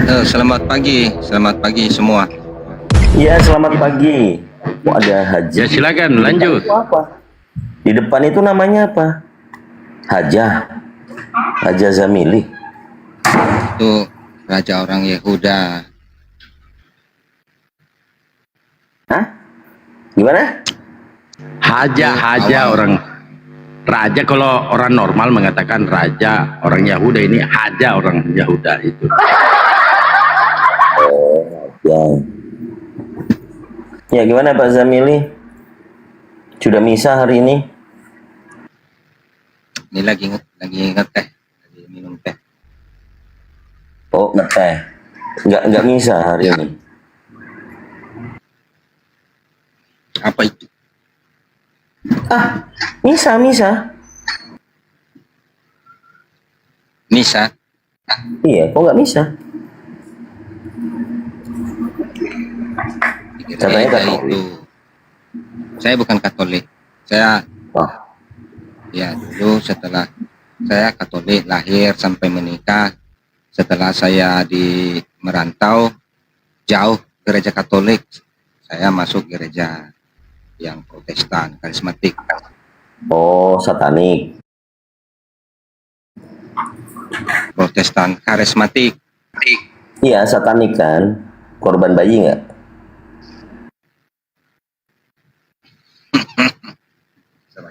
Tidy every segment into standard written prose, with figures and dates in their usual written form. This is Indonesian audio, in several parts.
Selamat pagi semua. Iya, selamat pagi. Oh, ada Haji. Ya silakan lanjut. Itu apa? Di depan itu namanya apa? Haja Zamili. Itu raja orang Yehuda. Hah? Gimana? Haja orang raja. Kalau orang normal mengatakan raja orang Yahuda, ini haja orang Yahuda itu. Ya. Ya, gimana Pak Zamili? Sudah misa hari ini? Ini lagi ngeteh, lagi minum teh. Oh, ngeteh. Nggak misa hari ini. Apa itu? Ah, misa. Misa? Iya, kok nggak misa? Katanya Gereja Katolik. itu. Saya bukan Katolik. Saya Oh, ya dulu setelah saya Katolik lahir sampai menikah. Setelah saya di merantau jauh gereja Katolik, saya masuk gereja yang Protestan, karismatik. oh, satanik. Protestan karismatik. Iya, satanik kan. Korban bayi nggak?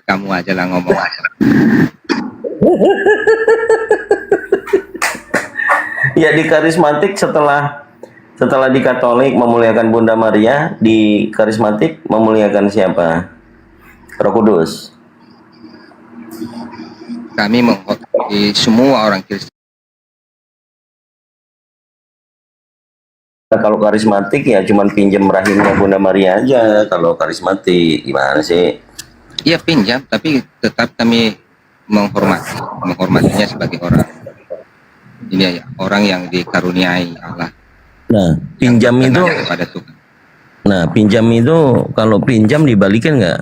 Kamu aja lah ngomong. Ya, di karismatik setelah di Katolik memuliakan Bunda Maria, di karismatik memuliakan siapa? Roh Kudus. Kami menghormati semua orang Kristen. Nah, kalau karismatik ya cuman pinjam rahimnya Bunda Maria aja. Kalau karismatik gimana sih? Iya pinjam, tapi tetap kami menghormatinya sebagai orang. Ini ya, orang yang dikaruniai Allah. Nah, pinjam yang itu, berkenan kepada Tuhan. nah pinjam itu kalau pinjam dibalikin nggak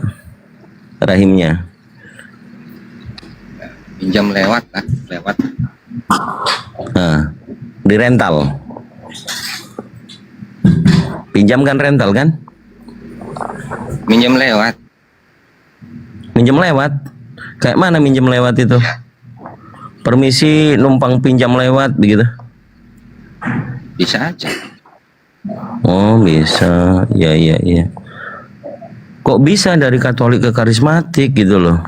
rahimnya? Pinjam lewat. Nah, di rental. Pinjam kan rental kan? Minjam lewat. Minjem lewat. Kayak mana minjem lewat itu? Permisi numpang pinjam lewat begitu. Bisa aja. Oh, bisa. Ya. Kok bisa dari Katolik ke karismatik gitu loh?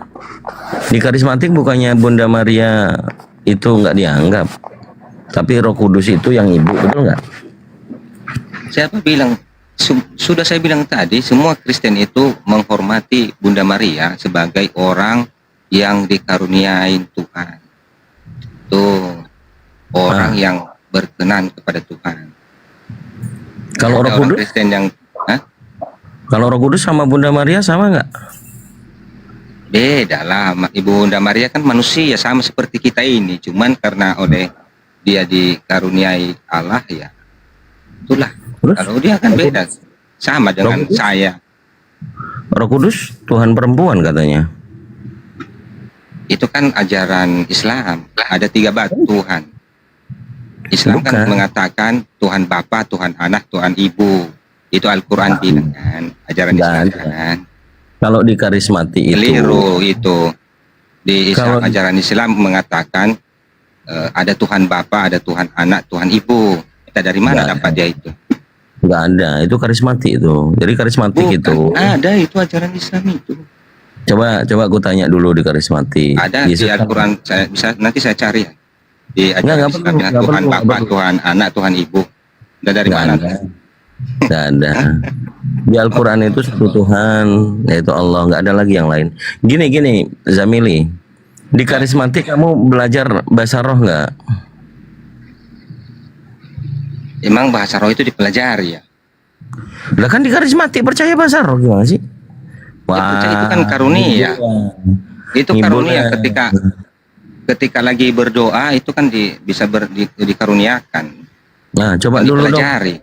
Di karismatik bukannya Bunda Maria itu nggak dianggap, tapi Roh Kudus itu yang ibu, betul nggak? Siapa bilang? Sudah saya bilang tadi, semua Kristen itu menghormati Bunda Maria sebagai orang yang dikaruniai Tuhan. Tuh, orang yang berkenan kepada Tuhan. Kalau Roh orang Kudus, Kristen yang kalau Roh Kudus sama Bunda Maria sama nggak? beda lah. Ibu Bunda Maria kan manusia sama seperti kita ini, cuman karena oleh dia dikaruniai Allah ya itulah. Terus? Kalau dia kan beda, sama dengan Roh Kudus? saya. Roh Kudus Tuhan perempuan katanya. Itu kan ajaran Islam, ada 3 Tuhan. Islam kan Bukan. mengatakan Tuhan Bapa, Tuhan Anak, Tuhan Ibu. Itu Al-Quran bilang kan, ajaran Nggak Islam ada. kan. Kalau di karismatik itu, Keliru itu. Di Islam, Kalau- ajaran Islam mengatakan ada Tuhan Bapa, ada Tuhan Anak, Tuhan Ibu. Kita dari mana Nggak dapat dia itu? nggak ada. Itu karismatik itu. Jadi karismatik itu. Ada itu ajaran Islam itu. Coba aku tanya dulu di karismatik. Ada di Yesus kan- Al-Quran, nanti saya cari ya. Di ajaran nggak Islam perlu, bilang nggak Tuhan perlu, Bapa, nggak perlu. Tuhan Anak, Tuhan Ibu. Dan dari Nggak mana? ada. Nggak ada. Di Al-Quran itu satu Tuhan, yaitu Allah. Nggak ada lagi yang lain. Gini, Zamili. Di karismatik kamu belajar bahasa roh nggak? Emang bahasa roh itu dipelajari ya? Lah kan di karismatik percaya bahasa roh gimana sih? percaya itu kan karunia. Itu karunia ketika lagi berdoa itu kan dikaruniakan. Nah, coba Kan dulu dong. dipelajari.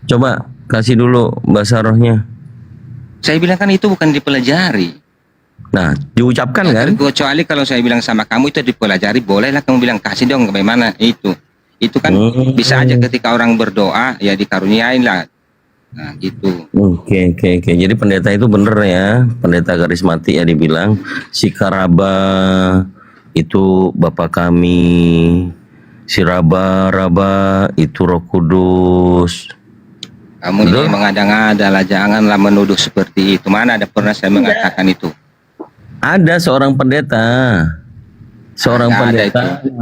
Coba kasih dulu bahasa rohnya. Saya bilang kan itu bukan dipelajari. Nah, diucapkan kan? Kecuali kalau saya bilang sama kamu itu dipelajari, bolehlah kamu bilang kasih dong bagaimana itu. Itu kan bisa aja ketika orang berdoa ya dikaruniain lah. Nah, gitu. Oke. Jadi pendeta itu bener ya, pendeta karismatik ya dibilang si Karaba itu Bapa kami, si Raba itu Roh Kudus. Kamu ini mengada-ngada lah, janganlah menuduh seperti itu. Mana ada pernah saya mengatakan itu? Ada seorang pendeta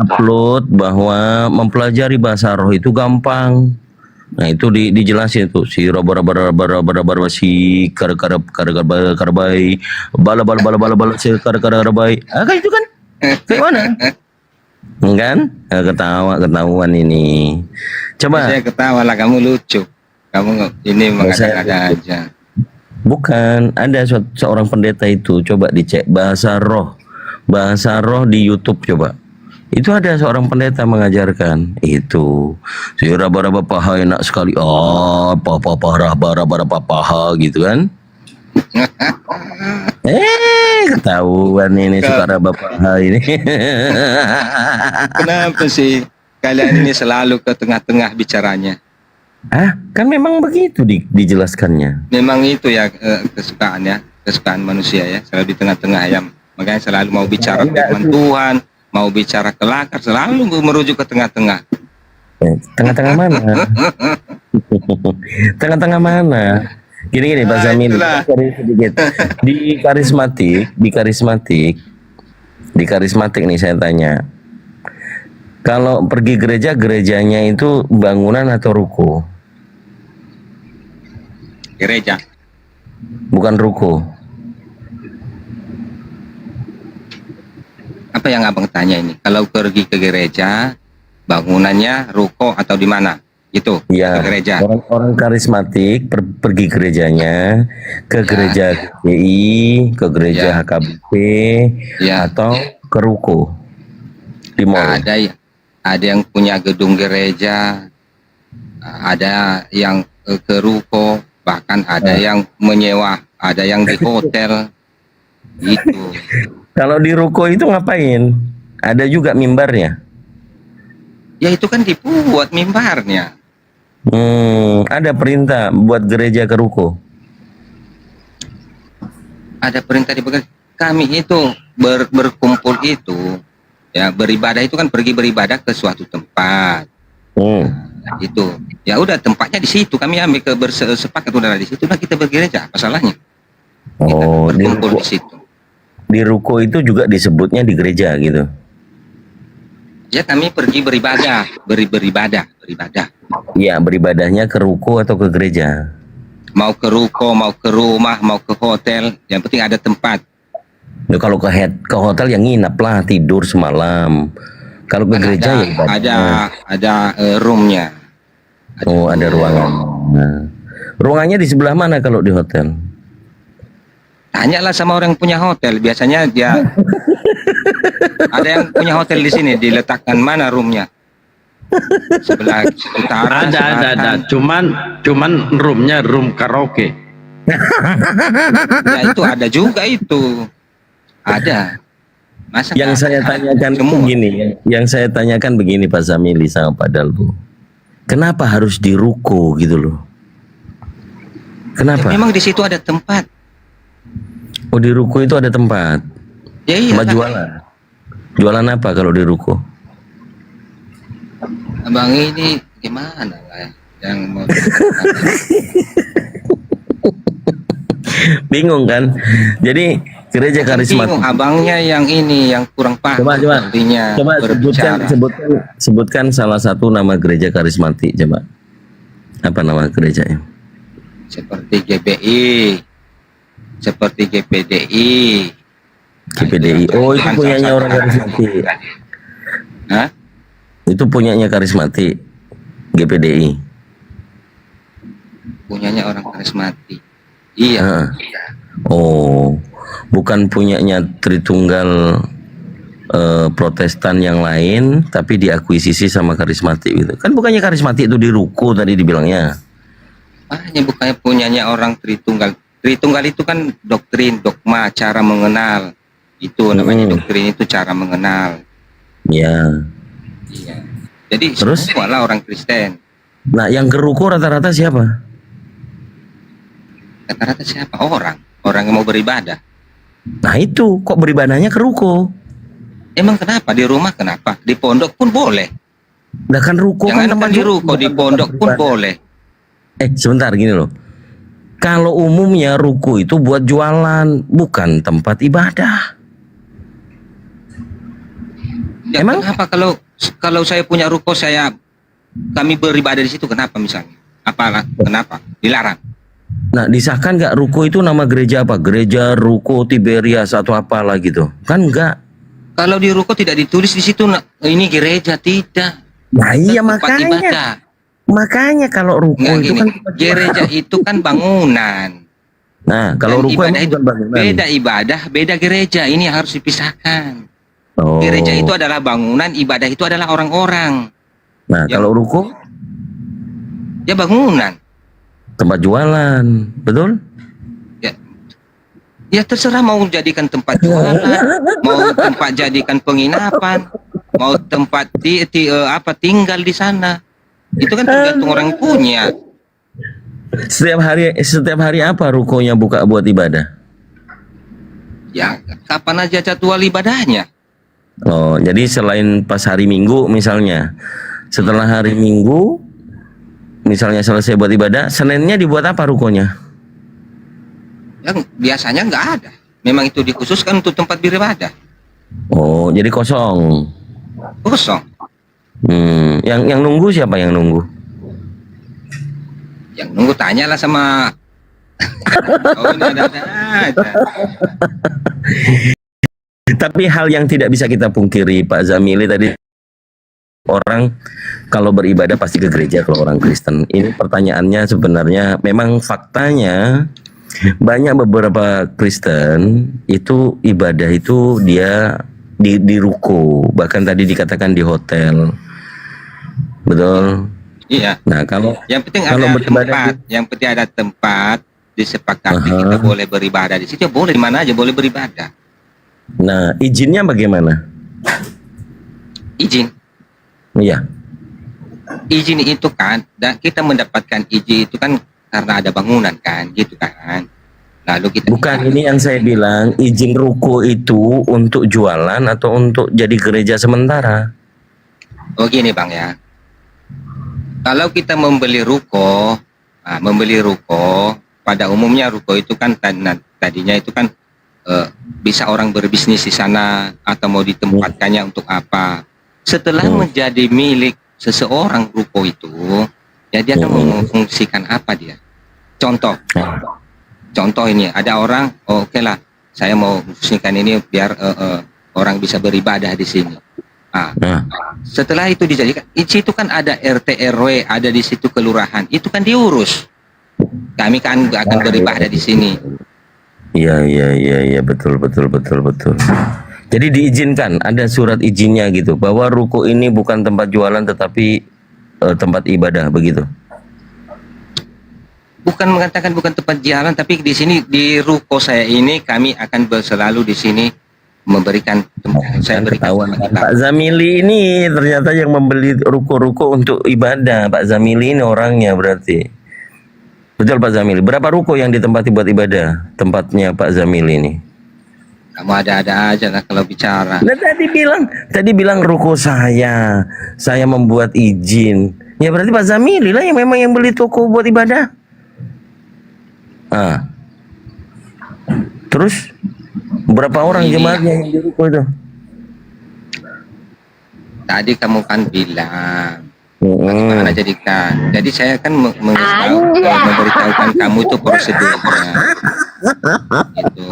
upload bahwa mempelajari bahasa roh itu gampang. Nah itu dijelasin tuh si raba si karbai bala si karbai. Kayak itu kan kayak mana? Kan? Ketahuan ini. Coba. Saya ketawa lah, kamu lucu. Kamu ini mengada-ngada aja. Bukan, ada seorang pendeta itu, coba dicek bahasa roh di YouTube coba. Itu ada seorang pendeta mengajarkan itu. Si raba paha enak sekali. Paha gitu kan. Ketahuan ini suka raba paha ini. Kenapa sih kalian ini selalu ke tengah-tengah bicaranya? Kan memang begitu dijelaskannya. Memang itu ya kesukaan manusia ya, selalu di tengah-tengah ya. Makanya selalu mau bicara firman Tuhan, mau bicara kelakar, selalu merujuk ke tengah-tengah. Tengah-tengah mana? Tengah-tengah mana? Gini Pak Zamil, sedikit. Di karismatik nih saya tanya. Kalau pergi gerejanya itu bangunan atau ruko? Gereja. Bukan ruko. Apa yang abang tanya ini? Kalau pergi ke gereja, bangunannya ruko atau di mana? Itu ya, ke gereja. Orang karismatik pergi gerejanya ke gereja GPI, ke gereja HKBP, atau ke ruko di mall. Ada yang punya gedung gereja, ada yang ke ruko, bahkan ada yang menyewa, ada yang di hotel. Gitu. Kalau di ruko itu ngapain? Ada juga mimbarnya? Ya itu kan dibuat mimbarnya. Ada perintah buat gereja ke ruko? Ada perintah kami itu berkumpul itu, ya beribadah itu kan pergi beribadah ke suatu tempat. Nah, itu ya udah tempatnya di situ, kami ambil bersepakat udah di situ, nah kita bergereja, apa salahnya? Kita berkumpul di situ. Di ruko itu juga disebutnya di gereja gitu. Ya kami pergi beribadah. Iya, beribadahnya ke ruko atau ke gereja? Mau ke ruko, mau ke rumah, mau ke hotel, yang penting ada tempat. Nah, kalau ke hotel yang nginap lah, tidur semalam. Kalau ke gereja ada roomnya. Ada ruangan. Nah, ruangannya di sebelah mana kalau di hotel? Tanyalah sama orang yang punya hotel. Biasanya dia ada yang punya hotel di sini, diletakkan mana roomnya? Sebelah utara. Ada. Cuman roomnya room karaoke. Ya itu ada juga itu. Ada. Masa yang saya tanyakan begini, yang saya tanyakan begini Pak Zamili sama Pak Dalbu. Kenapa harus di ruko gitu loh? Kenapa? Ya, memang di situ ada tempat. Oh, di ruko itu ada tempat. Ya iya. Jualan. Jualan apa kalau di ruko? Abang ini gimana lah yang mau bingung kan? Jadi gereja karismatik. Bingung abangnya yang ini yang kurang paham. Coba sebutkan salah satu nama gereja karismatik coba. Apa nama gerejanya? Seperti GBI, seperti GPDI. GPDI. Oh, itu punyanya orang karismatik. Hah? Itu punyanya karismatik. GPDI. Punyanya orang karismatik. Iya. Oh, bukan punyanya Tritunggal Protestan yang lain, tapi diakuisisi sama karismatik gitu. Kan bukannya karismatik itu di ruko tadi dibilangnya. Bukannya punyanya orang Tritunggal. Tritunggal itu kan doktrin, dogma, cara mengenal. Itu namanya doktrin, itu cara mengenal. Ya. Iya. Jadi Terus? semua lah orang Kristen. Nah, yang ke ruko rata-rata siapa? Rata-rata siapa? Orang yang mau beribadah. Nah itu, kok beribadahnya ke ruko? Emang kenapa di rumah, kenapa di pondok pun boleh? Nah kan ruko kan Jangan tempat di jualan, ruko, di bukan tempat pondok pun beribadah. boleh. Sebentar gini loh. Kalau umumnya ruko itu buat jualan, bukan tempat ibadah. Ya, Emang? kenapa kalau saya punya ruko, kami beribadah di situ, kenapa misalnya? Apalah, kenapa? Dilarang. Nah, disahkan nggak ruko itu nama gereja apa? Gereja Ruko Tiberias atau apalah gitu? Kan enggak. Kalau di ruko tidak ditulis di situ, ini gereja, tidak. Nah iya Tempat makanya. ibadah. Makanya kalau ruko Nggak itu gini, kan tempat gereja itu kan bangunan. Nah, kalau Dan ruko ibadah emang itu bukan bangunan. beda ibadah, beda gereja. Ini harus dipisahkan. Oh. Gereja itu adalah bangunan, ibadah itu adalah orang-orang. Nah, yang- kalau ruko Ya bangunan. tempat jualan, betul? Ya terserah mau jadikan tempat jualan, mau tempat jadikan penginapan, mau tempat tinggal di sana. Itu kan tergantung orang punya. Setiap hari apa rukonya buka buat ibadah? Ya kapan aja jadwal ibadahnya. Oh, jadi selain pas hari Minggu misalnya, setelah hari Minggu, misalnya selesai buat ibadah, Seninnya dibuat apa rukonya? Yang biasanya nggak ada. Memang itu dikhususkan untuk tempat beribadah. Oh, jadi kosong. Kosong. Yang nunggu siapa yang nunggu? Yang nunggu tanyalah sama. Oh ini ada. Tapi hal yang tidak bisa kita pungkiri, Pak Zamili tadi, orang kalau beribadah pasti ke gereja kalau orang Kristen. Ini pertanyaannya sebenarnya memang faktanya banyak beberapa Kristen itu ibadah itu dia di ruko, bahkan tadi dikatakan di hotel. Betul. Iya. Nah, kalau Yang penting kalau ada beribadah tempat. Yang penting ada tempat disepakati Aha. kita boleh beribadah di situ. Ya boleh, di mana aja boleh beribadah. nah, izinnya bagaimana? Izin. Iya. Izin itu kan, dan kita mendapatkan izin itu kan karena ada bangunan kan, gitu kan. Lalu kita Bukan, ini yang saya bilang, izin ruko itu untuk jualan atau untuk jadi gereja sementara? Oh gini bang ya, kalau kita membeli ruko, pada umumnya ruko itu kan tadinya itu kan bisa orang berbisnis di sana atau mau ditempatkannya untuk apa. Setelah menjadi milik seseorang ruko itu, ya dia akan memfungsikan apa dia. Contoh ini, ada orang, oke lah, saya mau fungsikan ini biar orang bisa beribadah di sini. Setelah itu dijadikan, di situ kan ada RT RW, ada di situ kelurahan, itu kan diurus. Kami kan akan beribadah di sini. Iya, betul. Jadi diizinkan, ada surat izinnya gitu, bahwa ruko ini bukan tempat jualan tetapi tempat ibadah, begitu. Bukan mengatakan bukan tempat jalan, tapi di sini di ruko saya ini kami akan selalu di sini memberikan tempat. Saya berikan Ketahuan tempat kan? ibadah. Pak Zamili ini ternyata yang membeli ruko-ruko untuk ibadah. Pak Zamili ini orangnya berarti. Betul Pak Zamili. Berapa ruko yang ditempati buat ibadah? Tempatnya Pak Zamili ini. Kamu ada-ada aja lah kalau bicara. Nah, tadi bilang ruko saya membuat izin. Ya berarti Pak Zamili lah yang memang yang beli toko buat ibadah. Terus berapa orang jemaatnya yang di ruko itu? Tadi kamu kan bilang bagaimana jadikan. Jadi saya kan memberitahukan kamu itu prosedurnya. Gitu.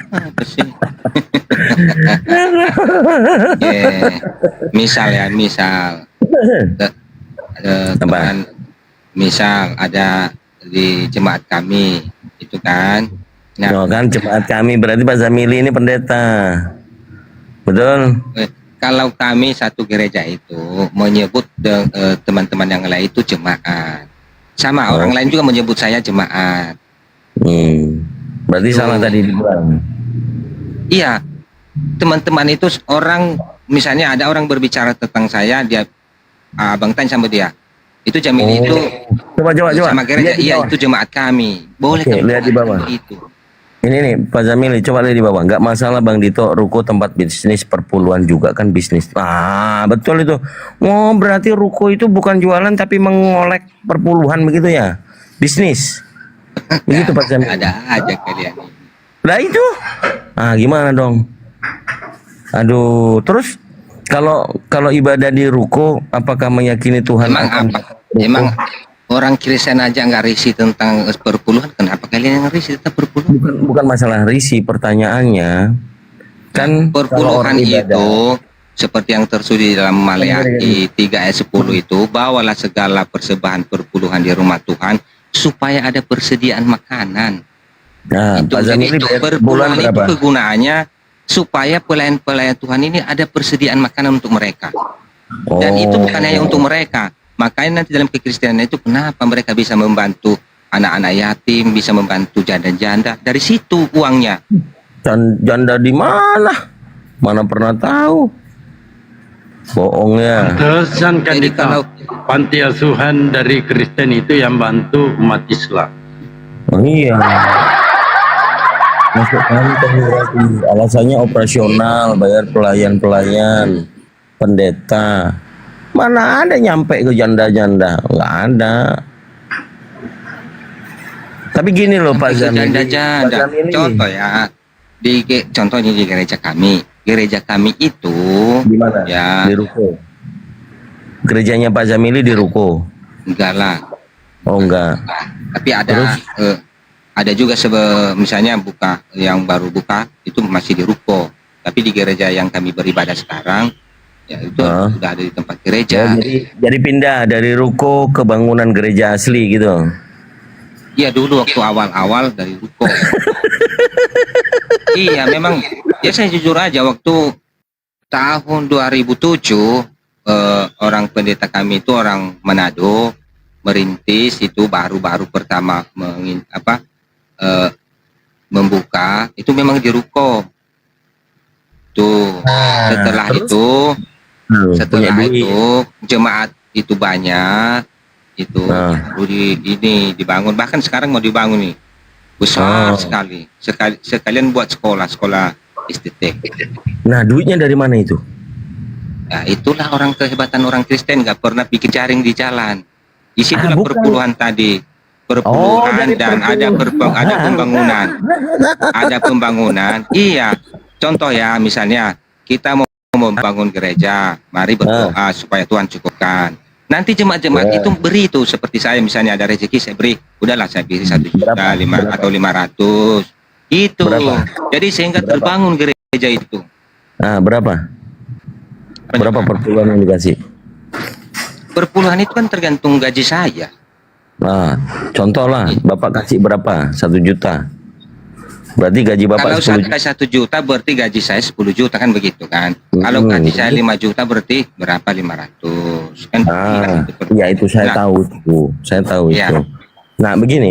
Apa sih? Misal teman, misal ada di jemaat kami itu kan. Nah, kan jemaat kami berarti Pak Zamili ini pendeta. Betul? Kalau kami satu gereja itu menyebut teman-teman yang lain itu jemaat. Sama orang lain juga menyebut saya jemaat. Berarti salah tadi dibilang. Iya. Teman-teman itu orang misalnya ada orang berbicara tentang saya, dia abang tanya sama dia, itu Jamil itu Coba sama gereja, lihat di iya bawah. itu jemaat kami. Boleh Oke, kami lihat di bawah. begitu. Ini nih Pak Zamili, coba lihat di bawah. Nggak masalah Bang Dito, ruko tempat bisnis perpuluhan juga kan bisnis. Nah, betul itu. Oh, berarti ruko itu bukan jualan tapi mengolek perpuluhan begitu ya? Bisnis. Begitu Pak Zamili. Ada aja kalian. Lah itu. Ah, gimana dong? Aduh, terus kalau ibadah di ruko, apakah meyakini Tuhan Emang akan apa? Emang orang Kristen aja nggak risih tentang perpuluhan, kenapa kalian yang risih tentang perpuluhan? bukan masalah risih, pertanyaannya kan kalau Perpuluhan orang ibadah, itu seperti yang tersudah di dalam Maleakhi 3 ayat 10 itu, bawalah segala persembahan perpuluhan di rumah Tuhan supaya ada persediaan makanan. nah, Itu Pak jadi Zamili itu bayar bulan perpuluhan itu berapa? kegunaannya supaya pelayan-pelayan Tuhan ini ada persediaan makanan untuk mereka. Dan itu bukan hanya untuk mereka. Makanya nanti dalam kekristenan itu kenapa mereka bisa membantu anak-anak yatim, bisa membantu janda-janda. Dari situ uangnya. Janda di mana? Mana pernah tahu? Bohong ya. Pantesan kan Jadi kita kalau panti asuhan dari Kristen itu yang bantu umat Islam. Oh, iya. Masuk kantong berarti. Alasannya operasional, bayar pelayan-pelayan, pendeta. Mana ada nyampe ke janda-janda? Nggak ada. Tapi gini loh Pak Zamili. janda-janda. Pak Zamili, Contoh ya, contohnya di gereja kami. Gereja kami itu di mana? ya Di ruko. Gerejanya Pak Zamili di ruko. enggak lah. Oh enggak. Tapi Terus? ada juga misalnya buka yang baru buka itu masih di ruko. Tapi di gereja yang kami beribadah sekarang ya itu sudah ada di tempat gereja. Oh, jadi pindah dari ruko ke bangunan gereja asli gitu. Iya dulu waktu awal-awal dari ruko. Iya memang ya saya jujur aja waktu tahun 2007 orang pendeta kami itu orang Manado merintis itu baru-baru pertama membuka itu memang di ruko. Tuh setelah terus? itu setelah punya duit. itu jemaat itu banyak itu baru ini dibangun, bahkan sekarang mau dibangun nih besar sekalian buat sekolah STT. Nah duitnya dari mana itu? Nah itulah kehebatan orang Kristen, nggak pernah bikin jaring di jalan. Disitulah bukan. perpuluhan tadi, perpuluhan dari dan perpuluhan. ada pembangunan. Iya, contoh ya misalnya kita mau membangun gereja, mari berdoa supaya Tuhan cukupkan. Nanti jemaat-jemaat itu beri itu seperti saya misalnya ada rezeki saya beri, udahlah saya beri 1 juta atau 500 gitu. Jadi sehingga terbangun gereja itu. Nah berapa? Berapa perpuluhan yang dikasih? Perpuluhan itu kan tergantung gaji saya. Nah contoh lah, Bapak kasih berapa? 1 juta. Berarti gaji Bapak Kalau 10 juta. 1 juta berarti gaji saya 10 juta kan begitu kan. Kalau gaji saya 5 juta berarti berapa 500 kan. Ya itu saya tahu itu. Saya tahu itu. Nah begini.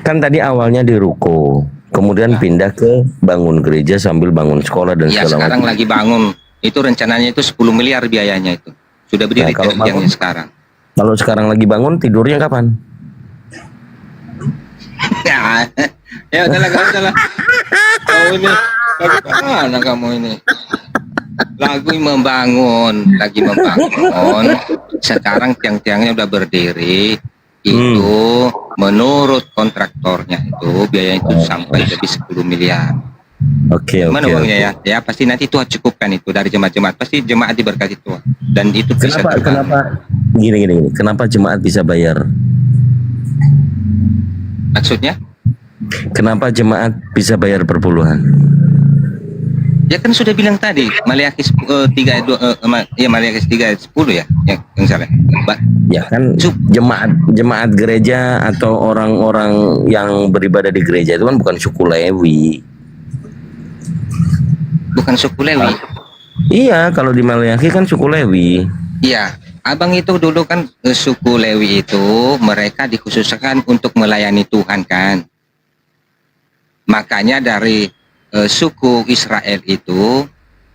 Kan tadi awalnya di ruko. Kemudian pindah ke bangun gereja sambil bangun sekolah dan segala macam. Sekarang lagi bangun. Itu rencananya itu 10 miliar biayanya itu. Sudah berdiri tiang-tiangnya sekarang. Kalau sekarang lagi bangun tidurnya kapan? Ya udahlah. Kau ini bagaimana kamu ini? Lagi membangun. Sekarang tiang-tiangnya udah berdiri. Itu menurut kontraktornya itu biaya itu sampai lebih 10 miliar. Oke. Mana uangnya ya? Ya pasti nanti Tuhan cukupkan itu dari jemaat-jemaat. Pasti jemaat diberkati Tuhan. Dan itu bisa Kenapa gini. Kenapa jemaat bisa bayar? Maksudnya? Kenapa jemaat bisa bayar perpuluhan? Ya kan sudah bilang tadi Maleakhi 3 ayat 10 ya yang salah. Ya kan jemaat gereja atau orang-orang yang beribadah di gereja itu kan bukan suku Lewi. Bukan suku Lewi. Iya, kalau di Maleakhi kan suku Lewi. Iya, abang itu dulu kan suku Lewi itu mereka dikhususkan untuk melayani Tuhan kan. Makanya dari suku Israel itu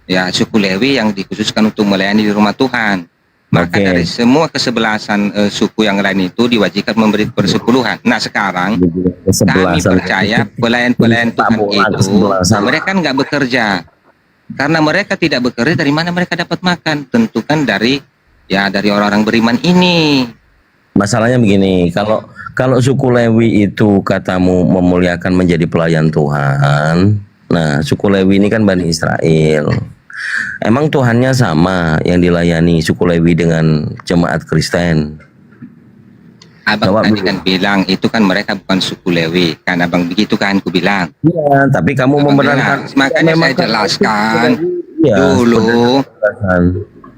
ya suku Lewi yang dikhususkan untuk melayani di rumah Tuhan. Maka Oke. dari semua kesebelasan suku yang lain itu diwajibkan memberi persepuluhan. Nah sekarang kami Kesebelasan. percaya pelayan-pelayan Tuhan itu Kesebelasan. mereka nggak bekerja. Karena mereka tidak bekerja, dari mana mereka dapat makan? Tentu kan dari orang-orang beriman ini. Masalahnya begini, kalau suku Lewi itu katamu memuliakan menjadi pelayan Tuhan. Nah, suku Lewi ini kan Bani Israel. Emang Tuhannya sama yang dilayani suku Lewi dengan jemaat Kristen? Abang Jawab tadi dulu. kan bilang itu kan mereka bukan suku Lewi. Kan abang begitu kan ku bilang. Iya, tapi kamu Abang membenarkan. bilang. Makanya saya jelaskan Iya, dulu. penjelasan.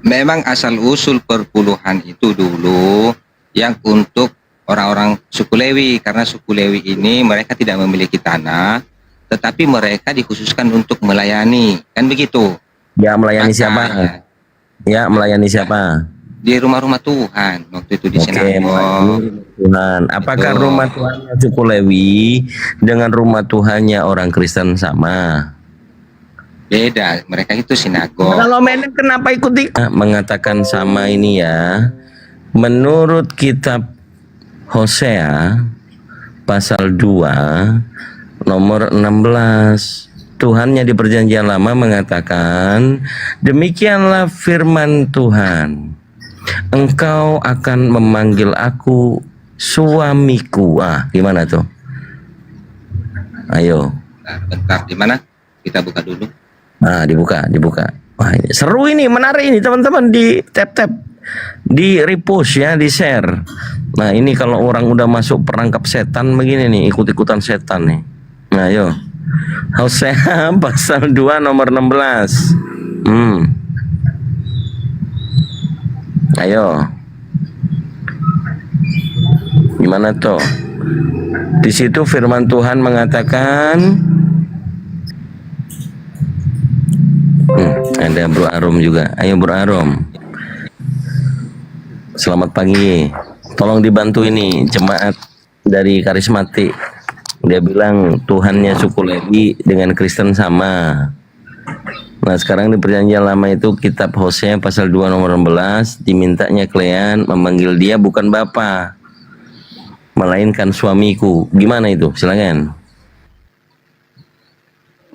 Memang asal usul perpuluhan itu dulu yang untuk orang-orang suku Lewi. Karena suku Lewi ini mereka tidak memiliki tanah, tetapi mereka dikhususkan untuk melayani. Kan begitu. Ya, melayani siapa? Makanya, Ya, melayani siapa? di rumah-rumah Tuhan waktu itu di Oke, sinagog. melayani Tuhan. Apakah Betul. rumah Tuhannya suku Lewi dengan rumah Tuhannya orang Kristen sama? Beda, mereka itu sinagog. Kalau Medan kenapa ikuti? Mengatakan sama ini ya. Menurut kitab Hosea pasal 2 nomor 16, Tuhannya di perjanjian lama mengatakan, demikianlah firman Tuhan, engkau akan memanggil aku suamiku. Gimana tuh? Ayo. Nah, bentar, di mana? Kita buka dulu. Dibuka. Wah, ini seru ini, menarik ini teman-teman, di tap-tap, di repost ya, di share. Nah, ini kalau orang udah masuk perangkap setan begini nih, ikut-ikutan setan nih. Nah, ayo. Hosea pasal 2 nomor 16. Ayo. Gimana tuh? Di situ firman Tuhan mengatakan, ada Bro Arum juga. Ayo Bro Arum. Selamat pagi. Tolong dibantu ini jemaat dari karismatik. Dia bilang Tuhannya suku Lewi dengan Kristen sama. Nah, sekarang di perjanjian lama itu kitab Hosea pasal 2 nomor 16, dimintanya kalian memanggil dia bukan bapa, melainkan suamiku. Gimana itu? Silakan.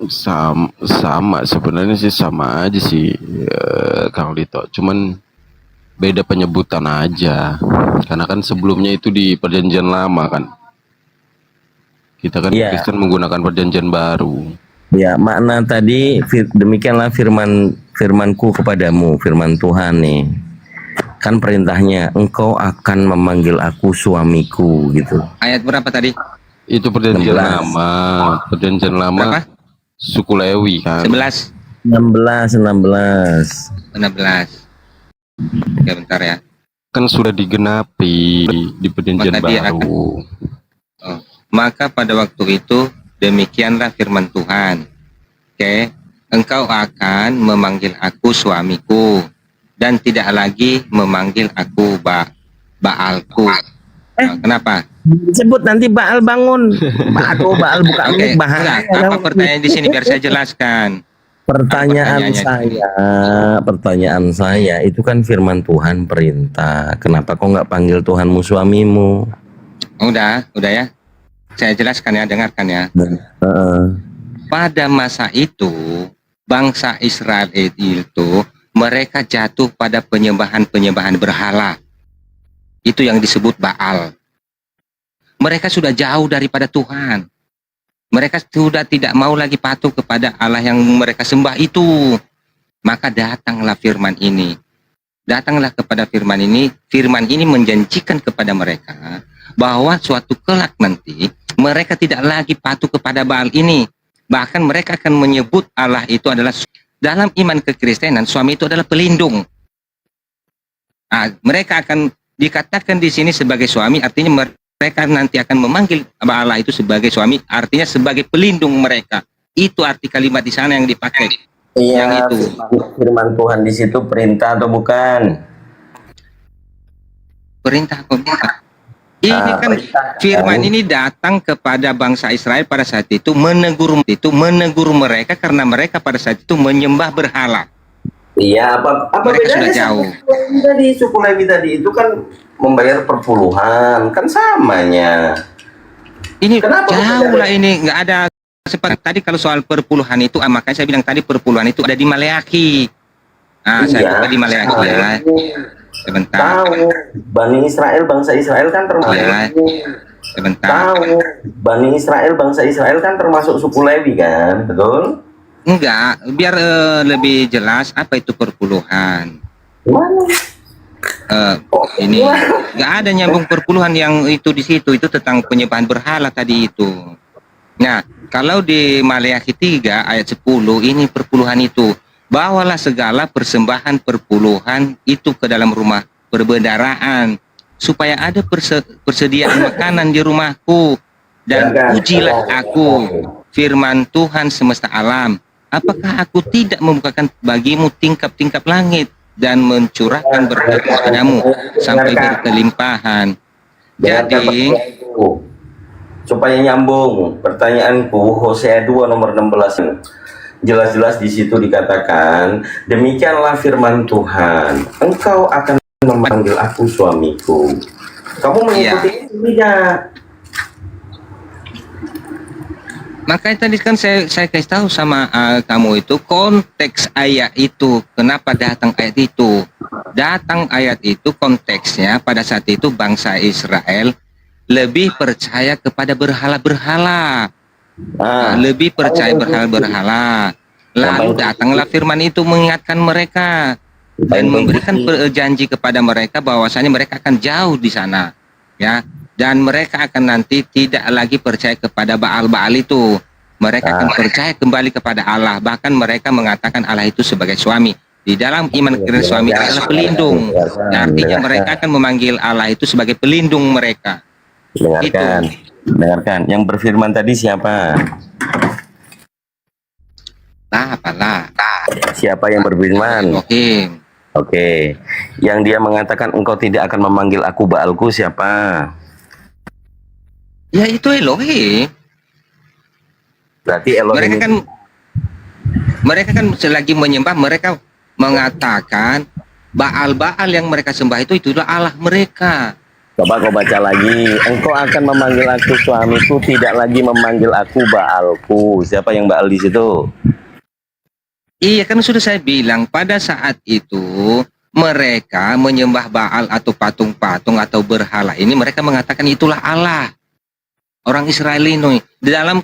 Sama sebenarnya sih, sama aja sih, Kang Lito, cuman beda penyebutan aja, karena kan sebelumnya itu di perjanjian lama kan, kita kan Iya. Kristen menggunakan perjanjian baru. Ya, makna tadi demikianlah firmanku kepadamu, firman Tuhan nih. Kan perintahnya, engkau akan memanggil aku suamiku gitu. Ayat berapa tadi? Itu perjanjian 16. lama, perjanjian lama Berapa? suku Lewi kan. 11, 16. 16. Oke, bentar ya. Kan sudah digenapi di perjanjian Maka dia baru. Maka pada waktu itu demikianlah firman Tuhan. Oke, engkau akan memanggil aku suamiku dan tidak lagi memanggil aku Baalku. Kenapa? Sebut nanti Baal bangun. Aduh, Baal buka Oke, mic bahaya. enggak, apa pertanyaan di sini biar saya jelaskan. Pertanyaan saya itu kan firman Tuhan perintah. Kenapa kok nggak panggil Tuhanmu suamimu? Udah ya. Saya jelaskan ya, dengarkan ya. Heeh. Pada masa itu, bangsa Israel itu mereka jatuh pada penyembahan berhala. Itu yang disebut Baal. Mereka sudah jauh daripada Tuhan. Mereka sudah tidak mau lagi patuh kepada Allah yang mereka sembah itu. Maka datanglah firman ini. Datanglah kepada firman ini. Firman ini menjanjikan kepada mereka bahwa suatu kelak nanti mereka tidak lagi patuh kepada Baal ini. Bahkan mereka akan menyebut Allah itu adalah, dalam iman kekristenan, suami itu adalah pelindung. Mereka akan dikatakan di sini sebagai suami, artinya mereka nanti akan memanggil Allah itu sebagai suami, artinya sebagai pelindung mereka. Itu arti kalimat di sana yang dipakai. Iya, Yang itu. firman Tuhan di situ perintah atau bukan? Perintah apa bukan? Ini kan firman ini datang kepada bangsa Israel pada saat itu menegur mereka karena mereka pada saat itu menyembah berhala. Iya, apa Mereka bedanya sudah jauh. suku Lewi tadi itu kan membayar perpuluhan, kan samanya. Ini Kenapa jauh beda? lah, ini nggak ada seperti tadi kalau soal perpuluhan itu, makanya saya bilang tadi perpuluhan itu ada di Maleakhi. Saya buka di Maleakhi ya. Sebentar. Tahu, Bani Israel, bangsa Israel kan termasuk. Ya, sebentar. Tahu, Bani Israel, bangsa Israel kan termasuk suku Lewi kan, betul? Enggak, biar lebih jelas apa itu perpuluhan. Gimana? Ini nggak ada nyambung perpuluhan yang itu di situ, itu tentang penyembahan berhala tadi itu. Nah, kalau di Maleakhi 3 ayat 10 ini perpuluhan itu, bawalah segala persembahan perpuluhan itu ke dalam rumah perbendaharaan supaya ada persediaan makanan di rumahku, dan ujilah aku, firman Tuhan semesta alam, apakah aku tidak membukakan bagimu tingkap-tingkap langit dan mencurahkan berkat kepadamu sampai berkelimpahan. Jadi supaya nyambung pertanyaanku, Hosea 2 nomor 16 jelas-jelas di situ dikatakan, demikianlah firman Tuhan, engkau akan memanggil aku suamiku. Kamu mengikuti itu tidak? makanya tadi kan saya kasih tahu sama kamu itu konteks ayat itu, kenapa datang ayat itu. Datang ayat itu konteksnya pada saat itu bangsa Israel lebih percaya kepada berhala-berhala. Lebih percaya berhala-berhala. Lalu datanglah firman itu mengingatkan mereka dan memberikan janji kepada mereka bahwasanya mereka akan jauh di sana, ya. Dan mereka akan nanti tidak lagi percaya kepada Baal-Baal itu. Mereka akan percaya kembali kepada Allah. Bahkan mereka mengatakan Allah itu sebagai suami. Di dalam iman kepada suami adalah pelindung. Artinya mereka akan memanggil Allah itu sebagai pelindung mereka. Dengarkan. Yang berfirman tadi siapa? Apalah. Siapa yang berfirman? Oke. Yang dia mengatakan engkau tidak akan memanggil aku Baalku siapa? Ya itu Elohim. Berarti Elohim mereka kan selagi menyembah, mereka mengatakan Baal-Baal yang mereka sembah itu itulah Allah mereka. Coba kau baca lagi, engkau akan memanggil aku suamiku, tidak lagi memanggil aku Baalku. Siapa yang Baal di situ? Iya, kan sudah saya bilang pada saat itu mereka menyembah Baal atau patung-patung atau berhala ini, mereka mengatakan itulah Allah. Orang Israel ini dalam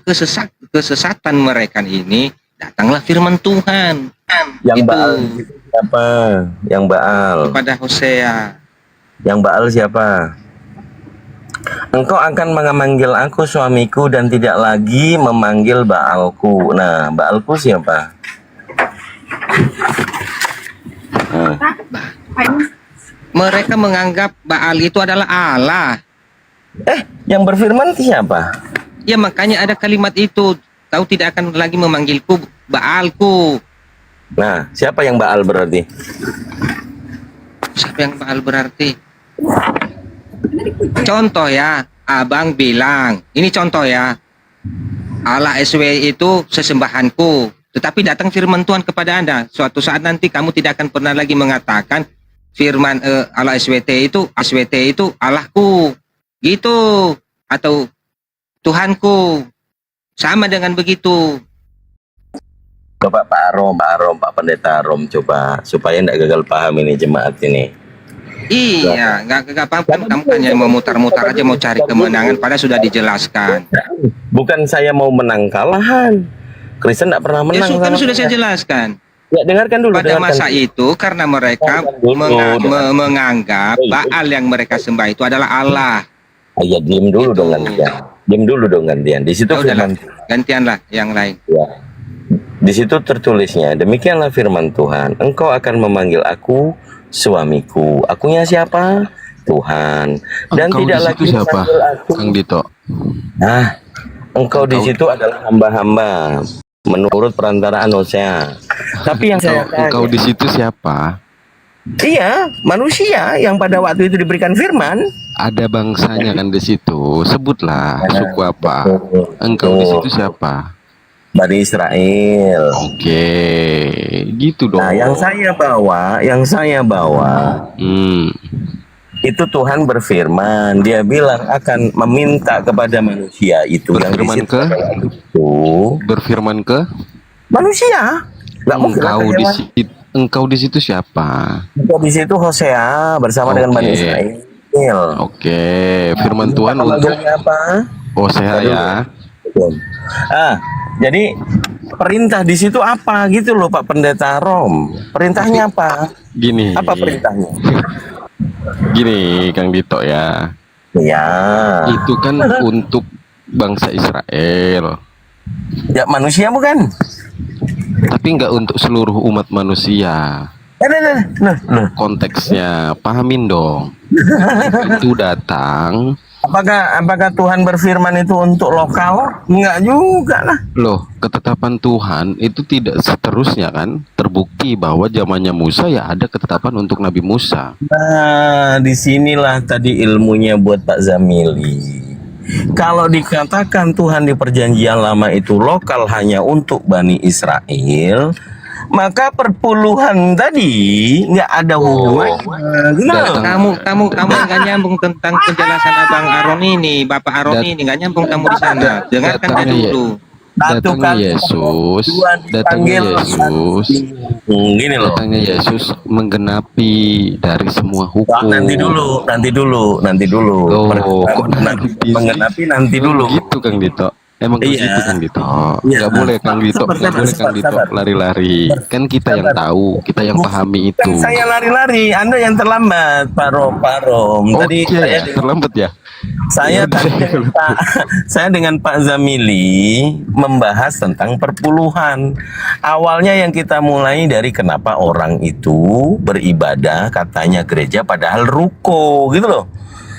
kesesatan mereka ini datanglah firman Tuhan. Yang itu Baal siapa? Yang Baal kepada Hosea. Yang Baal siapa? Engkau akan memanggil aku suamiku dan tidak lagi memanggil Baalku. Nah, Baalku siapa? Mereka menganggap Baal itu adalah Allah. Yang berfirman siapa? Ya makanya ada kalimat itu, kau tidak akan lagi memanggilku Baalku. Nah, siapa yang Baal berarti? Siapa yang Baal berarti? Contoh ya, abang bilang, ini contoh ya, Allah SW itu sesembahanku, tetapi datang firman Tuhan kepada Anda, suatu saat nanti kamu tidak akan pernah lagi mengatakan firman Allah SWT itu Allahku, gitu, atau Tuhanku, sama dengan begitu. Coba Pak Arom, Pak Pendeta Arom, coba supaya tidak gagal paham ini jemaat ini. Iya, nggak paham kan, kamu hanya mau mutar-mutar aja, mau cari kemenangan, padahal sudah dijelaskan. Bukan saya mau menang kalahan. Kristen tidak pernah menang. Ya, kan sudah saya jelaskan. Ya, dengarkan dulu. Pada masa itu karena mereka menganggap Baal yang mereka sembah itu adalah Allah. Ya, diam dulu dong gantian. Diam dulu dong gantian. Di situ gantianlah yang lain. Ya. Di situ tertulisnya, demikianlah firman Tuhan, engkau akan memanggil aku suamiku. Akunya siapa? Tuhan. Dan engkau tidak lagi siapa? aku. Kang Dito. Nah, engkau di situ adalah hamba-hamba menurut perantaraan Hosea. Tapi yang saya tanya, engkau di situ siapa? Iya, manusia yang pada waktu itu diberikan firman. ada bangsanya kan di situ. Sebutlah suku apa. Engkau di situ siapa? Bani Israel. Oke, gitu dong. Nah, yang saya bawa Hmm, itu Tuhan berfirman, dia bilang akan meminta kepada manusia itu yang di berfirman situ ke itu berfirman ke manusia. Nggak mungkin lah ke hewan. engkau di situ siapa? Itu di situ Hosea bersama dengan Bani Oke. Israel. Oke, firman Tuhan Kata untuk manggilnya apa? Hosea ya. Jadi perintah di situ apa gitu loh Pak Pendeta Rom. Perintahnya apa? Gini. Apa perintahnya? Gini, Kang Dito ya. Ya, Itu kan untuk bangsa Israel, ya manusia bukan? tapi nggak untuk seluruh umat manusia. Nah. Konteksnya, pahamin dong. Itu datang. Apakah Tuhan berfirman itu untuk lokal? Enggak juga lah. Loh, ketetapan Tuhan itu tidak seterusnya kan? Terbukti bahwa zamannya Musa ya ada ketetapan untuk Nabi Musa. Nah, disinilah tadi ilmunya buat Pak Zamili. Kalau dikatakan Tuhan di perjanjian lama itu lokal hanya untuk Bani Israel, maka perpuluhan tadi nggak ada hubungannya. Kamu nggak nyambung tentang penjelasan Abang Aron ini, Bapak Aron ini nggak nyambung kamu di sana. Dengarkan dia dulu. Satu Datangnya kali, Yesus, dua datangnya dipanggil, Yesus, gini loh. datangnya Yesus menggenapi dari semua hukum. Nanti dulu. Loh, kok Menggenapi nanti dulu. Gitu Kang Dito. Emang Iya. begitu Kang Dito. Iya. Nggak boleh Kang Dito, nggak boleh Kang Dito Sabar. lari-lari. Kan kita yang tahu, kita yang pahami itu. Bukan saya lari-lari, Anda yang terlambat, Pak Rom. Tadi Oke, ya, terlambat ya. Ya udah, saya dengan Pak Zamili membahas tentang perpuluhan. Awalnya yang kita mulai dari kenapa orang itu beribadah katanya gereja padahal ruko gitu loh.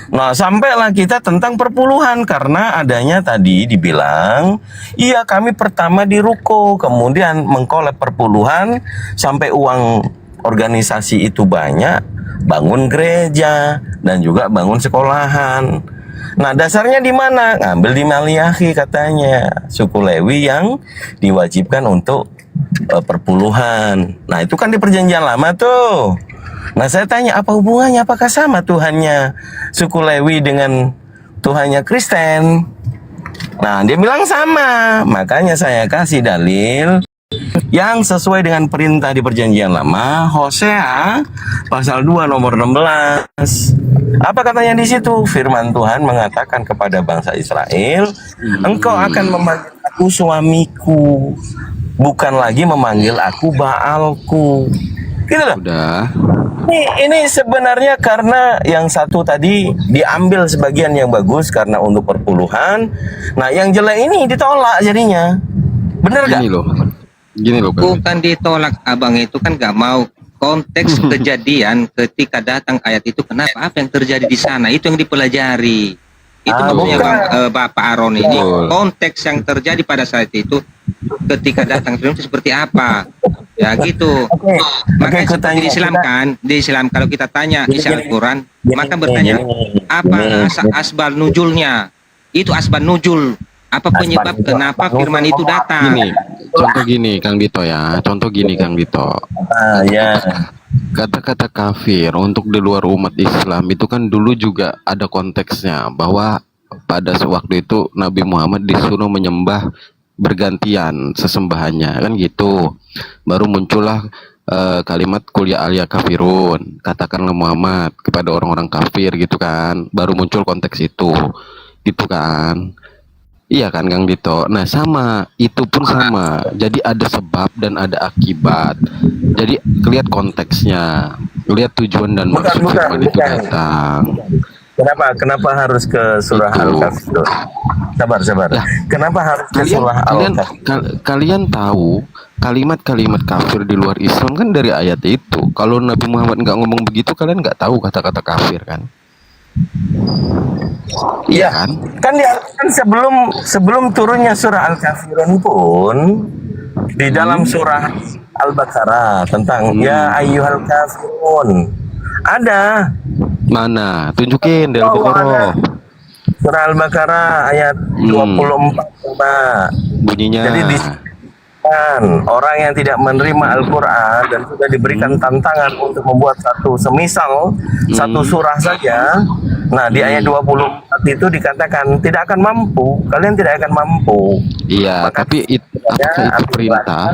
Nah, sampailah kita tentang perpuluhan karena adanya tadi dibilang, iya kami pertama di ruko, kemudian mengkolek perpuluhan sampai uang organisasi itu banyak, bangun gereja dan juga bangun sekolahan. Nah, dasarnya di mana? Ngambil di Maliahi katanya, suku Lewi yang diwajibkan untuk perpuluhan. Nah, itu kan di perjanjian lama tuh. Nah, saya tanya apa hubungannya? Apakah sama Tuhannya suku Lewi dengan Tuhannya Kristen? Nah, dia bilang sama. Makanya saya kasih dalil yang sesuai dengan perintah di perjanjian lama, Hosea pasal 2 nomor 16. Apa katanya di situ? Firman Tuhan mengatakan kepada bangsa Israel, engkau akan memanggil aku suamiku, bukan lagi memanggil aku Baalku. Gitu loh. Udah. Ini sebenarnya karena yang satu tadi diambil sebagian yang bagus karena untuk perpuluhan. Nah, yang jelek ini ditolak jadinya. Bener gak? Gini loh, Bang. Bukan ditolak, Abang itu kan nggak mau konteks kejadian ketika datang ayat itu. Kenapa? Apa yang terjadi di sana? Itu yang dipelajari. Itu maksudnya Bapak Aron ini. Konteks yang terjadi pada saat itu ketika datang itu seperti apa? Ya gitu. Makanya seperti di Islam kalau kita tanya isi Al-Quran, maka bertanya apa asbab nuzulnya? Itu asbab nuzul. Apa penyebab kenapa firman itu datang? Contoh gini Kang Dito ya. Ya. Kata-kata kafir untuk di luar umat Islam itu kan dulu juga ada konteksnya bahwa pada waktu itu Nabi Muhammad disuruh menyembah bergantian sesembahannya kan gitu. Baru muncullah kalimat kuliah alia kafirun, katakanlah Muhammad kepada orang-orang kafir gitu kan. Baru muncul konteks itu gitu kan. Iya kan Kang Dito. Nah sama, itu pun sama. Jadi ada sebab dan ada akibat. Jadi lihat konteksnya, lihat tujuan dan maksud firman itu datang. Kenapa harus ke surah Al-Kafirun? Sabar. Ya. Kenapa harus ke surah Al-Kafirun? Kalian tahu kalimat-kalimat kafir di luar Islam kan dari ayat itu. Kalau Nabi Muhammad nggak ngomong begitu, kalian nggak tahu kata-kata kafir kan? Iya kan sebelum turunnya surah Al-Kafirun pun di dalam surah Al-Baqarah tentang ya ayyuhal kafirun ada Mana? Tunjukin dari Oh, Bokoro. Surah Al-Baqarah ayat 24, Pak. Bunyinya. Jadi orang yang tidak menerima Al-Quran dan sudah diberikan tantangan untuk membuat semisal satu surah saja. Nah, di ayat 24 itu dikatakan tidak akan mampu, kalian tidak akan mampu. Iya, Maka tapi apakah itu perintah?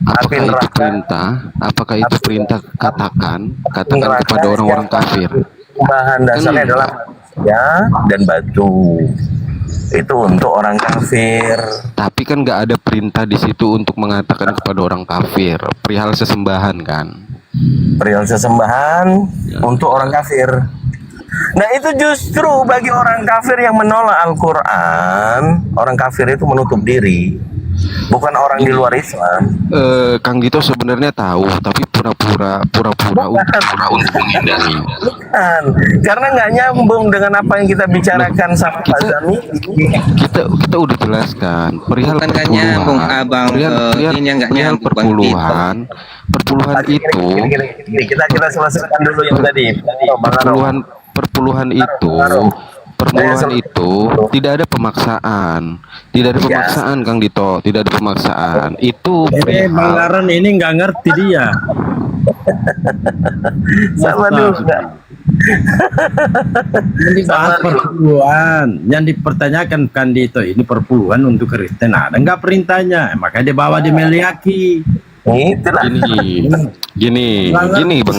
Apakah itu perintah? Apakah itu perintah? Katakan kepada orang-orang kafir. Bahan dasarnya adalah manusia dan batu. Itu untuk orang kafir. Tapi kan nggak ada perintah di situ untuk mengatakan kepada orang kafir perihal sesembahan kan? Perihal sesembahan untuk orang kafir. Nah, itu justru bagi orang kafir yang menolak Al-Quran, orang kafir itu menutup diri, bukan orang di luar Islam. Kang Dito sebenarnya tahu, tapi pura-pura untuk menghindari. Bukan, karena nggak nyambung dengan apa yang kita bicarakan sama Pak Zami. Kita udah jelaskan perihal Bukan nggak nyambung, Abang. Ini yang nggak perihal nyambung, Bang perpuluhan itu Gini, kita selesaikan dulu yang tadi. perpuluhan itu tidak ada pemaksaan, Kang Dito, tidak ada pemaksaan. Itu Bang perihal Aron ini nggak ngerti dia. Sama dulu. Yang dibahas perpuluhan, yang dipertanyakan Kandito ini perpuluhan untuk Kristen ada nggak perintahnya? Makanya dibawa di Meliaki. Itulah. gini Bang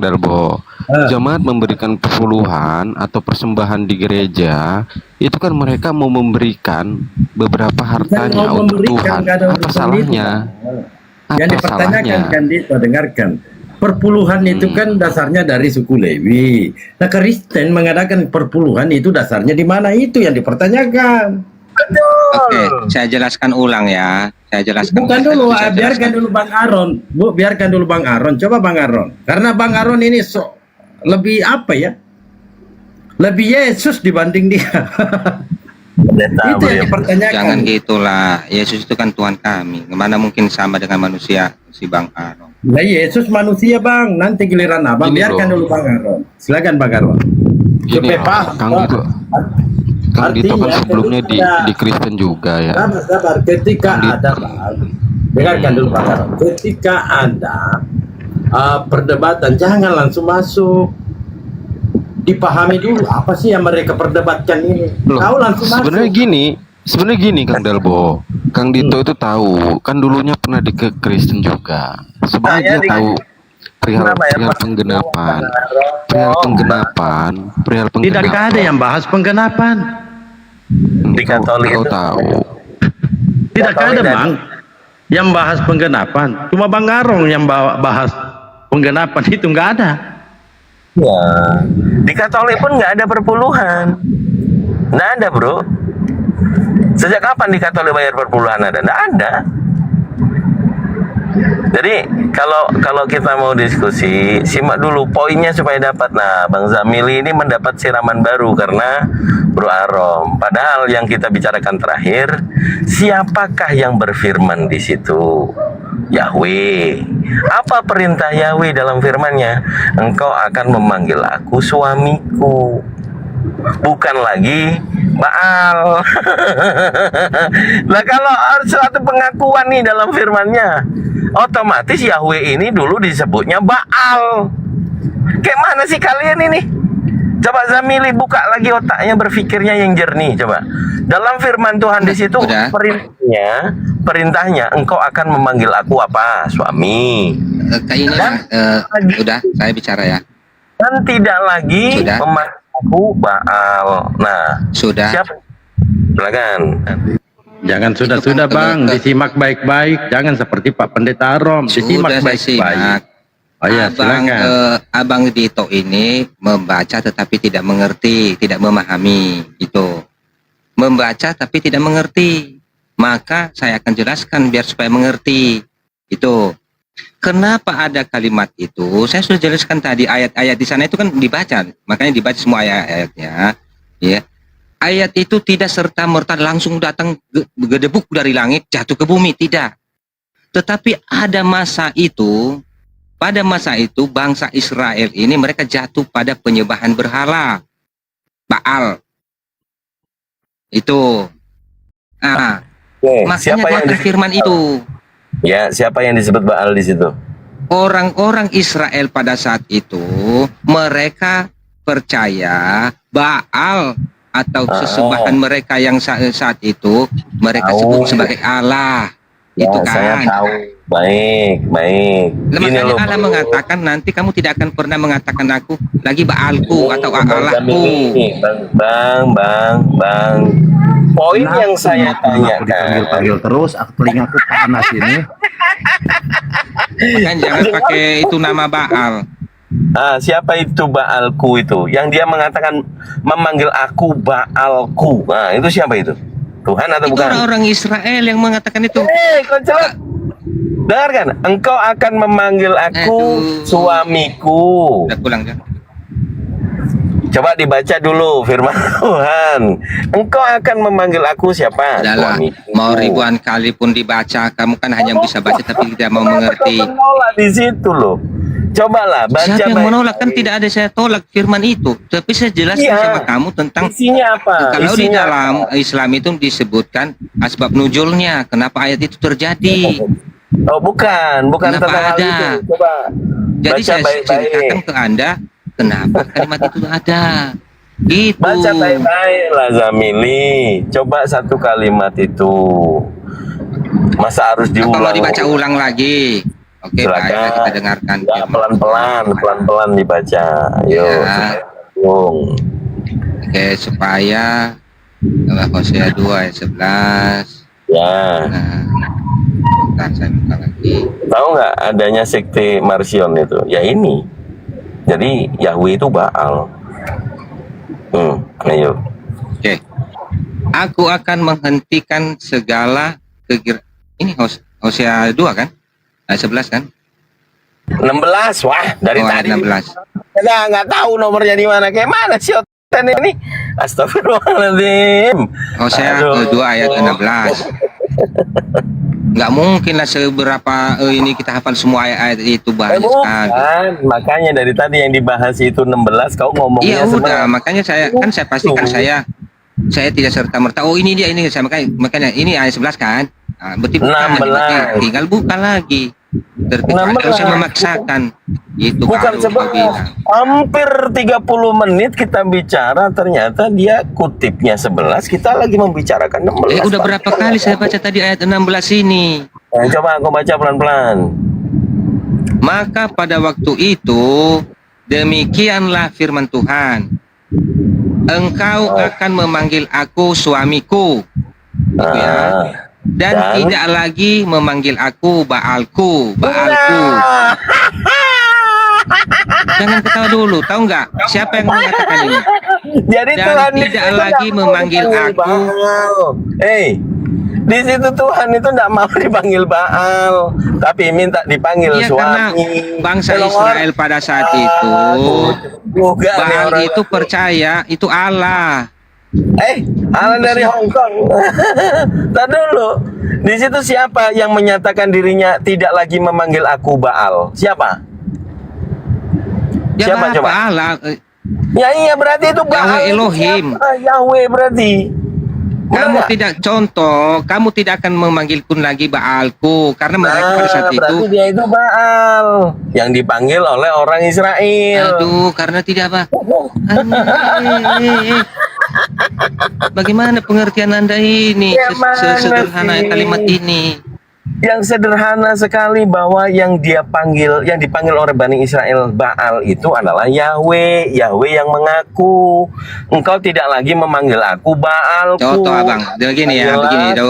Dalbo. Jemaat memberikan perpuluhan atau persembahan di gereja, itu kan mereka mau memberikan beberapa hartanya mau untuk memberikan, Tuhan. nggak ada Apa urusan salahnya? Yang Apa dipertanyakan salahnya? Kandito, dengarkan. Perpuluhan itu kan dasarnya dari suku Lewi. Nah, Kristen mengadakan perpuluhan itu dasarnya di mana, itu yang dipertanyakan. Oke, saya jelaskan ulang ya. Saya jelaskan. Bukan dulu, Saya biarkan jelaskan. dulu Bang Aron. Biarkan dulu Bang Aron. Coba Bang Aron. Karena Bang Aron ini lebih apa ya? Lebih Yesus dibanding dia. Itu yang dipertanyakan. Jangan gitulah. Yesus itu kan Tuhan kami. Gimana mungkin sama dengan manusia si Bang Aron? Nah, Yesus manusia Bang. Nanti giliran Abang. Gini, Biarkan bro. dulu Bang Aron. Silakan Bang Aron. Gini, Supaya paham, Kang Dito kan Artinya, sebelumnya ketika- di Kristen juga ya. Sabar, ketika Kandito. ada Bang, dengarkan dulu Bang Aron. Ketika ada perdebatan, jangan langsung masuk. Dipahami dulu apa sih yang mereka perdebatkan ini. Loh, Tahu langsung masuk. sebenarnya gini Kang Dalbo. Kang Dito itu tahu, kan dulunya pernah di ke Kristen juga. Sebenarnya dia tahu perihal penggenapan. Tidakkah ada yang bahas penggenapan? Di Katolik Kau itu. tahu. Tidakkah ada Bang yang bahas penggenapan? Cuma Bang Arong yang bahas penggenapan, itu nggak ada. Ya. Di Katolik pun nggak ada perpuluhan. Nggak ada, bro. Sejak kapan di Katolik bayar perpuluhan ada? Nggak ada. Jadi kalau kita mau diskusi, simak dulu poinnya supaya dapat. Nah, Bang Zamili ini mendapat siraman baru karena Bro Arom. Padahal yang kita bicarakan terakhir, siapakah yang berfirman di situ? Yahweh. Apa perintah Yahweh dalam firman-Nya? Engkau akan memanggil aku suamiku. Bukan lagi Baal. Nah, kalau suatu pengakuan nih dalam firman-Nya, otomatis Yahweh ini dulu disebutnya Baal. Kayak mana sih kalian ini? Coba Zamili buka lagi otaknya, berpikirnya yang jernih. Coba dalam firman Tuhan di situ Udah. perintahnya engkau akan memanggil aku apa? Suami. Kayak ini Dan udah saya bicara ya. Dan tidak lagi Sudah. memanggil aku Baal. Nah, Sudah. siapa? Silakan. Jangan sudah Bang, disimak baik-baik. Jangan seperti Pak Pendeta Arom, disimak Sudah saya simak. baik-baik. Oh ya, Abang silakan. Abang Dito ini membaca tetapi tidak mengerti, tidak memahami itu. Membaca tapi tidak mengerti. Maka saya akan jelaskan biar supaya mengerti. Itu. Kenapa ada kalimat itu? Saya sudah jelaskan tadi, ayat-ayat di sana itu kan dibaca. Makanya dibaca semua ayat-ayatnya, ya. Ayat itu tidak serta-merta langsung datang gedebuk dari langit jatuh ke bumi, tidak. Tetapi ada masa itu pada masa itu bangsa Israel ini mereka jatuh pada penyembahan berhala, Baal. Itu. Nah, Oke, makanya siapa yang datang firman itu. Ya, siapa yang disebut Baal di situ? Orang-orang Israel pada saat itu mereka percaya Baal atau sesembahan mereka yang saat itu mereka sebut sebagai Allah. Ya, Itu saya kan. tahu. Baik, baik. Gini Makanya loh, Allah mengatakan nanti kamu tidak akan pernah mengatakan aku lagi Baalku atau Allahku. Bang. Poin yang saya Aku tanyakan, dipanggil terus, telingaku panas ini. Makanya jangan pakai itu nama Baal. siapa itu Baalku itu? Yang dia mengatakan memanggil aku Baalku. Nah, itu siapa itu? Tuhan atau Itu bukan? orang-orang Israel yang mengatakan itu. Koncelot. Dengarkan, engkau akan memanggil aku Aduh. suamiku. Udah pulang kan? Coba dibaca dulu firman Tuhan. Engkau akan memanggil aku siapa? Adalah Suamiku. mau ribuan kali pun dibaca, kamu kan hanya bisa baca tapi tidak mau mengerti. Kau menolak di situ loh. Cobalah baca. Siapa yang baik-baik. menolak? Kan tidak ada saya tolak firman itu, tapi saya jelaskan Iya. sama kamu tentang Isinya apa? kalau di Isinya dalam apa? Islam itu disebutkan asbab nuzulnya, kenapa ayat itu terjadi. Oh, bukan Kenapa tentang hal ada? itu. Coba Jadi baca saya ceritakan baik-baik. ke Anda kenapa kalimat itu ada. Gitu. Baca baik-baik lah Zamili. Coba satu kalimat itu. Masa harus Apa diulang? mau dibaca ulang lagi? Oke, Silakan. baiklah kita dengarkan. Ya, pelan-pelan dibaca. Ayo. Ya. Bung. Oke, supaya Hosea 2 ayat 11. Ya. Nah, bentar, saya buka lagi. Tahu nggak adanya sekte Marsion itu? Ya ini. Jadi Yahweh itu Baal. Ayo. Oke. Aku akan menghentikan segala ini Hosea 2 kan? Ayat 11 kan? 16, wah dari Oh, ayat tadi 16. kita nggak tahu nomornya di mana. Kayak mana sih oten ini? Astagfirullahaladzim. Hosea Aduh. 2 ayat 16. Nggak mungkin lah seberapa ini kita hafal semua ayat-ayat itu banyak sekali. Bukan, makanya dari tadi yang dibahas itu 16, kau ngomongnya Iya udah, sebenarnya. makanya saya pastikan saya tidak serta merta. Oh ini dia ini saya makanya ini ayat 11 kan? Nah, berarti bukan, 16. berarti tinggal buka lagi. Tidak usah memaksakan. Itu Bukan baru sebab kau bilang. hampir 30 menit kita bicara, ternyata dia kutipnya 11, kita lagi membicarakan 16. Udah berapa kali saya baca tadi ayat 16 ini? Coba aku baca pelan-pelan. Maka pada waktu itu demikianlah firman Tuhan. Engkau akan memanggil aku suamiku. Gitu ya. Dan tidak lagi memanggil aku Baalku. Jangan ketawa dulu, tahu nggak? Siapa yang mengatakan ini? Jadi Dan Tuhan tidak itu lagi nggak mau memanggil dipanggil aku. Baal. Di situ Tuhan itu tidak mau dipanggil Baal, tapi minta dipanggil Iya, karena suami. bangsa Tolong Israel pada saat itu, juga nih Baal orang. itu percaya itu Allah. Allah dari Hong Kong. Tadi dulu. Di situ siapa yang menyatakan dirinya tidak lagi memanggil aku Baal? Siapa? Ya Siapa Bapak coba? Allah. Ya iya berarti itu Baal. Yahweh itu Elohim. siapa? Yahweh berarti. Kamu Benar tidak contoh, kamu tidak akan memanggilku lagi Baalku karena mereka pada saat itu. berarti dia itu Baal yang dipanggil oleh orang Israel. Aduh, karena tidak apa? Bagaimana pengertian Anda ini? Sederhana kalimat ini. Yang sederhana sekali bahwa yang dipanggil oleh Bani Israel Baal itu adalah Yahweh. Yahweh yang mengaku engkau tidak lagi memanggil aku Baalku. Contoh abang, begini ya,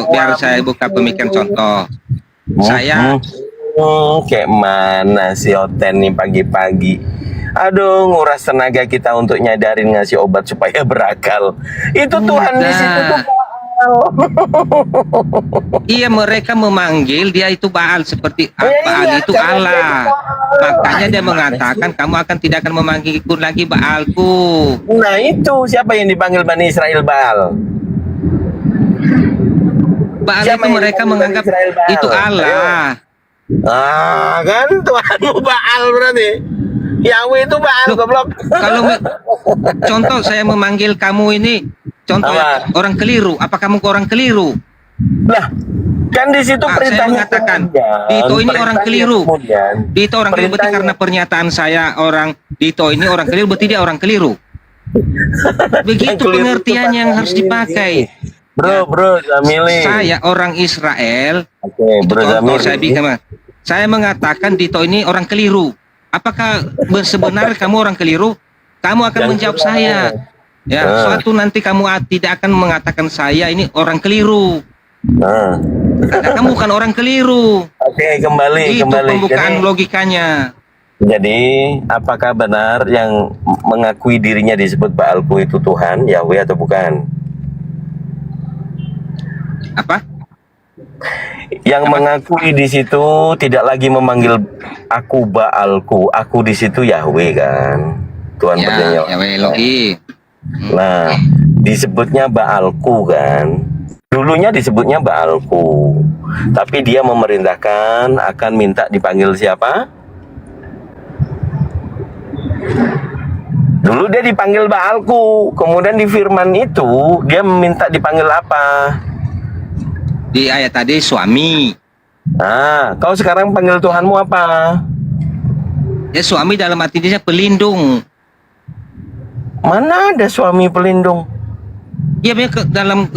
biar saya buka pemikiran contoh. Saya kayak mana si Oten nih pagi-pagi. Aduh, nguras tenaga kita untuk nyadarin ngasih obat supaya berakal. Itu Tuhan di situ tuh. Iya, mereka memanggil dia itu Baal seperti Baal itu Allah. Makanya dia mengatakan kamu tidak akan memanggilku lagi Baalku. Nah itu siapa yang dipanggil Bani Israel Baal? Baal Siapa itu yang mereka dipanggil menganggap Bani Israel Baal? itu Allah. Ah, kan Tuhanmu Baal berarti. Yahweh itu Baal, Loh, goblok. Kalau contoh saya memanggil kamu ini, contoh Apa? orang keliru, apa kamu orang keliru? Lah, kan di situ Saya perintahnya mengatakan, kemudian. Dito ini orang Perintahnya keliru. kemudian. Dito orang keliru berarti Perintahnya- karena pernyataan saya Dito ini orang keliru berarti dia orang keliru. Begitu keliru pengertian itu yang Pak harus Zamili. dipakai. Bro, Zamili. Saya orang Israel. Oke, Itu Bro contoh Zamili. saya mengatakan Dito ini orang keliru. Apakah sebenarnya kamu orang keliru? Kamu akan Yang menjawab kedua. saya. Ya, suatu nanti kamu tidak akan mengatakan saya ini orang keliru. Nah, Karena kamu bukan orang keliru. oke, kembali. Itu pembukaan Jadi, logikanya. jadi, apakah benar yang mengakui dirinya disebut Baalku itu Tuhan, Yahweh atau bukan? Apa? Yang mengakui di situ tidak lagi memanggil aku Baalku, aku di situ Yahweh kan, Tuhan perjanjian. Ya, Elohi. Nah, disebutnya Baalku kan. Dulunya disebutnya Baalku. Tapi dia memerintahkan akan minta dipanggil siapa? Dulu dia dipanggil Baalku. Kemudian di firman itu dia meminta dipanggil apa? Di ayat tadi suami. Nah, kau sekarang panggil Tuhanmu apa? Ya suami dalam artinya pelindung. Mana ada suami pelindung? Ya dalam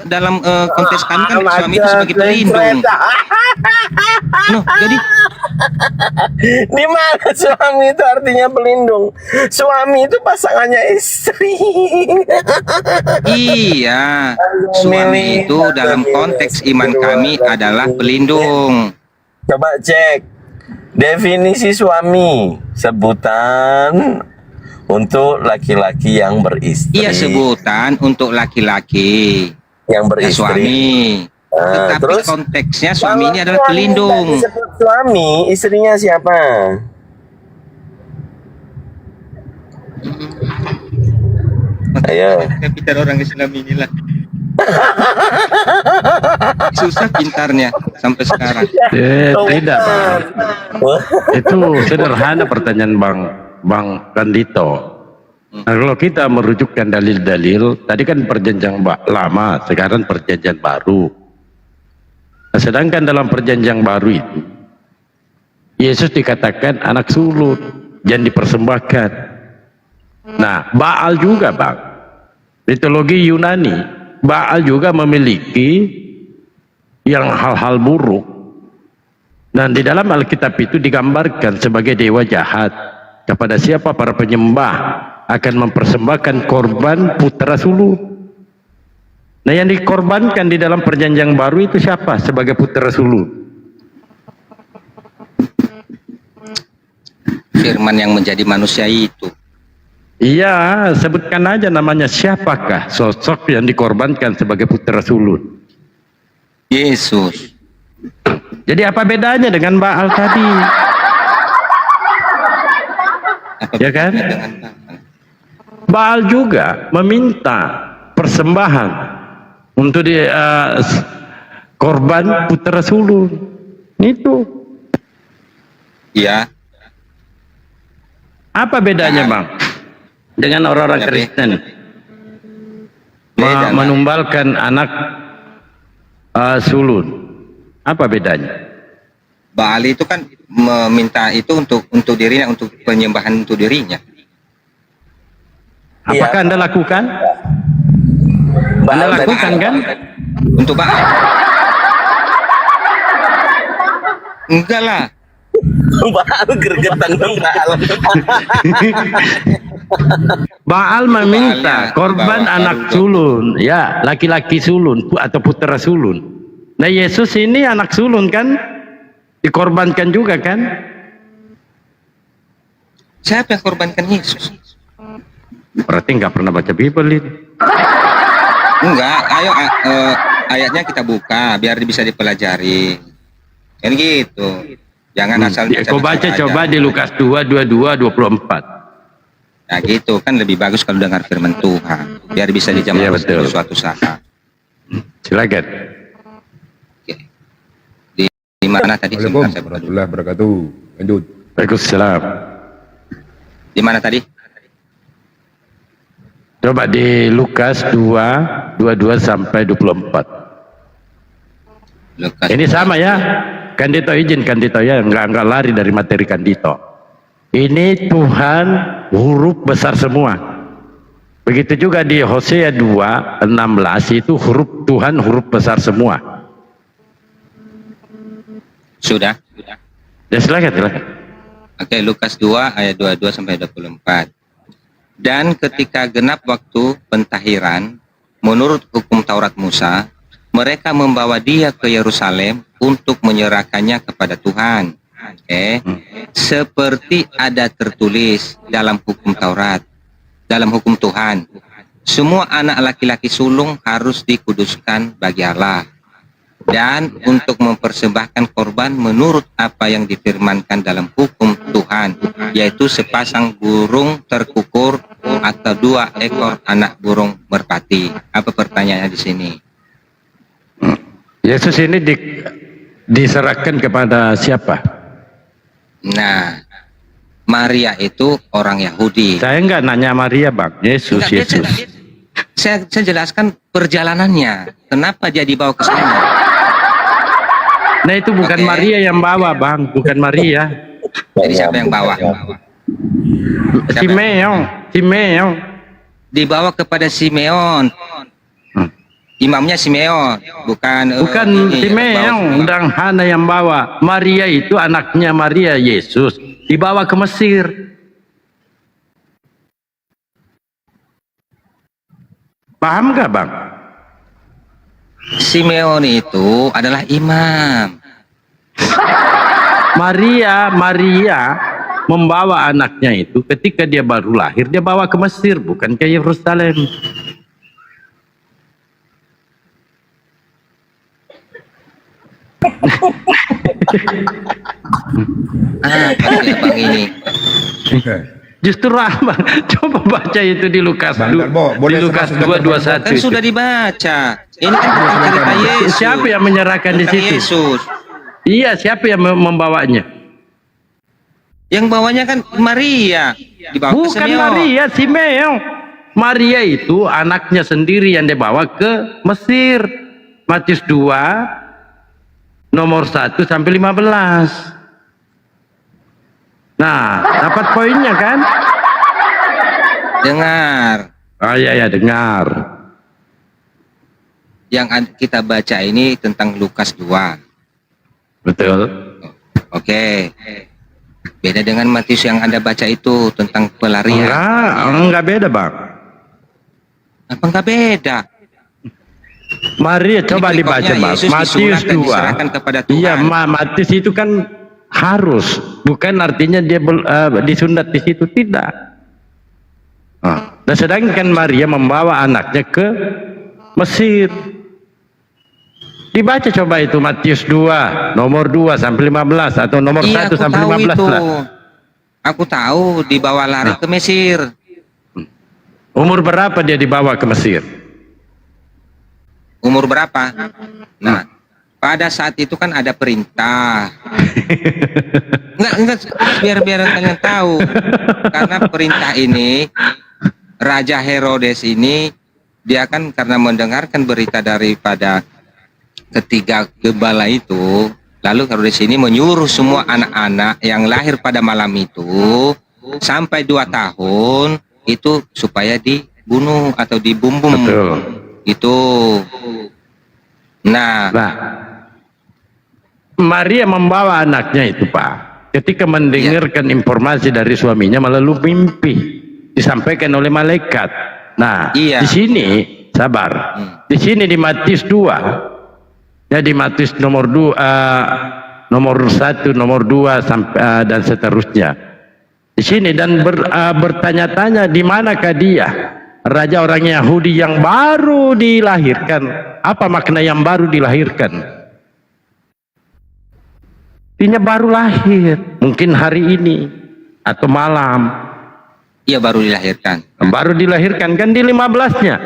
dalam konteks kami kan suami itu sebagai pelindung. No, jadi Di mana suami itu artinya pelindung? Suami itu pasangannya istri. iya, suami itu dalam konteks iman kami adalah pelindung. Coba cek definisi suami, sebutan untuk laki-laki yang beristri. Iya, sebutan untuk laki-laki yang ya, beristri. suami. Nah, Tetapi terus konteksnya suami kalau ini adalah suami pelindung. tidak disebut suami, istrinya siapa? Ayo. Pintar orang Islam inilah. Susah pintarnya sampai sekarang. Tidak, Bang. Itu sederhana pertanyaan Bang Kandito. Nah, kalau kita merujukkan dalil-dalil, tadi kan perjanjian lama, sekarang perjanjian baru. Nah, sedangkan dalam perjanjian baru itu, Yesus dikatakan anak sulung yang dipersembahkan. Nah, Baal juga, Bang. Mitologi Yunani, Baal juga memiliki yang hal-hal buruk. Dan di dalam Alkitab itu digambarkan sebagai dewa jahat. Kepada siapa para penyembah akan mempersembahkan korban putra sulung. Nah, yang dikorbankan di dalam perjanjian baru itu siapa sebagai putra sulung? Firman yang menjadi manusia itu. Iya, sebutkan aja namanya, siapakah sosok yang dikorbankan sebagai putra sulung? Yesus. Jadi apa bedanya dengan Baal tadi? Apa Ya kan? bedanya dengan Baal? Baal juga meminta persembahan untuk korban putra sulung. Itu Iya. apa bedanya, Bang? Dengan orang-orang Ya, Kristen Beda, Bang. menumbalkan anak sulung. Apa bedanya? Baal itu kan meminta itu untuk dirinya, untuk penyembahan untuk dirinya. Apakah Anda lakukan? Anda Baal lakukan kan? Untuk Baal. Enggak lah. Baal gergetan dong Baal. Baal meminta Baalnya korban bawa anak baru sulung, ya, laki-laki sulung atau putra sulung. Nah, Yesus ini anak sulung kan? Dikorbankan juga kan? Siapa yang korbankan Yesus? Berarti nggak pernah baca Bible ini. Enggak. Ayo ayatnya kita buka biar bisa dipelajari. Kan gitu. Jangan asal Kau baca aja. coba di Lukas 2, 22, 24. Nah gitu kan lebih bagus kalau dengar firman Tuhan biar bisa Iya, dijawab betul. suatu saat. Silakan. Di mana tadi? Assalamualaikum Sebentar, saya buka dulu. warahmatullahi wabarakatuh. Lanjut. Waalaikumsalam. Di mana tadi? Coba di Lukas 2, 22 sampai 24. Lukas. Ini sama ya. Kandito izin Kandito ya, enggak lari dari materi Kandito. Ini Tuhan huruf besar semua. Begitu juga di Hosea 2, 16 itu huruf Tuhan huruf besar semua. Sudah. Ya silakan. Oke, Lukas 2 ayat 22 sampai 24. Dan ketika genap waktu pentahiran, menurut hukum Taurat Musa, mereka membawa dia ke Yerusalem untuk menyerahkannya kepada Tuhan. Oke. Seperti ada tertulis dalam hukum Taurat, dalam hukum Tuhan, semua anak laki-laki sulung harus dikuduskan bagi Allah. Dan untuk mempersembahkan korban menurut apa yang difirmankan dalam hukum Tuhan, yaitu sepasang burung terkukur atau 2 ekor anak burung merpati. Apa pertanyaannya di sini? Yesus ini diserahkan kepada siapa? Nah, Maria itu orang Yahudi. Saya enggak nanya Maria, Bang. Yesus. Saya jelaskan perjalanannya. Kenapa dia dibawa ke sana? Nah itu bukan Oke. Maria yang bawa, Bang. Bukan Maria. Jadi siapa yang bawa? Simeon. Dibawa kepada Simeon. Imamnya Simeon, bukan ini, Simeon dan Hana yang bawa. Maria itu anaknya Maria, Yesus. Dibawa ke Mesir. Paham gak, Bang? Simeon itu adalah imam. Maria membawa anaknya itu ketika dia baru lahir, dia bawa ke Mesir, bukan ke Yerusalem. Pasti abang ini. Oke. Justru Rahman, coba baca itu di Lukas Bang, 2, boleh di Lukas sebentar, 2:21. Kan sudah dibaca. Ini kan tentang cerita Yesus. Siapa yang menyerahkan di Tentang situ? Yesus. Iya, siapa yang membawanya? Yang bawanya kan Maria. Dibawa ke Bukan Simeon. Maria, Simeon. Maria itu anaknya sendiri yang dibawa ke Mesir. Matius 2 nomor 1 sampai 15. Nah, dapat poinnya kan? Dengar. Oh iya, dengar. Yang kita baca ini tentang Lukas 2. Betul. Oke. Beda dengan Matius yang Anda baca itu tentang pelarian. Enggak beda, Bang. Apa enggak beda? Maria coba Jadi dibaca, pokoknya Bang. Yesus Matius disunat dan 2. diserahkan kepada Tuhan. Iya, Matius itu kan harus, bukan artinya dia disunat di situ, tidak. Dan sedangkan Maria membawa anaknya ke Mesir. Dibaca coba itu Matius 2 nomor 2 sampai 15 atau nomor 1 Iya, sampai tahu 15 itu. lah. Aku tahu dibawa lari ke Mesir. Umur berapa dia dibawa ke Mesir? Umur berapa? Nah, pada saat itu kan ada perintah. Enggak, biar kalian tahu. Karena perintah ini, Raja Herodes ini, dia kan karena mendengarkan berita daripada ketiga gembala itu, lalu Herodes ini menyuruh semua anak-anak yang lahir pada malam itu, sampai 2 tahun, itu supaya dibunuh atau dibumbung. Betul. Itu. Nah, Maria membawa anaknya itu, Pak. Ketika mendengarkan informasi dari suaminya melalui mimpi, disampaikan oleh malaikat. Nah, Iya. di sini sabar. Di sini di Matius 2. Ya, di Matius nomor 2, nomor 1, nomor 2 sampai dan seterusnya. Di sini dan bertanya-tanya di manakah dia? Raja orang Yahudi yang baru dilahirkan. Apa makna yang baru dilahirkan? Artinya baru lahir, mungkin hari ini atau malam. ia baru dilahirkan. Baru dilahirkan kan di 15-nya.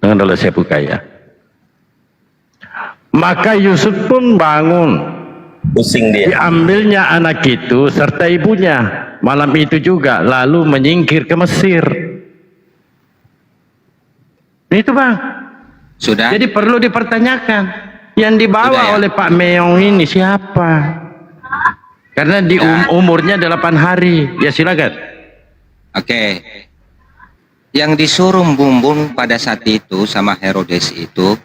Jangan dulu saya buka ya. Maka Yusuf pun bangun, Pusing dia. diambilnya anak itu serta ibunya malam itu juga, lalu menyingkir ke Mesir. Itu Bang. Sudah? Jadi perlu dipertanyakan, yang Sudah, dibawa ya? oleh Pak Meong ini siapa? Karena di umurnya 8 hari. Ya silakan. Oke. Yang disuruh bumbung pada saat itu sama Herodes itu,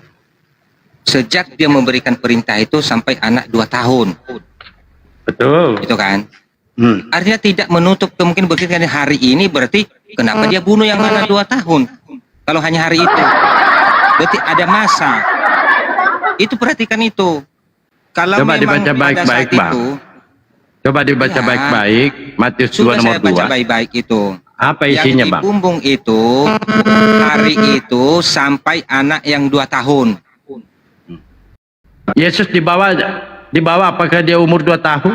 sejak dia memberikan perintah itu sampai anak 2 tahun. Betul. Itu kan? Hmm. Artinya tidak menutup kemungkinan berarti hari ini berarti kenapa dia bunuh yang anak 2 tahun? Kalau hanya hari itu. Berarti ada masa. Itu perhatikan itu. Kalau Coba memang dibaca pada baik-baik, saat Bang. itu, Coba dibaca Ya. baik-baik. Matius 2 sudah nomor saya baca 2. baik-baik itu. Apa isinya, Yang Bang? dibumbung itu hari itu sampai anak yang 2 tahun. Yesus dibawa apakah dia umur 2 tahun?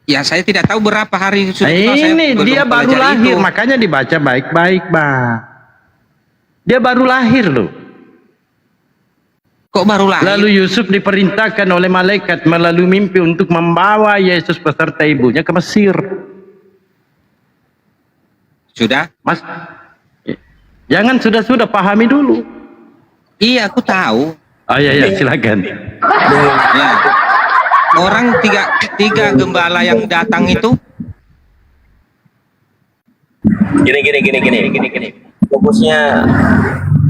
Ya saya tidak tahu berapa hari sudah. Ini dia baru lahir, makanya dibaca baik-baik, Bang. Dia baru lahir loh. Kok baru lahir? Lalu Yusuf diperintahkan oleh malaikat melalui mimpi untuk membawa Yesus beserta ibunya ke Mesir. Sudah? Mas, jangan sudah pahami dulu. Iya, aku tahu. Oh iya, silakan. Ya. Orang tiga gembala yang datang itu, Gini.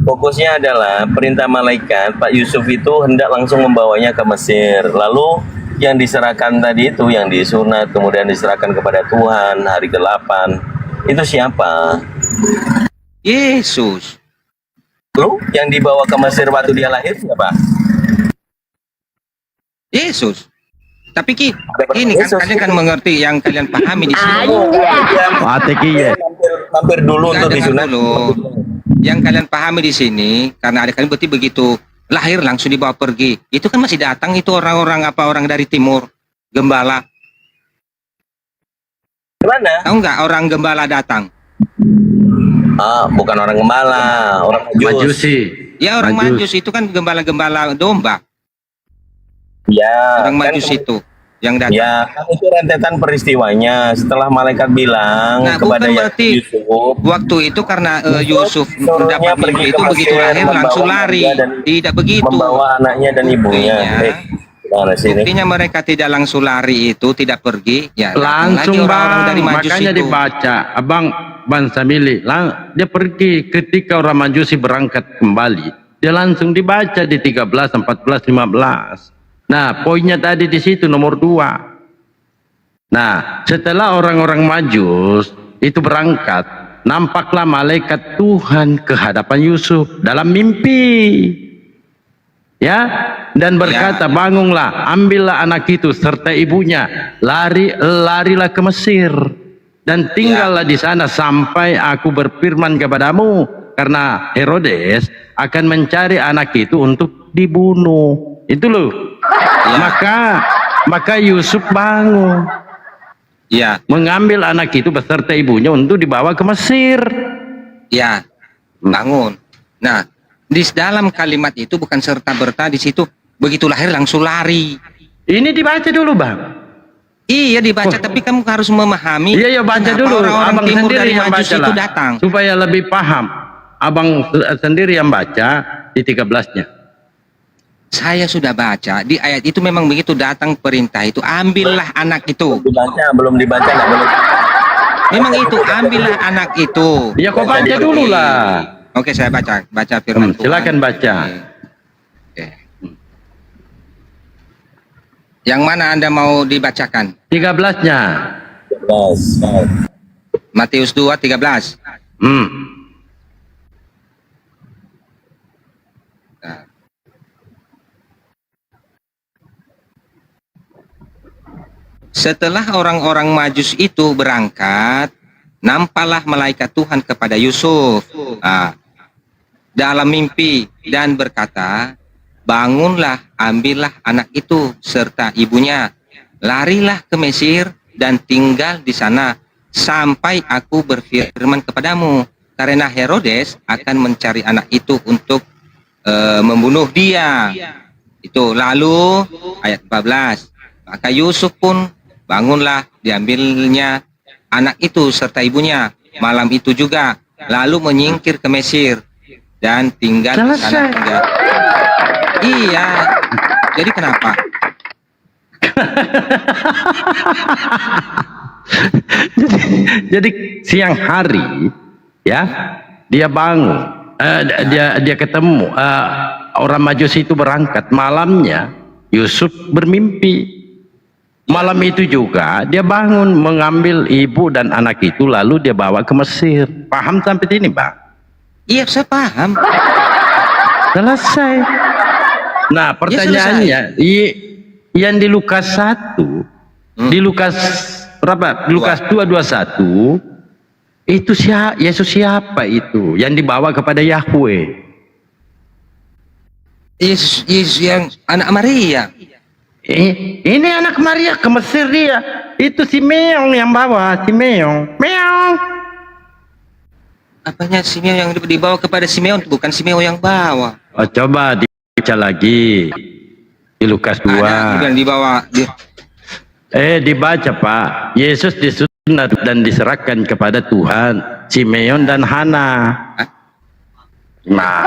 Fokusnya adalah perintah malaikat Pak Yusuf itu hendak langsung membawanya ke Mesir. Lalu yang diserahkan tadi itu, yang disunat kemudian diserahkan kepada Tuhan hari ke-8, itu siapa? Yesus. Lu yang dibawa ke Mesir waktu dia lahir siapa? Yesus. Tapi ini kan Yesus. kalian kan mengerti yang kalian pahami di sini. Mampir dulu Nah, untuk dengar disunat. dulu. Yang kalian pahami di sini, karena ada kalian berarti begitu lahir langsung dibawa pergi. Itu kan masih datang itu orang-orang dari timur, gembala. Gimana? Tahu nggak orang gembala datang? Bukan orang gembala, orang Majus. Majusi. Ya orang Majus itu kan gembala-gembala domba. Ya, Orang kan Majus itu yang datang. Ya, kan itu rentetan peristiwanya. Setelah malaikat bilang Nah, kepada bukan berarti Yusuf, waktu itu karena Yusuf suruhnya mendapat pergi mimpi ke itu begitu Mesir, lahir langsung membawa lari. Maria dan Tidak begitu. membawa anaknya dan ibunya. Buktinya, Gimana sih ini? buktinya mereka tidak langsung lari itu, tidak pergi. Ya, datang Langsung lagi orang-orang Bang, dari Majus makanya itu. dibaca Abang Samili, dia pergi ketika orang Majusi berangkat kembali, dia langsung dibaca di 13, 14, 15. Nah poinnya tadi di situ nomor 2. Nah setelah orang-orang Majus itu berangkat, nampaklah malaikat Tuhan ke hadapan Yusuf dalam mimpi, ya, dan berkata, bangunlah, ambillah anak itu serta ibunya, larilah ke Mesir dan tinggallah di sana sampai aku berfirman kepadamu, karena Herodes akan mencari anak itu untuk dibunuh. Itu loh. Maka Yusuf bangun, Ya, mengambil anak itu beserta ibunya untuk dibawa ke Mesir. ya, bangun. Nah, di dalam kalimat itu bukan serta-merta di situ begitu lahir langsung lari. Ini dibaca dulu Bang. Iya dibaca, tapi kamu harus memahami. Iya baca kenapa dulu. orang-orang Abang timur sendiri dari yang Majus baca itu lah, datang. supaya lebih paham. Abang sendiri yang baca di 13-nya. Saya sudah baca di ayat itu memang begitu datang perintah itu, ambillah anak itu. Belum dibaca, nggak boleh. Memang itu, ambillah anak itu. Ya kau baca dulu lah. Oke, saya baca firman Tuhan. Silakan baca. Oke. Yang mana Anda mau dibacakan? 13-nya. Matius 2:13. Setelah orang-orang Majus itu berangkat, nampaklah malaikat Tuhan kepada Yusuf dalam mimpi dan berkata, bangunlah, ambillah anak itu serta ibunya, larilah ke Mesir dan tinggal di sana sampai aku berfirman kepadamu, karena Herodes akan mencari anak itu untuk membunuh dia. Itu lalu ayat 14. Maka Yusuf pun bangunlah, diambilnya anak itu serta ibunya malam itu juga, lalu menyingkir ke Mesir dan tinggal di sana hingga. Iya. Jadi kenapa? Jadi siang hari ya dia bangun, dia ketemu orang Majusi itu berangkat. Malamnya Yusuf bermimpi. Malam itu juga dia bangun mengambil ibu dan anak itu lalu dia bawa ke Mesir. Paham sampai sini, Bang? Iya, saya paham. Selesai. Nah, pertanyaannya yang di Lukas 1, di Lukas berapa? Di Lukas 2:21 itu Yesus siapa itu yang dibawa kepada Yahweh? Yesus yang anak Maria. Ini anak Maria ke Mesir dia. Itu Simeon yang bawa, Simeon. Meong. Apanya Simeon yang dibawa kepada Simeon, bukan Simeon yang bawa. Oh, coba dibaca lagi di Lukas 2. Ada yang dibawa. Dibaca, Pak. Yesus disunat dan diserahkan kepada Tuhan, Simeon dan Hana. Nah,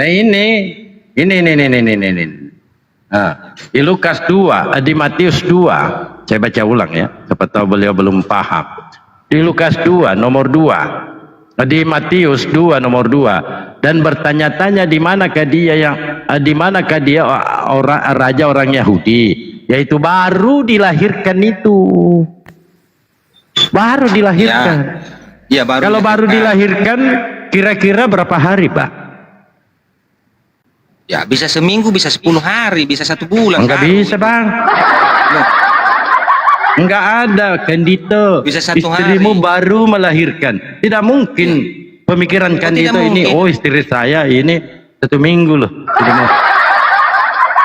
ini. Di Lukas 2, di Matius 2, saya baca ulang ya, siapa tahu beliau belum paham. Di Lukas 2 nomor 2, di Matius 2 nomor 2, dan bertanya-tanya di manakah dia orang raja orang Yahudi, yaitu baru dilahirkan itu. Baru dilahirkan. Ya, Kalau baru dilahirkan kira-kira berapa hari, Pak? Ya, bisa seminggu, bisa 10 hari, bisa 1 bulan. Enggak bisa, Bang. Enggak ada, Kandito. Bisa 1 Istrimu hari. baru melahirkan. Tidak mungkin pemikiran Kandito ini, oh istri saya ini 1 minggu loh.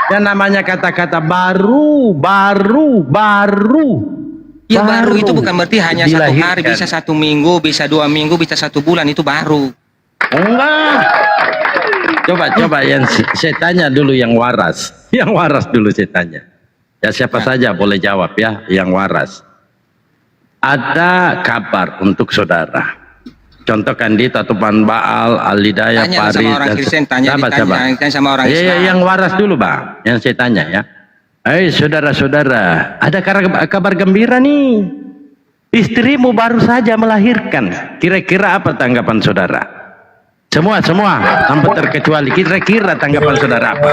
Yang namanya kata-kata baru. Ya, baru itu bukan berarti hanya 1 hari, dilahirkan. bisa 1 minggu, bisa 2 minggu, bisa 1 bulan, itu baru. Enggak. Coba yang saya tanya dulu yang waras. Yang waras dulu saya tanya. Ya siapa saja boleh jawab ya, yang waras. Ada kabar untuk saudara. Contoh Kandit atau Pan Baal, Al-Hidayah, Tanya Paris. sama orang Kristen, tanya sama orang Islam. Yang waras dulu, Bang. Yang saya tanya ya. Saudara-saudara, ada kabar gembira nih. Istrimu baru saja melahirkan. Kira-kira apa tanggapan saudara? Semua tanpa terkecuali, kira-kira tanggapan saudara apa?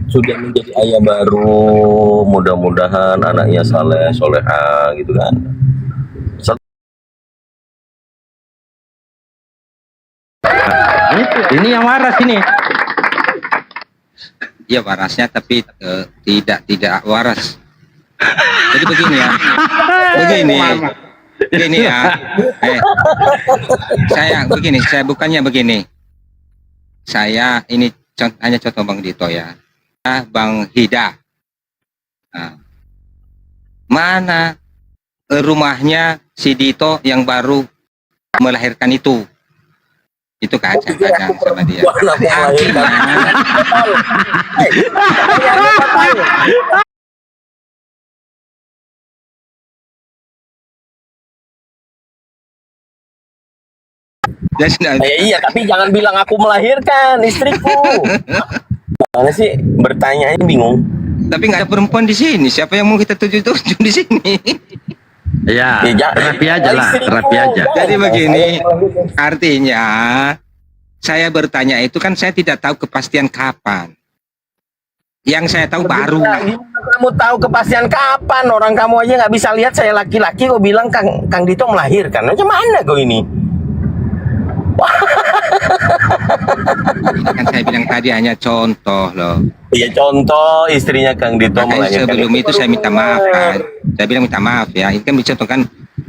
Sudah menjadi ayah baru, mudah-mudahan anaknya soleha gitu kan. Ini yang waras ini. Iya, warasnya, tapi tidak waras. Jadi begini ya. Begini ya. Saya bukannya begini. Saya ini hanya contoh Bang Dito ya. Bang Hida. Nah, mana rumahnya si Dito yang baru melahirkan itu? Itu kacang-kacang sama dia. Iya, tapi jangan bilang aku melahirkan istriku. Mana sih bertanya ini bingung. Tapi nggak ada perempuan di sini. Siapa yang mau kita tuju-tuju di sini? Ya, rapi aja lah, rapi aja. Jadi begini, artinya saya bertanya itu kan saya tidak tahu kepastian kapan. Yang saya tahu baru. Kamu tahu kepastian kapan? Orang kamu aja nggak bisa lihat saya laki-laki kok bilang Kang Dito melahirkan. Macam mana kau ini? Kan saya bilang tadi hanya contoh loh. Iya, contoh istrinya Kang Dito Makanya melahirkan. sebelum itu saya minta maaf kan. Saya bilang minta maaf ya. Ini kan dicontohkan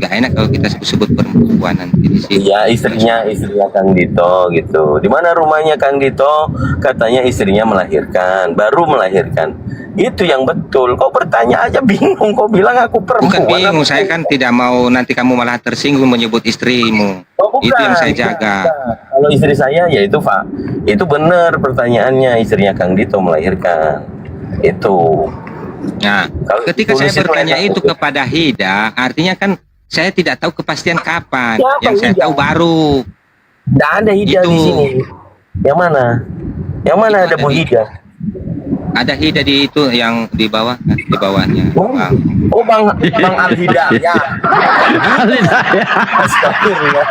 Gak enak kalau kita sebut-sebut perempuan nanti di sini. Iya, istrinya Kang Dito gitu. Di mana rumahnya Kang Dito? Katanya istrinya melahirkan, baru melahirkan. Itu yang betul. Kok bertanya aja bingung, kok bilang aku perempuan. Bukan bingung, saya kan tidak mau nanti kamu malah tersinggung menyebut istrimu. Oh, bukan, Itu yang saya jaga. bukan. Kalau istri saya ya itu Pak. Itu benar pertanyaannya, istrinya Kang Dito melahirkan. Itu. Nah, Kalau ketika saya tulis itu bertanya enak. itu kepada Hida, artinya kan saya tidak tahu kepastian kapan. Siapa Yang saya Hida? tahu baru. Nggak ada Hida Itu. di sini. Yang mana? Yang mana Itu ada ada Bu di- Hida? Ada Hida di itu yang di bawah, di bawahnya. Bang. Oh, Bang Al Hidayah. Astagfirullah.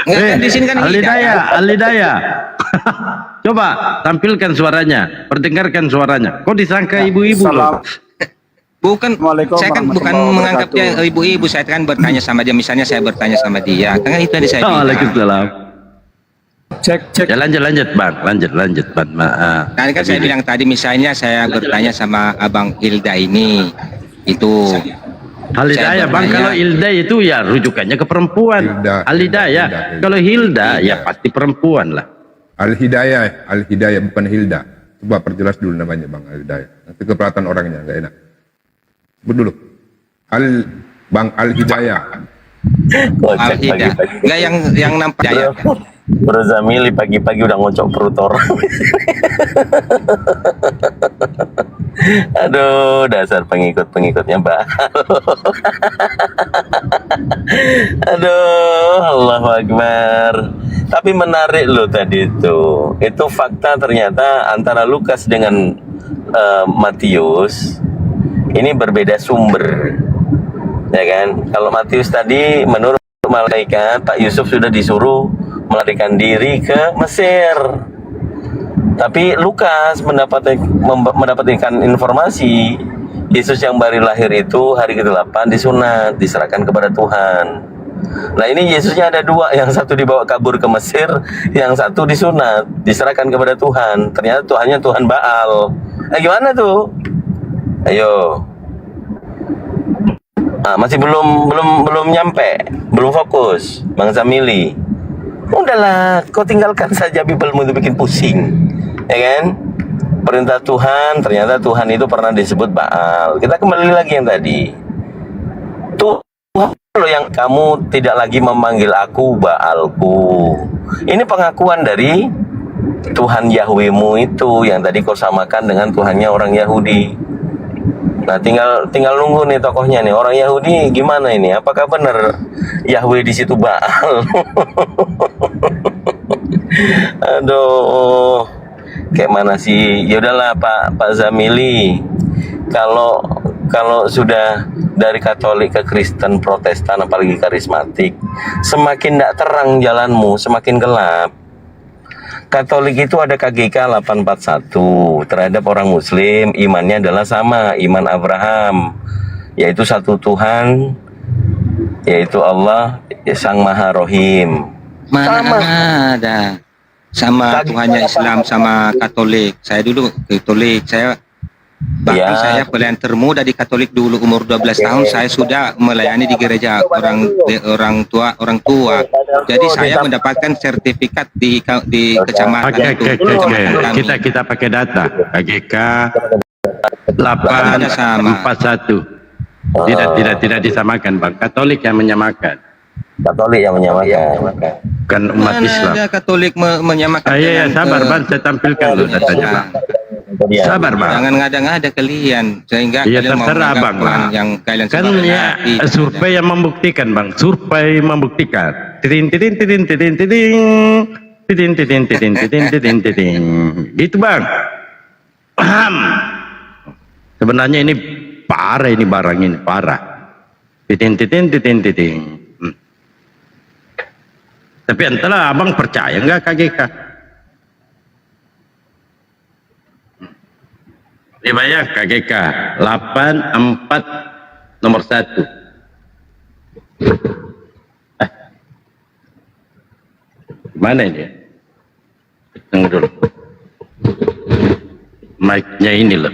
Enggak, kan di sini kan Hida. Alidaya, Alidaya. Coba tampilkan suaranya, perdengarkan suaranya. Kok disangka ibu-ibu loh? Bukan, saya kan bukan menganggap dia ibu-ibu, saya kan bertanya sama dia, misalnya saya bertanya sama dia, kan itu yang saya bilang. Waalaikumsalam. Cek. Ya lanjut bang, lanjut bang. Maaf. Tadi kan saya bilang tadi, misalnya saya bertanya sama Abang Hilda ini, itu Alidaya saya bang, bertanya. kalau Hilda itu ya rujukannya ke perempuan. Hilda, Alidaya, Hilda. kalau Hilda ya pasti perempuan lah. Al-Hidayah bukan Hilda. Coba perjelas dulu namanya Bang Al-Hidayah. Nanti keberatan orangnya nggak enak. Sebut dulu. Bang Al-Hidayah. Kocak Al-Hida. pagi-pagi. Enggak yang nampak ya. Bro Zamili pagi-pagi udah ngocok perut orang. Aduh, dasar pengikut-pengikutnya Mbak. Aduh, Allahu Akbar. Tapi menarik loh tadi itu. Itu fakta ternyata antara Lukas dengan Matius ini berbeda sumber. Ya kan? Kalau Matius tadi menurut malaikat, Pak Yusuf sudah disuruh melarikan diri ke Mesir. Tapi Lukas mendapatkan informasi Yesus yang baru lahir itu hari ke-8 disunat, diserahkan kepada Tuhan. Nah ini Yesusnya ada dua, yang satu dibawa kabur ke Mesir, yang satu disunat, diserahkan kepada Tuhan. Ternyata Tuhannya Tuhan Baal. Gimana tuh? Ayo. Nah, masih belum nyampe, belum fokus, Bang Zamili. Udahlah, kau tinggalkan saja Bibelmu itu bikin pusing, ya kan? Perintah Tuhan, ternyata Tuhan itu pernah disebut Baal. Kita kembali lagi yang tadi. Tuhan loh yang kamu tidak lagi memanggil aku Baalku. Ini pengakuan dari Tuhan Yahwehmu itu yang tadi kau samakan dengan Tuhannya orang Yahudi. Nah, tinggal nunggu nih tokohnya nih. Orang Yahudi gimana ini? Apakah benar Yahweh di situ Baal? Aduh. Kayak mana sih? Ya udahlah Pak Zamili. Kalau sudah dari Katolik ke Kristen, Protestan, apalagi karismatik, semakin tidak terang jalanmu, semakin gelap. Katolik itu ada KGK 841 terhadap orang Muslim, imannya adalah sama, iman Abraham, yaitu satu Tuhan, yaitu Allah Sang Maha Rohim. Mana ada sama Tadi Tuhannya apa? Islam sama Katolik. Saya dulu Katolik, saya bahkan Ya. saya pelayan termuda di Katolik dulu, umur 12 tahun saya sudah melayani di gereja orang tua. Jadi saya mendapatkan sertifikat di kecamatan Oke, itu, kecamatan kami. kita pakai data. KGK Ada sama. 841. Tidak disamakan bang. Katolik yang menyamakan, Katolik yang menyamakan. bukan umat Mana Islam. ada Katolik menyamakan? Iya, dengan sabar ke- bang, saya tampilkan dulu datanya bang. Sabar bang. Jangan ngada-ngada kalian, sehingga Iya, kalian mau terserah, menganggap Bang, Tuhan lah. yang kalian Kan sembah ya hati. survei yang membuktikan bang, survei membuktikan. Tidin tidin tidin tidin tidin tidin tidin tidin tidin tidin tidin. Gitu bang. Paham. Sebenarnya ini parah, ini barang ini parah. Tidin tidin tidin tidin. Tapi entahlah abang percaya nggak KGK? Dibayar KGK 84 nomor 1. Mana ini? Tunggu dulu. Mic-nya ini loh.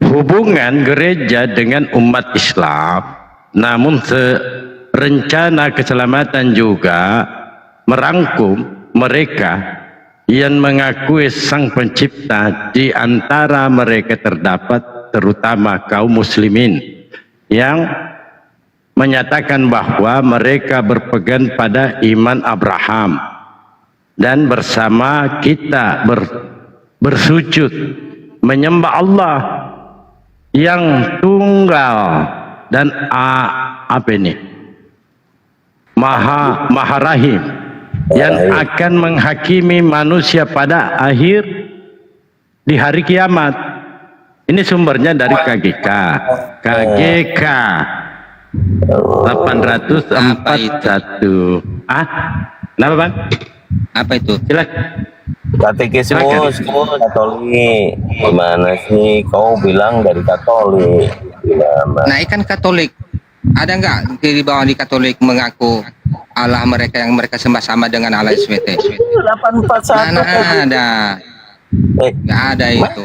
hubungan gereja dengan umat Islam, namun rencana keselamatan juga merangkum mereka yang mengakui Sang Pencipta. Di antara mereka terdapat terutama kaum muslimin yang menyatakan bahwa mereka berpegang pada iman Abraham dan bersama kita bersujud menyembah Allah yang tunggal dan maha rahim, yang akan menghakimi manusia pada akhir di hari kiamat. Ini sumbernya dari KGK 841. Kenapa Bang? Apa itu? Silakan. Katekismus Katolik. Gimana sih? Kau bilang dari Katolik. Gimana? Nah, ikan Katolik ada nggak di bawah di Katolik mengaku Allah mereka yang mereka sembah sama dengan Allah SWT? 841. Mana ada? Nggak ada itu.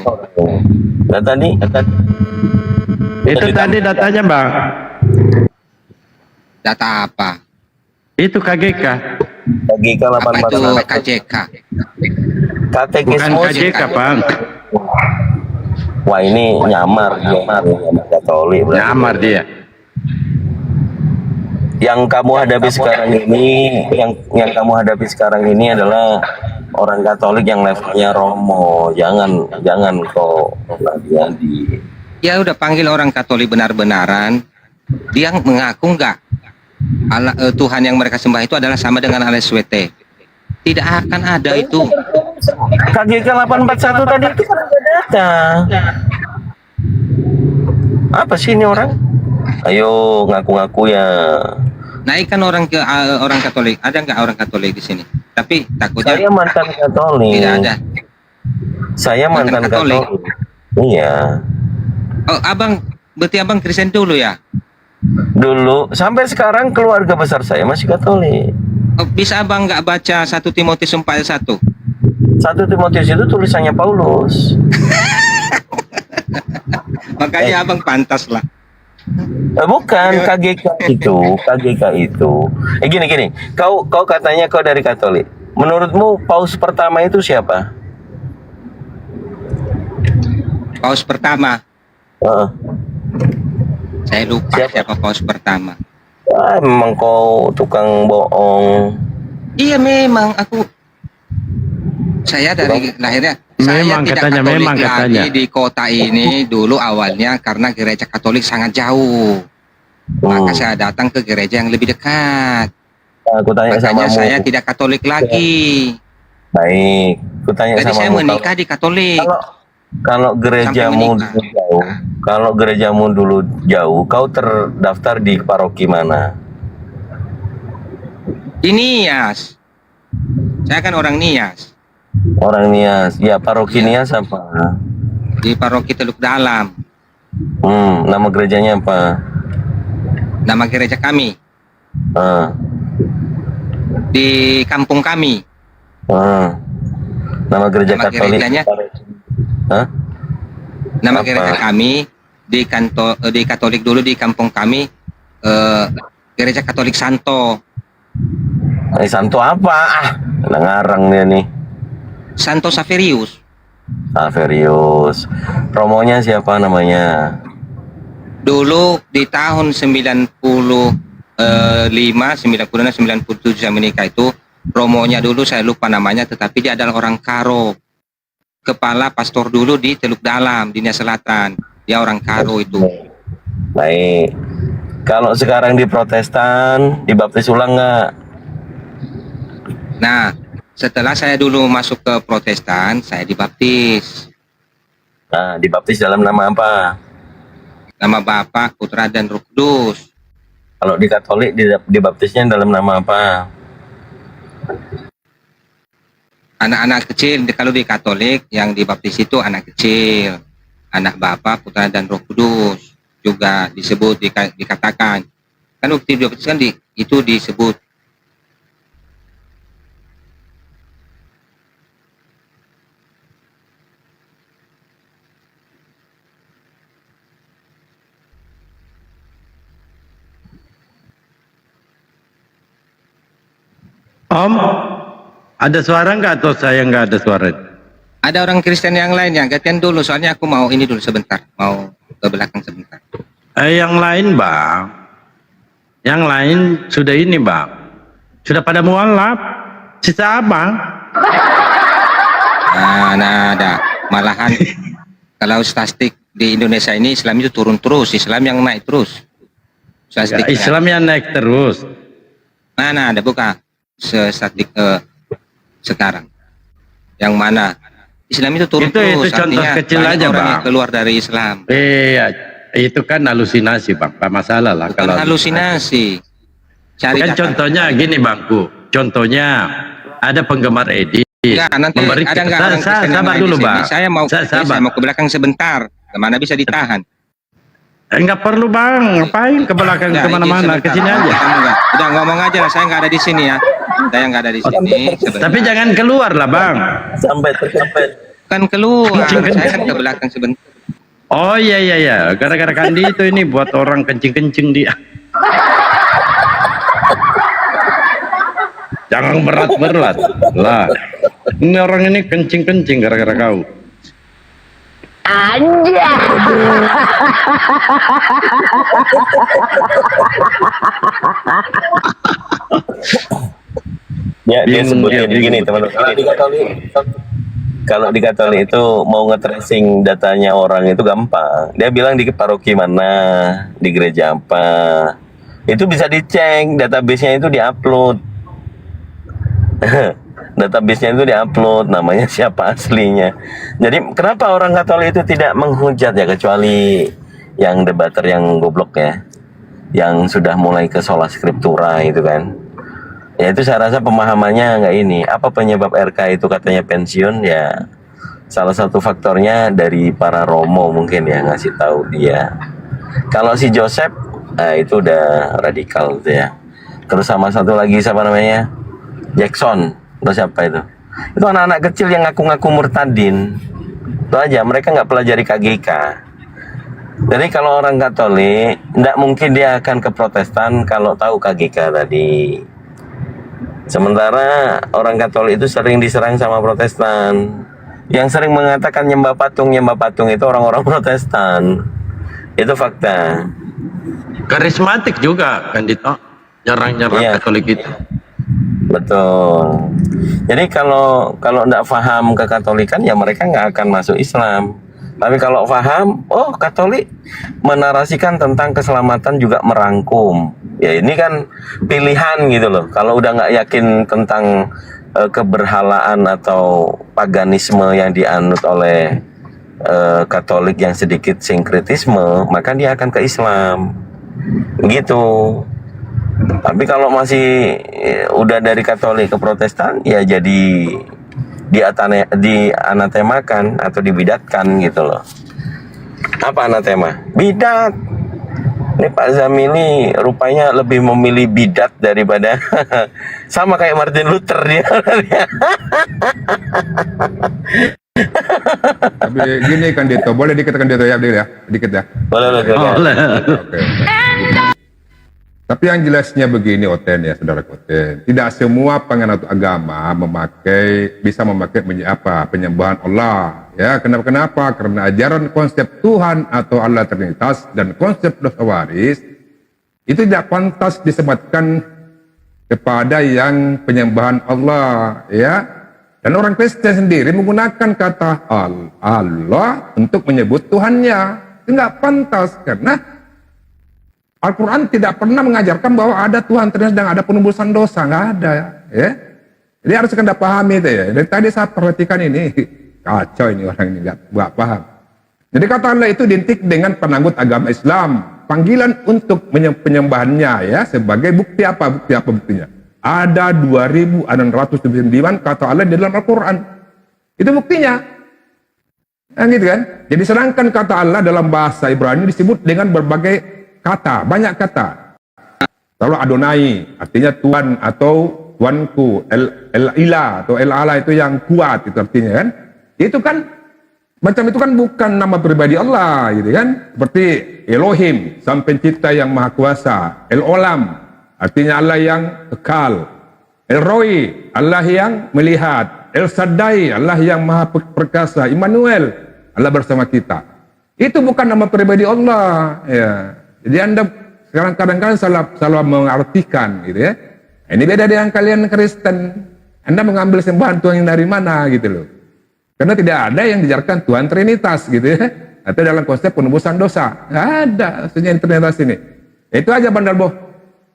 Nah, tadi Itu tadi datanya Bang. Data apa? Itu KGK. KGK Apa itu 841. KJK? Bukan Katekismus. KJK Bang. Wah, ini nyamar Katolik berarti. Nyamar dia. Yang kamu hadapi sekarang ini, yang kamu hadapi sekarang ini adalah orang Katolik yang levelnya Romo. Jangan kau di. Ya udah panggil orang Katolik benar-benaran. Dia mengaku nggak Allah, Tuhan yang mereka sembah itu adalah sama dengan Allah SWT. Tidak akan ada itu. KGK 841 tadi itu kan ada data. Apa sih ini orang? Ayo ngaku-ngaku ya. Naikkan orang Katolik. Ada nggak orang Katolik di sini? Tapi takutnya Saya mantan Katolik. tidak ada. Saya mantan Mantan Katolik. Katolik. Iya. Oh, berarti abang Kristen dulu ya? Dulu sampai sekarang keluarga besar saya masih Katolik. Oh, bisa abang nggak baca 1 Timotius 4:1? 1 Timotius itu tulisannya Paulus. Makanya abang pantas lah. Bukan KGK itu. Gini. Kau katanya kau dari Katolik. Menurutmu Paus pertama itu siapa? Paus pertama. Heeh. Saya lupa siapa Paus pertama. Memang kau tukang bohong. Iya memang saya dari lahirnya Memang saya tidak katanya, Katolik memang lagi katanya. di kota ini dulu awalnya karena gereja Katolik sangat jauh. Maka saya datang ke gereja yang lebih dekat. Aku tanya Makanya sama saya tidak Katolik lagi. Baik, aku tanya Jadi sama saya menikah di Katolik. Kalau gerejamu menikah. dulu jauh, kau terdaftar di paroki mana? Di Nias. Saya kan orang Nias. Orang Nias. Ya, paroki Nias apa? Di paroki Teluk Dalam. Nama gerejanya apa? Nama gereja kami. Di kampung kami. Nama gereja Nama Katolik. gerejanya? Hah? Nama Apa? gereja kami di Katolik dulu di kampung kami gereja Katolik Santo. Santo apa? Ngarang dia nih. Santo Saverius. Saverius. Romonya siapa namanya? Dulu di tahun 97 saya menikah itu, romonya dulu saya lupa namanya, tetapi dia adalah orang Karo. Kepala pastor dulu di Teluk Dalam, di Nias Selatan. Dia orang Karo itu. Baik. Kalau sekarang di Protestan, dibaptis ulang nggak? Nah, setelah saya dulu masuk ke Protestan, saya dibaptis. Nah, dibaptis dalam nama apa? Nama Bapa, Putra, dan Roh Kudus. Kalau di Katolik dibaptisnya dalam nama apa? Anak-anak kecil, kalau di Katolik yang dibaptis itu anak kecil, anak Bapa, Putra, dan Roh Kudus juga disebut, dikatakan. Kan waktu dibaptis kan itu disebut. Om, ada suara nggak atau saya nggak ada suara? Ada orang Kristen yang lain yang gantian dulu, soalnya aku mau ini dulu sebentar, mau ke belakang sebentar. Yang lain bang, yang lain sudah ini bang, sudah pada mualaf, sisa abang. Nah, ada malahan kalau statistik di Indonesia ini Islam itu turun terus, Islam yang naik terus. Statistik Islam yang naik terus. mana ada buka statistik sekarang? Yang mana? Islam itu turun terus, Itu contoh artinya kecil banyak aja orang bang. yang keluar dari Islam. Iya, itu kan halusinasi bang, apa masalah lah Bukan kalau halusinasi. Cari kan data. contohnya gini bangku, contohnya ada penggemar Edi Enggak, nanti memberi ada nggak orang Kristen yang sabar lain di dulu sini? bang, Saya mau sabar. saya mau ke belakang sebentar. Kemana bisa ditahan? Enggak perlu bang, ngapain ke belakang Udah, kemana-mana, izin ke sebentar. sini aja. Kamu nggak? Udah ngomong aja lah, saya nggak ada di sini ya. Saya nggak ada di sini. Sebentar. Tapi jangan keluar lah bang. Sampai. Kan keluar. Kencing. Saya kan ke belakang sebentar. Oh iya, gara-gara Kandi itu ini buat orang kencing-kencing dia. Jangan berat-berat lah. Ini orang ini kencing-kencing gara-gara kau. Ya, dia Bingung sebutnya dia, begini bingung. teman-teman. Kalau di Katolik itu mau nge-tracing datanya orang itu gampang. Dia bilang di paroki mana, di gereja apa. Itu bisa dicek, database-nya itu diupload. Database-nya itu diupload, namanya siapa aslinya. Jadi kenapa orang Katolik itu tidak menghujat ya, kecuali yang debater yang goblok ya, yang sudah mulai ke sola scriptura itu kan. Ya itu saya rasa pemahamannya nggak ini. Apa penyebab RK itu katanya pensiun ya? Salah satu faktornya dari para romo mungkin ya, ngasih tahu dia. Kalau si Joseph, nah itu udah radikal tuh ya. Terus sama satu lagi siapa namanya? Jackson. Terus siapa itu? Itu anak-anak kecil yang ngaku-ngaku murtadin. Itu aja, mereka nggak pelajari KGK. Jadi kalau orang Katolik, nggak mungkin dia akan ke Protestan kalau tahu KGK tadi. Sementara orang Katolik itu sering diserang sama Protestan. Yang sering mengatakan nyembah patung itu orang-orang Protestan. Itu fakta. Karismatik juga Kandito, nyerang-nyerang Iya. Katolik itu. Betul. Jadi kalau nggak paham kekatolikan ya mereka nggak akan masuk Islam. Tapi kalau paham, oh Katolik menarasikan tentang keselamatan juga merangkum. Ya ini kan pilihan gitu loh. Kalau udah nggak yakin tentang keberhalaan atau paganisme yang dianut oleh Katolik yang sedikit sinkretisme, maka dia akan ke Islam. Gitu. Tapi kalau masih udah dari Katolik ke Protestan, ya jadi dianatemakan atau dibidatkan gitu loh. Apa anatema? Bidat. Ini Pak Zamili rupanya lebih memilih bidat daripada sama kayak Martin Luther dia. Tapi gini kan Dito, boleh dikit kan Dito ya, Abdil ya, dikit ya. Boleh. Oke. Tapi yang jelasnya begini Oten ya, saudara Oten, tidak semua penganut agama bisa memakai penyembahan Allah. Ya, kenapa? Karena ajaran konsep Tuhan atau Allah Trinitas dan konsep dosa waris itu tidak pantas disematkan kepada yang penyembahan Allah, ya. Dan orang Kristen sendiri menggunakan kata Allah untuk menyebut Tuhannya. Itu nggak pantas karena Al-Quran tidak pernah mengajarkan bahwa ada Tuhan Trinitas dan ada penembusan dosa, nggak ada, ya. Jadi harus Anda pahami itu ya. Dari tadi saya perhatikan ini, kacau ini orang ini nggak paham. Jadi kata Allah itu identik dengan penanggut agama Islam, panggilan untuk penyembahannya ya sebagai bukti apa? Buktinya? Ada 2.699 kata Allah di dalam Al-Quran. Itu buktinya. Nah, gitu kan? Jadi sedangkan kata Allah dalam bahasa Ibrani disebut dengan berbagai kata, banyak kata. Kalau Adonai artinya Tuhan atau Tuanku, El-Ilah atau El-Ala itu yang kuat itu artinya kan. Itu kan macam itu kan bukan nama pribadi Allah gitu kan. Seperti Elohim, Sang Pencipta yang Maha Kuasa, El-Olam artinya Allah yang kekal. El Roi, Allah yang melihat. El Shaddai, Allah yang maha perkasa. Immanuel, Allah bersama kita. Itu bukan nama pribadi Allah. Ya. Jadi Anda sekarang kadang-kadang salah mengartikan gitu ya. Ini beda dengan kalian Kristen. Anda mengambil sembahan Tuhan yang dari mana gitu loh. Karena tidak ada yang diajarkan Tuhan Trinitas gitu ya. Atau dalam konsep penebusan dosa. Nggak ada maksudnya Trinitas ini. Itu aja Bang Dalbo.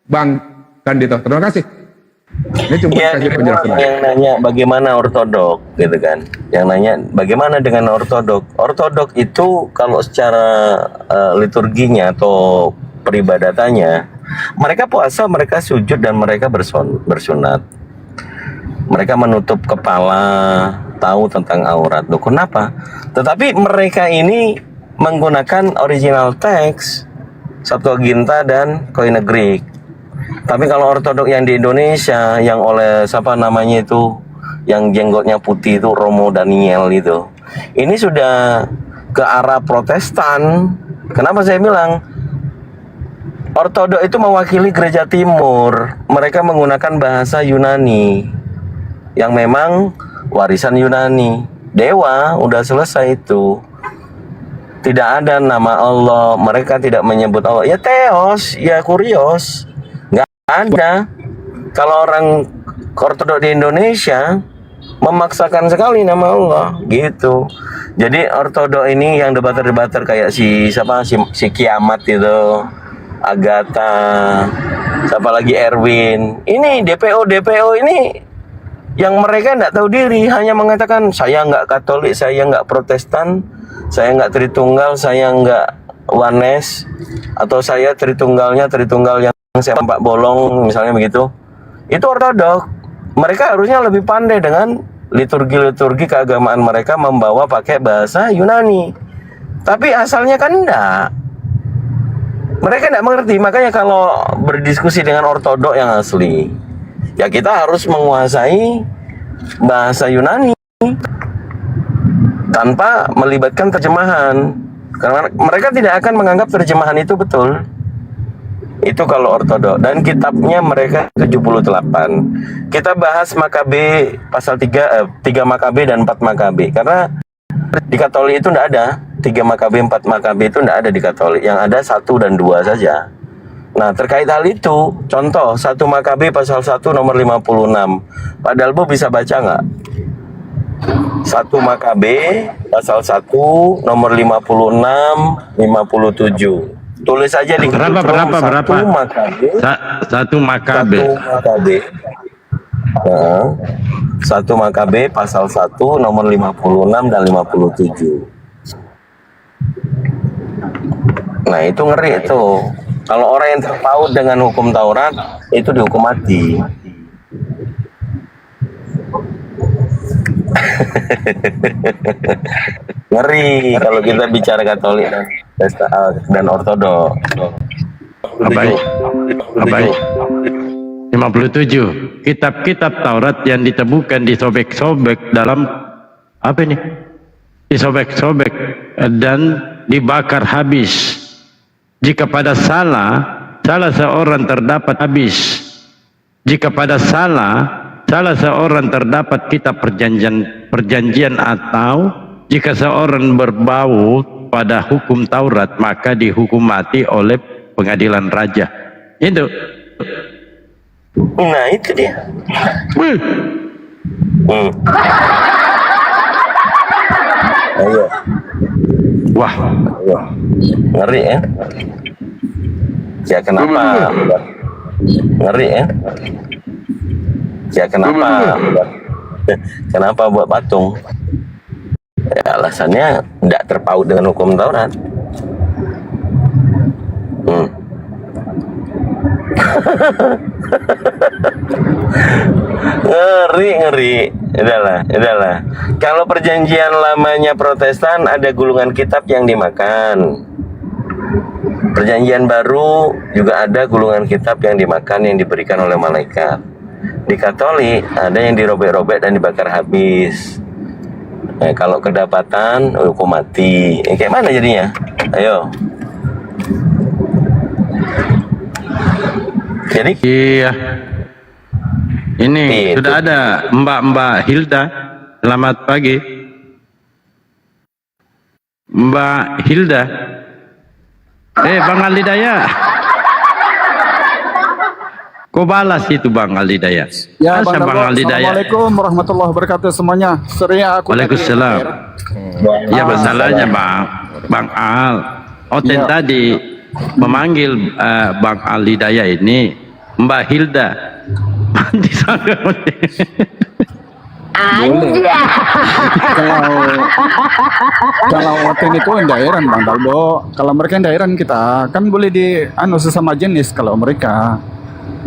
Bang Kandito, terima kasih. Ini cuma Ya, kasih penjelasan. yang nanya bagaimana ortodok gitu kan. Yang nanya bagaimana dengan ortodok. Ortodok itu kalau secara liturginya atau peribadatannya, mereka puasa, mereka sujud dan mereka bersunat. Mereka menutup kepala, tahu tentang aurat. Loh, kenapa? Tetapi mereka ini menggunakan original teks Septuaginta dan Koine Greek. Tapi kalau ortodok yang di Indonesia, yang oleh siapa namanya itu, yang jenggotnya putih itu, Romo Daniel itu, ini sudah ke arah Protestan. Kenapa saya bilang ortodok itu mewakili gereja timur? Mereka menggunakan bahasa Yunani yang memang warisan Yunani. Dewa udah selesai itu. Tidak ada nama Allah. Mereka tidak menyebut Allah. Ya Theos, ya Kurios. Nggak ada. Kalau orang ortodok di Indonesia memaksakan sekali nama Allah gitu. Jadi ortodok ini yang debater-debater kayak si Kiamat itu, Agatha, siapa lagi Erwin. Ini DPO ini yang mereka tidak tahu diri, hanya mengatakan saya nggak Katolik, saya nggak Protestan, saya nggak Tritunggal, saya nggak Wanes, atau saya Tritunggal yang saya Pak Bolong misalnya begitu. Itu ortodok. Mereka harusnya lebih pandai dengan liturgi keagamaan mereka, membawa pakai bahasa Yunani. Tapi asalnya kan enggak. Mereka tidak mengerti, makanya kalau berdiskusi dengan ortodok yang asli, ya kita harus menguasai bahasa Yunani tanpa melibatkan terjemahan, karena mereka tidak akan menganggap terjemahan itu betul. Itu kalau ortodok. Dan kitabnya mereka 78. Kita bahas Makabe pasal 3 Makabe dan 4 Makabe, karena di Katolik itu tidak ada 3 Makabe, 4 Makabe itu tidak ada di Katolik. Yang ada 1 dan 2 saja. Nah, terkait hal itu, contoh 1 Makabe pasal 1 nomor 56. Pak Dalbo bisa baca nggak? 1 Makabe pasal 1 nomor 56, 57. Tulis aja di Berapa? 1 Makabe. 1 Makabe. 1 Makabe. Nah, 1 Makabe pasal 1 nomor 56 dan 57. Nah, itu ngeri itu. Kalau orang yang terpaut dengan hukum Taurat, itu dihukum mati. Ngeri kalau kita bicara Katolik dan Ortodok. Baik. 57. Kitab-kitab Taurat yang ditemukan disobek-sobek dalam apa ini? Disobek-sobek dan dibakar habis. Jika pada salah seorang terdapat habis. Jika pada salah seorang terdapat kitab perjanjian atau jika seorang berbau pada hukum Taurat, maka dihukum mati oleh pengadilan raja. Itu. Nah, itu dia. Ayo. Wah, Ayo. Ngeri ya. Ya kenapa? Ngeri ya. Ya kenapa? Kenapa buat patung? Ya, alasannya tidak terpaut dengan hukum Taurat. Ngeri. Udahlah. Kalau perjanjian lamanya Protestan ada gulungan kitab yang dimakan. Perjanjian baru juga ada gulungan kitab yang dimakan, yang diberikan oleh malaikat. Di Katolik ada yang dirobek-robek dan dibakar habis. Nah, kalau kedapatan hukum mati. Kayak mana jadinya? Ayo. Jadi iya. Ini Itu. sudah ada Mbak Hilda. Selamat pagi. Mbak Hilda. Bang Alidaya. Kau balas itu Bang Alidaya. Ya, Masa Bang Darbo, Alidaya. Assalamualaikum warahmatullahi wabarakatuh semuanya. Surya aku Waalaikumsalam. Ya masalahnya Bang Al. Oten Ya. tadi memanggil Bang Alidaya ini Mbak Hilda. kalau Oten itu daerah Bang Darbo. Kalau mereka daerah kita kan boleh di sesama jenis kalau mereka.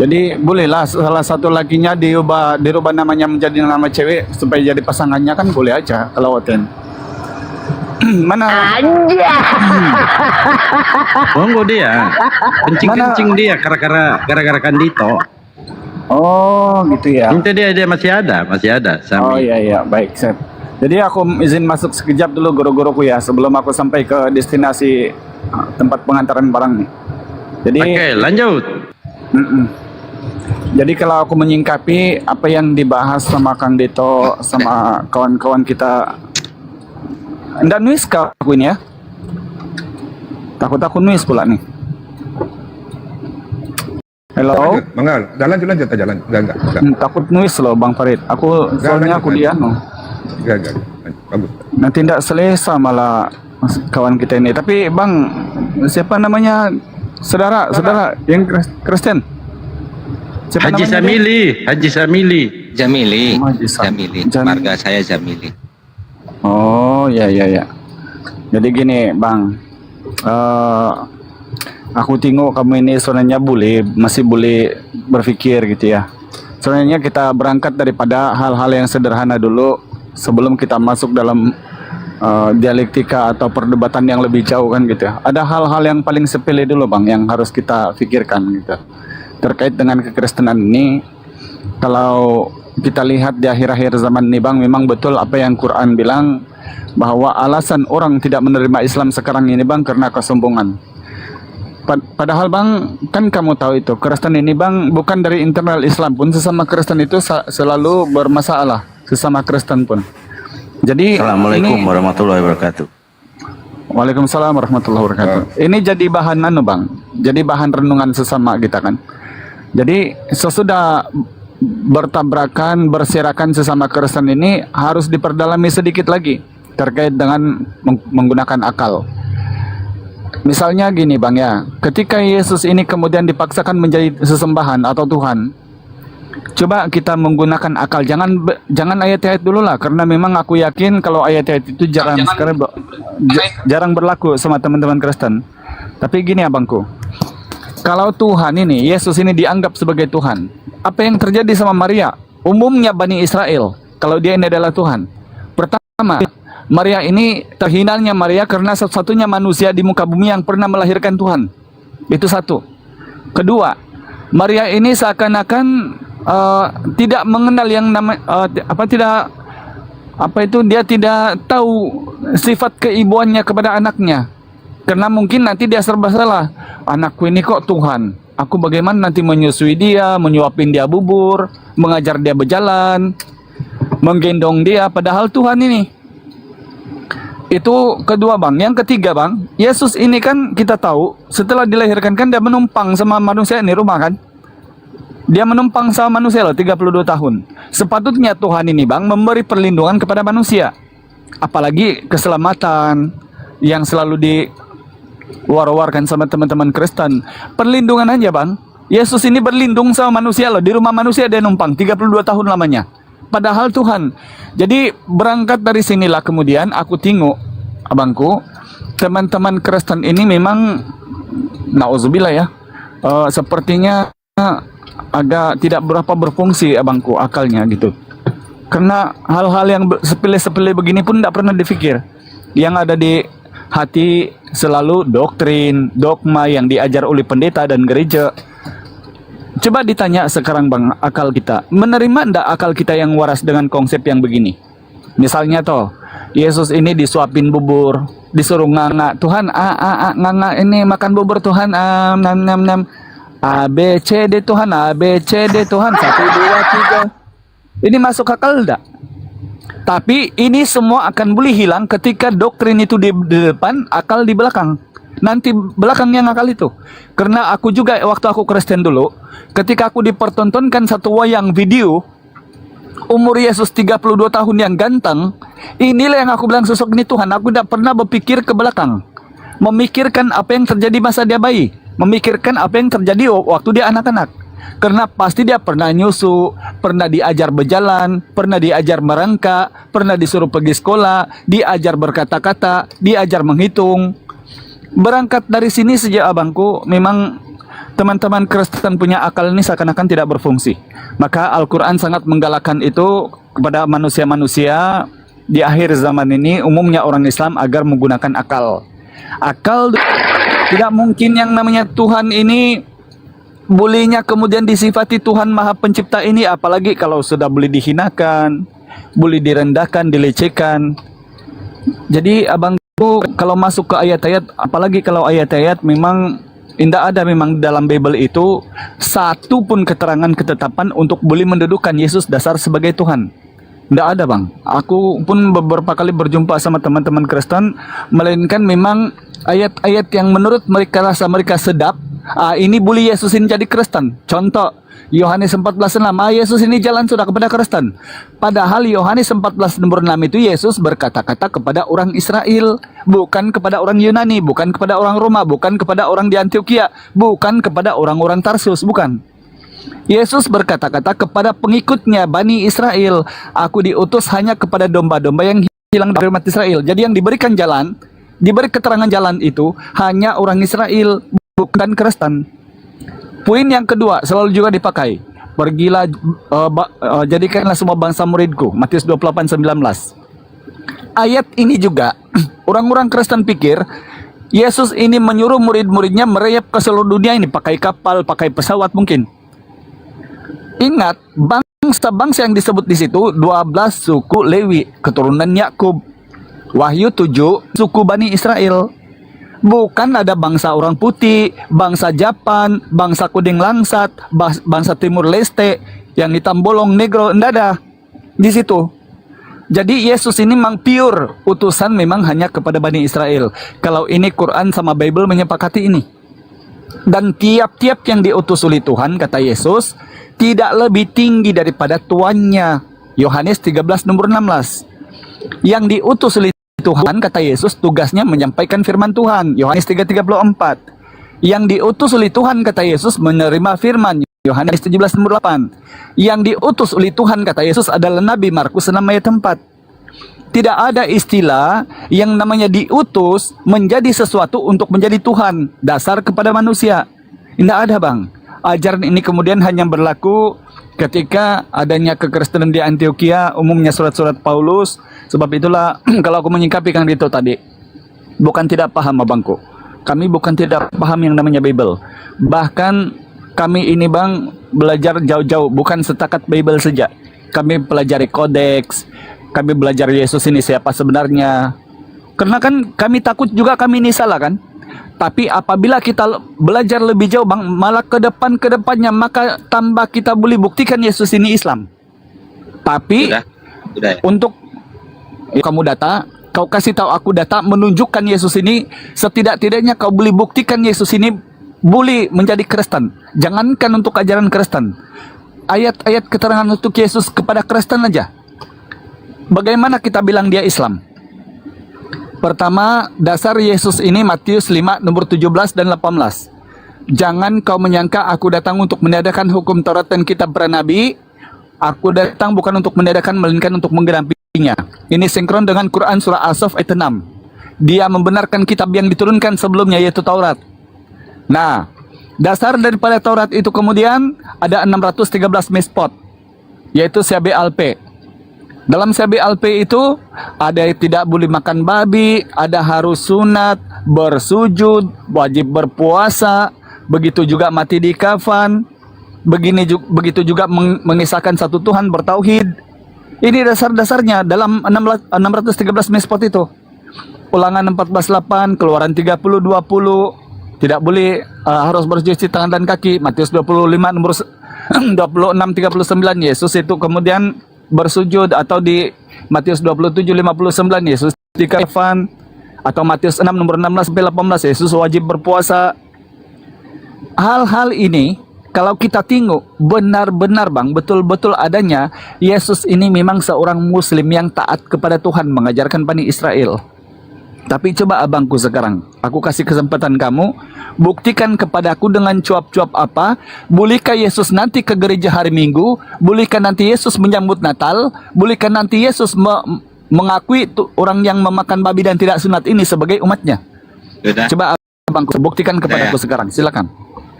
Jadi bolehlah salah satu lakinya dirubah namanya menjadi nama cewek supaya jadi pasangannya kan boleh aja kalau Oten. Mana? Monggo dia. Kencing-kencing dia gara-gara Kandito. Oh, gitu ya. Nanti dia masih ada Oh Sami. iya baik, Chef. Jadi aku izin masuk sekejap dulu guru-guruku ya sebelum aku sampai ke destinasi tempat pengantaran barang nih. Jadi Oke, lanjut. Jadi kalau aku menyingkapi apa yang dibahas sama Kang Dito sama kawan-kawan kita, ndak nuis kau aku ini ya. Takut aku nuis pula nih. Halo. Mangal, lanjut aja jalan. Enggak. Takut nuis loh Bang Farid. Aku soalnya aku dia Enggak. Bagus. Nanti tidak selesa malah kawan kita ini. Tapi Bang, siapa namanya saudara yang Kristen? Siapa Haji namanya Samili, Haji Samili. Jamili, Oh, Haji Jamili, Jamili. marga saya Jamili. dia? Oh ya. Jadi gini Bang, aku tengok kamu ini sebenarnya masih boleh berpikir gitu ya. Sebenarnya kita berangkat daripada hal-hal yang sederhana dulu sebelum kita masuk dalam dialektika atau perdebatan yang lebih jauh kan gitu ya. Ada hal-hal yang paling sepele dulu Bang yang harus kita pikirkan gitu. Terkait dengan kekristenan ini, kalau kita lihat di akhir-akhir zaman ini Bang, memang betul apa yang Quran bilang bahwa alasan orang tidak menerima Islam sekarang ini Bang karena kesombongan. Padahal Bang, kan kamu tahu itu Kristen ini Bang bukan dari internal Islam pun, sesama Kristen itu selalu bermasalah, sesama Kristen pun. Jadi Assalamualaikum warahmatullahi wabarakatuh. Waalaikumsalam warahmatullahi wabarakatuh. Ini jadi bahan Bang, jadi bahan renungan sesama kita kan. Jadi sesudah bertabrakan, berserakan sesama Kristen ini harus diperdalami sedikit lagi terkait dengan menggunakan akal. Misalnya gini Bang ya, ketika Yesus ini kemudian dipaksakan menjadi sesembahan atau Tuhan, coba kita menggunakan akal, jangan ayat-ayat dulu lah, karena memang aku yakin kalau ayat-ayat itu jarang berlaku sama teman-teman Kristen. Tapi gini abangku, kalau Tuhan ini, Yesus ini dianggap sebagai Tuhan, apa yang terjadi sama Maria? Umumnya Bani Israel, kalau dia ini adalah Tuhan. Pertama, Maria ini terhinanya Maria karena satu-satunya manusia di muka bumi yang pernah melahirkan Tuhan. Itu satu. Kedua, Maria ini seakan-akan tidak mengenal yang dia tidak tahu sifat keibuannya kepada anaknya. Karena mungkin nanti dia serba salah. Anakku ini kok Tuhan. Aku bagaimana nanti menyusui dia, menyuapin dia bubur, mengajar dia berjalan, menggendong dia, padahal Tuhan ini. Itu kedua Bang. Yang ketiga Bang, Yesus ini kan kita tahu setelah dilahirkan kan dia menumpang sama manusia ini rumah kan. Dia menumpang sama manusia loh 32 tahun. Sepatutnya Tuhan ini Bang memberi perlindungan kepada manusia. Apalagi keselamatan yang selalu diwar-warkan sama teman-teman Kristen. Perlindungan aja Bang. Yesus ini berlindung sama manusia loh. Di rumah manusia dia numpang 32 tahun lamanya. Padahal Tuhan. Jadi berangkat dari sinilah kemudian aku tengok abangku, teman-teman Kristen ini memang nauzubillah ya, sepertinya agak tidak berapa berfungsi abangku akalnya gitu. Karena hal-hal yang sepele-sepele begini pun tidak pernah dipikir. Yang ada di hati selalu doktrin, dogma yang diajar oleh pendeta dan gereja. Coba ditanya sekarang Bang, akal kita menerima ndak akal kita yang waras dengan konsep yang begini? Misalnya toh, Yesus ini disuapin bubur, disuruh nganga, Tuhan nganga ini makan bubur Tuhan, nam. A B C D Tuhan, A B C D Tuhan, 1 2 3. Ini masuk akal enggak? Tapi ini semua akan boleh hilang ketika doktrin itu di depan, akal di belakang. Nanti belakang yang akal itu. Karena aku juga waktu aku Kristen dulu, ketika aku dipertontonkan satu wayang video umur Yesus 32 tahun yang ganteng, inilah yang aku bilang sosok ini Tuhan. Aku tidak pernah berpikir ke belakang, memikirkan apa yang terjadi masa dia bayi, memikirkan apa yang terjadi waktu dia anak-anak. Karena pasti dia pernah nyusu, pernah diajar berjalan, pernah diajar merangkak, pernah disuruh pergi sekolah, diajar berkata-kata, diajar menghitung. Berangkat dari sini sejak abangku, memang teman-teman Kristen punya akal ini seakan-akan tidak berfungsi. Maka Al-Quran sangat menggalakkan itu kepada manusia-manusia di akhir zaman ini, umumnya orang Islam, agar menggunakan akal. Akal tidak mungkin yang namanya Tuhan ini bolehnya kemudian disifati Tuhan Maha Pencipta ini, apalagi kalau sudah boleh dihinakan, boleh direndahkan, dilecehkan. Jadi abangku kalau masuk ke ayat-ayat, apalagi kalau ayat-ayat memang tidak ada memang dalam Bible itu satu pun keterangan ketetapan untuk boleh mendudukan Yesus dasar sebagai Tuhan. Tidak ada bang. Aku pun beberapa kali berjumpa sama teman-teman Kristen, melainkan memang ayat-ayat yang menurut mereka rasa mereka sedap, ini boleh Yesus ini jadi Kristen. Contoh Yohanes 14:6, Yesus ini jalan sudah kepada Kristen. Padahal Yohanes 14 nomor 6 itu Yesus berkata-kata kepada orang Israel, bukan kepada orang Yunani, bukan kepada orang Roma, bukan kepada orang di Antioquia, bukan kepada orang-orang Tarsus, bukan. Yesus berkata-kata kepada pengikutnya Bani Israel, aku diutus hanya kepada domba-domba yang hilang dari umat Israel. Jadi yang diberikan jalan, diberi keterangan jalan itu hanya orang Israel, bukan Kristen. Poin yang kedua selalu juga dipakai, pergilah jadikanlah semua bangsa muridku, Matius 28:19. Ayat ini juga orang-orang Kristen pikir Yesus ini menyuruh murid-muridnya merayap ke seluruh dunia ini, pakai kapal, pakai pesawat mungkin. Ingat, bangsa-bangsa yang disebut di situ 12 suku Lewi, keturunan Yakub. Wahyu 7 suku Bani Israel. Bukan ada bangsa orang putih, bangsa Japan, bangsa kuning langsat, bangsa Timur Leste, yang hitam bolong, negro, enggak ada di situ. Jadi Yesus ini memang pure utusan, memang hanya kepada Bani Israel. Kalau ini Quran sama Bible menyepakati ini. Dan tiap-tiap yang diutus oleh Tuhan, kata Yesus, tidak lebih tinggi daripada tuannya. Yohanes 13 nomor 16. Yang diutus oleh Tuhan, kata Yesus, tugasnya menyampaikan firman Tuhan. Yohanes 3:34. Yang diutus oleh Tuhan, kata Yesus, menerima firman. Yohanes 17 nomor 8. Yang diutus oleh Tuhan, kata Yesus, adalah Nabi. Markus 6 ayat 4. Tidak ada istilah yang namanya diutus menjadi sesuatu untuk menjadi Tuhan dasar kepada manusia. Tidak ada bang. Ajaran ini kemudian hanya berlaku ketika adanya kekristenan di Antioquia, umumnya surat-surat Paulus. Sebab itulah kalau aku menyikapi Kang Dito tadi, bukan tidak paham abangku. Kami bukan tidak paham yang namanya Bible. Bahkan kami ini bang belajar jauh-jauh, bukan setakat Bible saja. Kami pelajari kodeks, kami belajar Yesus ini siapa sebenarnya. Karena kan kami takut juga kami ini salah kan. Tapi apabila kita belajar lebih jauh bang, malah ke depannya, maka tambah kita boleh buktikan Yesus ini Islam. Tapi Sudah ya. untuk kamu data, kau kasih tahu aku data menunjukkan Yesus ini, setidak-tidaknya kau boleh buktikan Yesus ini boleh menjadi Kristen. Jangankan untuk ajaran Kristen, ayat-ayat keterangan untuk Yesus kepada Kristen aja. Bagaimana kita bilang dia Islam? Pertama, dasar Yesus ini Matius 5 nomor 17 dan 18. Jangan kau menyangka aku datang untuk meniadakan hukum Taurat dan kitab para nabi. Aku datang bukan untuk meniadakan, melainkan untuk menggenapinya. Ini sinkron dengan Quran surah As-Saff ayat 6. Dia membenarkan kitab yang diturunkan sebelumnya, yaitu Taurat. Nah, dasar daripada Taurat itu kemudian ada 613 mispot, yaitu CBLP. Dalam CBLP itu ada yang tidak boleh makan babi, ada harus sunat, bersujud, wajib berpuasa, begitu juga mati di kafan, begitu juga mengisahkan satu Tuhan, bertauhid. Ini dasar-dasarnya dalam 613 mispot itu. Ulangan 14:8, Keluaran 30:20, Tidak boleh harus bercuci tangan dan kaki. Matius 25 nomor 26 39 Yesus itu kemudian bersujud, atau di Matius 27 59 Yesus di kafan, atau Matius 6 nomor 16 sampai 18 Yesus wajib berpuasa. Hal-hal ini kalau kita tengok benar-benar Bang, betul-betul adanya, Yesus ini memang seorang muslim yang taat kepada Tuhan, mengajarkan Bani Israel. Tapi coba abangku sekarang, aku kasih kesempatan kamu, buktikan kepadaku dengan cuap-cuap apa, bolehkah Yesus nanti ke gereja hari Minggu, bolehkah nanti Yesus menyambut Natal, bolehkah nanti Yesus mengakui orang yang memakan babi dan tidak sunat ini sebagai umatnya? Sudah. Coba abangku, buktikan kepadaku sekarang, silakan.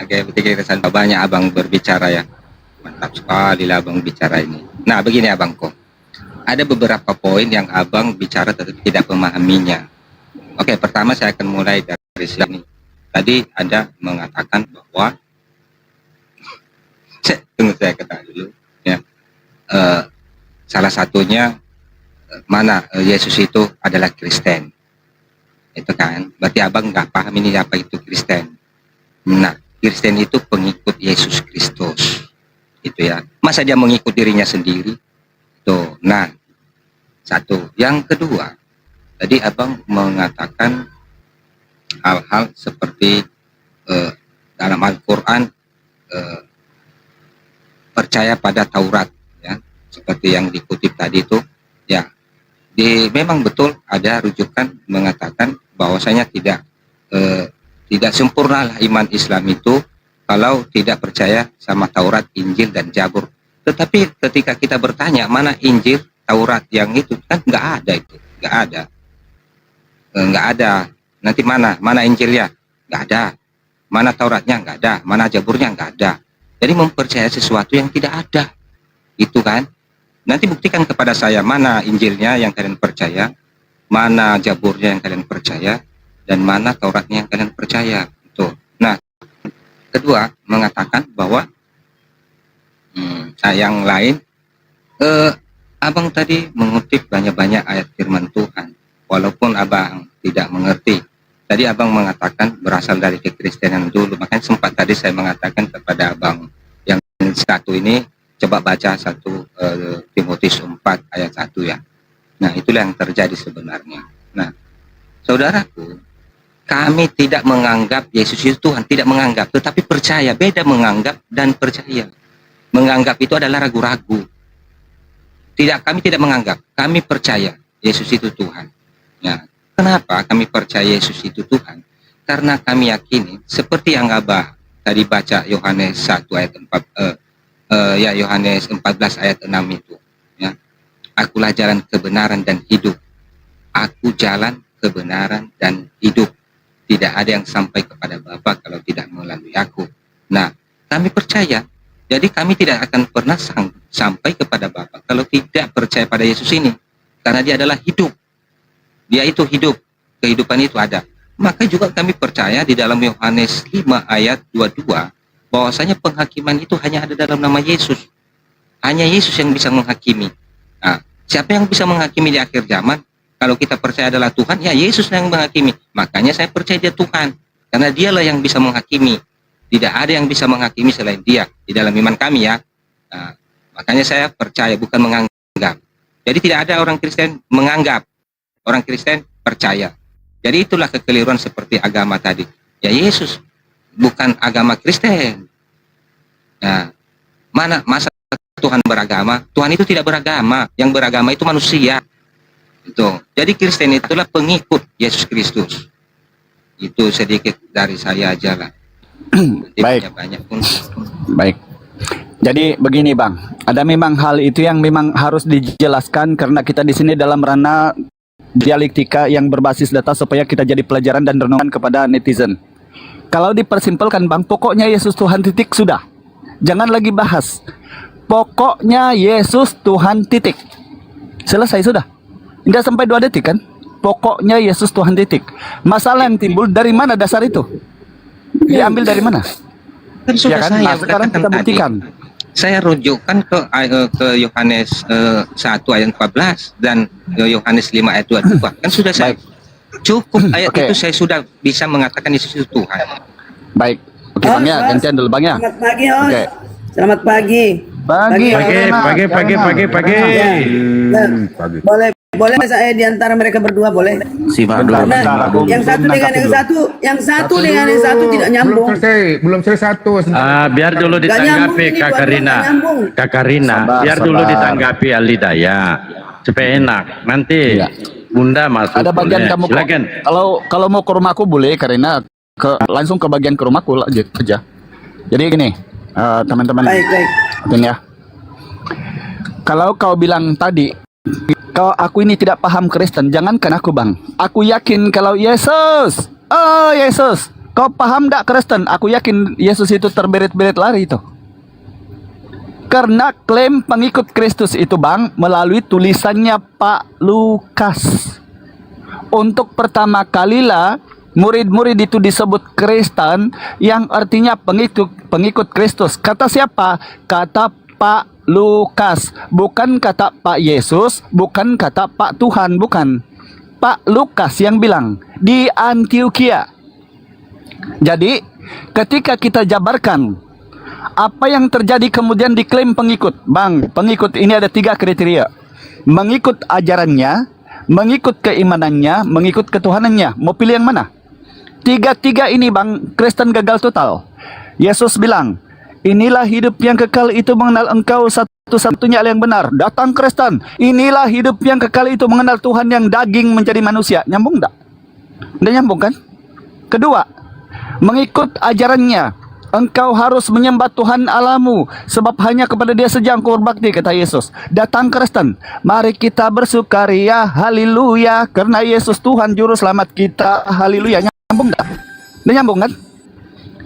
Oke, kesan banyak abang berbicara ya. Mantap sekali lah abang bicara ini. Nah, begini abangku. Ada beberapa poin yang abang bicara tetapi tidak memahaminya. Oke, pertama saya akan mulai dari sini. Tadi Anda mengatakan bahwa tunggu saya kata dulu ya. Salah satunya mana Yesus itu adalah Kristen. Itu kan. Berarti abang nggak paham ini apa itu Kristen. Nah, Kristen itu pengikut Yesus Kristus. Itu ya. Masa dia mengikut dirinya sendiri? Tuh. Nah, satu. Yang kedua, tadi abang mengatakan hal-hal seperti dalam Al-Quran percaya pada Taurat, ya, seperti yang dikutip tadi itu, ya, memang betul ada rujukan mengatakan bahwasanya tidak sempurnalah iman Islam itu kalau tidak percaya sama Taurat, Injil dan Zabur. Tetapi ketika kita bertanya mana Injil, Taurat yang itu kan nggak ada itu, nggak ada. Nggak ada. Nanti mana Injilnya? Nggak ada. Mana Tauratnya? Nggak ada. Mana Zaburnya? Nggak ada. Jadi mempercayai sesuatu yang tidak ada, itu kan? Nanti buktikan kepada saya mana Injilnya yang kalian percaya, mana Zaburnya yang kalian percaya, dan mana Tauratnya yang kalian percaya. Itu. Nah, kedua mengatakan bahwa yang lain, abang tadi mengutip banyak-banyak ayat firman Tuhan. Walaupun abang tidak mengerti. Tadi abang mengatakan berasal dari kekristenan dulu. Makanya sempat tadi saya mengatakan kepada abang yang satu ini, coba baca 1 Timotius 4 ayat 1 ya. Nah, itulah yang terjadi sebenarnya. Nah, saudaraku, kami tidak menganggap Yesus itu Tuhan. Tidak menganggap, tetapi percaya. Beda menganggap dan percaya. Menganggap itu adalah ragu-ragu. Kami tidak menganggap. Kami percaya Yesus itu Tuhan. Ya, kenapa kami percaya Yesus itu Tuhan? Karena kami yakini seperti yang Abah tadi baca Yohanes 1 ayat 4 Yohanes 14 ayat 6 itu ya. Akulah jalan kebenaran dan hidup. Aku jalan kebenaran dan hidup. Tidak ada yang sampai kepada Bapa kalau tidak melalui aku. Nah, kami percaya. Jadi kami tidak akan pernah sampai kepada Bapa kalau tidak percaya pada Yesus ini. Karena dia adalah hidup. Dia itu hidup, kehidupan itu ada. Maka juga kami percaya di dalam Yohanes 5 ayat 22 bahwasanya penghakiman itu hanya ada dalam nama Yesus. Hanya Yesus yang bisa menghakimi. Nah, siapa yang bisa menghakimi di akhir zaman? Kalau kita percaya adalah Tuhan, ya Yesus yang menghakimi. Makanya saya percaya dia Tuhan. Karena dialah yang bisa menghakimi. Tidak ada yang bisa menghakimi selain dia. Di dalam iman kami ya. Nah, makanya saya percaya, bukan menganggap. Jadi tidak ada orang Kristen menganggap. Orang Kristen percaya. Jadi itulah kekeliruan seperti agama tadi. Ya Yesus bukan agama Kristen. Nah, masa Tuhan beragama? Tuhan itu tidak beragama. Yang beragama itu manusia. Itu. Jadi Kristen itulah pengikut Yesus Kristus. Itu sedikit dari saya aja lah. Baik. Banyak pun. Baik. Jadi begini Bang, ada memang hal itu yang memang harus dijelaskan karena kita di sini dalam ranah dialektika yang berbasis data supaya kita jadi pelajaran dan renungan kepada netizen. Kalau dipersimpelkan Bang, pokoknya Yesus Tuhan titik sudah. Jangan lagi bahas. Pokoknya Yesus Tuhan titik. Selesai sudah. Tidak sampai 2 detik kan? Pokoknya Yesus Tuhan titik. Masalah yang timbul dari mana dasar itu? Diambil dari mana? Kan sudah Ya kan? saya Nah, sekarang kita katakan buktikan. tadi. Saya rujukkan ke Yohanes 1 ayat 14 dan Yohanes 5 ayat 22. Kan sudah saya Cukup ayat Oke. itu saya sudah bisa mengatakan Yesus itu Tuhan. Baik. Oke Bang ya, gantian dulu Bang ya. Selamat pagi, Os. Oke. Selamat pagi. Pagi. Pagi. Pagi. Boleh saya di antara mereka berdua boleh? Simak dulu. Karena yang satu dengan yang satu dengan yang satu tidak nyambung. Belum selesai satu. Biar dulu Nggak nyambung ditanggapi ini, Kak dua-dua Karina. nggak nyambung. Kak Karina, Sabar, biar dulu sabar. ditanggapi Alidaya supaya enak. Nanti Iya. Bunda masuk. Ada bagian boleh. kamu kok. Silakan. Kalau mau ke rumahku boleh karena langsung ke bagian ke rumahku aja. Jadi gini, teman-teman. Baik. Oke ya. Kalau kau bilang tadi, aku ini tidak paham Kristen, jangankan aku Bang. Aku yakin kalau Yesus, Yesus, kau paham tak Kristen? Aku yakin Yesus itu terberet-beret lari itu. Karena klaim pengikut Kristus itu Bang, melalui tulisannya Pak Lukas. Untuk pertama kalilah murid-murid itu disebut Kristen, yang artinya pengikut Kristus. Kata siapa? Kata Pak Lukas, bukan kata Pak Yesus, bukan kata Pak Tuhan, bukan. Pak Lukas yang bilang di Antioquia. Jadi ketika kita jabarkan apa yang terjadi kemudian diklaim pengikut. Bang, pengikut ini ada 3 kriteria. Mengikut ajarannya, mengikut keimanannya, mengikut ketuhanannya. Mau pilih yang mana? 3 ini Bang, Kristen gagal total. Yesus bilang, inilah hidup yang kekal itu mengenal engkau satu-satunya yang benar. Datang Kristen. Inilah hidup yang kekal itu mengenal Tuhan yang daging menjadi manusia. Nyambung tak? Udah nyambung kan? Kedua, mengikut ajarannya. Engkau harus menyembah Tuhan Allahmu, sebab hanya kepada Dia saja engkau berbakti, kata Yesus. Datang Kristen. Mari kita bersukaria, haleluya, karena Yesus Tuhan juru selamat kita, haleluya. Nyambung tak? Udah nyambung kan?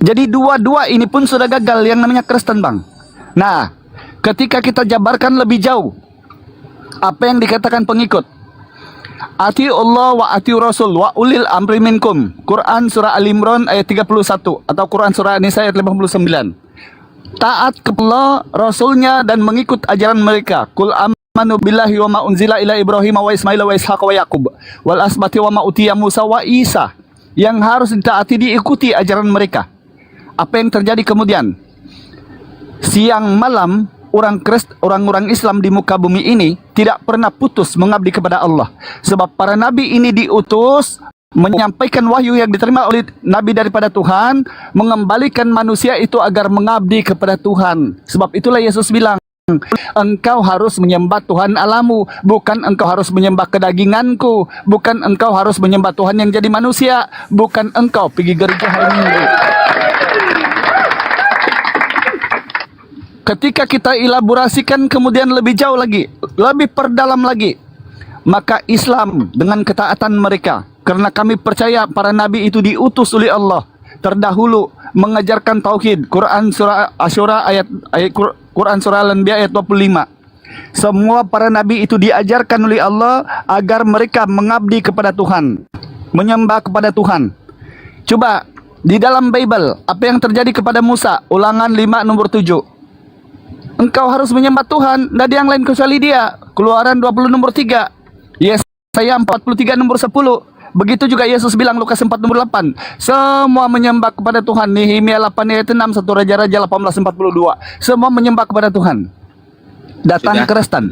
Jadi dua-dua ini pun sudah gagal yang namanya Kristen Bang. Nah, ketika kita jabarkan lebih jauh, apa yang dikatakan pengikut? Ati Allah wa ati Rasul wa ulil amri minkum. Quran surah Al-Imran ayat 31 atau Quran surah An-Nisa ayat 59. Taat kepada Rasulnya dan mengikut ajaran mereka. Kul amanu billahi wa ma unzila ila Ibrahim wa Ismail wa Ishaq wa Yaqub wal asbati wa ma utiya Musa wa Isa. Yang harus ditaati, diikuti ajaran mereka. Apa yang terjadi kemudian? Siang malam orang-orang Islam di muka bumi ini tidak pernah putus mengabdi kepada Allah. Sebab para nabi ini diutus menyampaikan wahyu yang diterima oleh nabi daripada Tuhan, mengembalikan manusia itu agar mengabdi kepada Tuhan. Sebab itulah Yesus bilang, engkau harus menyembah Tuhan Allahmu, bukan engkau harus menyembah kedaginganku, bukan engkau harus menyembah Tuhan yang jadi manusia, bukan engkau pergi gereja hari Minggu. Ketika kita elaborasikan kemudian lebih jauh lagi, lebih perdalam lagi, maka Islam dengan ketaatan mereka, karena kami percaya para nabi itu diutus oleh Allah terdahulu mengajarkan tauhid. Quran surah Asyura Quran surah Al-Anbiya ayat 25. Semua para nabi itu diajarkan oleh Allah agar mereka mengabdi kepada Tuhan, menyembah kepada Tuhan. Coba di dalam Bible apa yang terjadi kepada Musa? Ulangan 5 nomor 7. Engkau harus menyembah Tuhan, tidak ada yang lain kecuali Dia. Keluaran 20 nomor 3. Yesaya 43 nomor 10. Begitu juga Yesus bilang Lukas 4 nomor 8. Semua menyembah kepada Tuhan. Nehemia 8 ayat 6, 1 Raja-Raja 18:42. Semua menyembah kepada Tuhan. Datang Sudah. Kristen.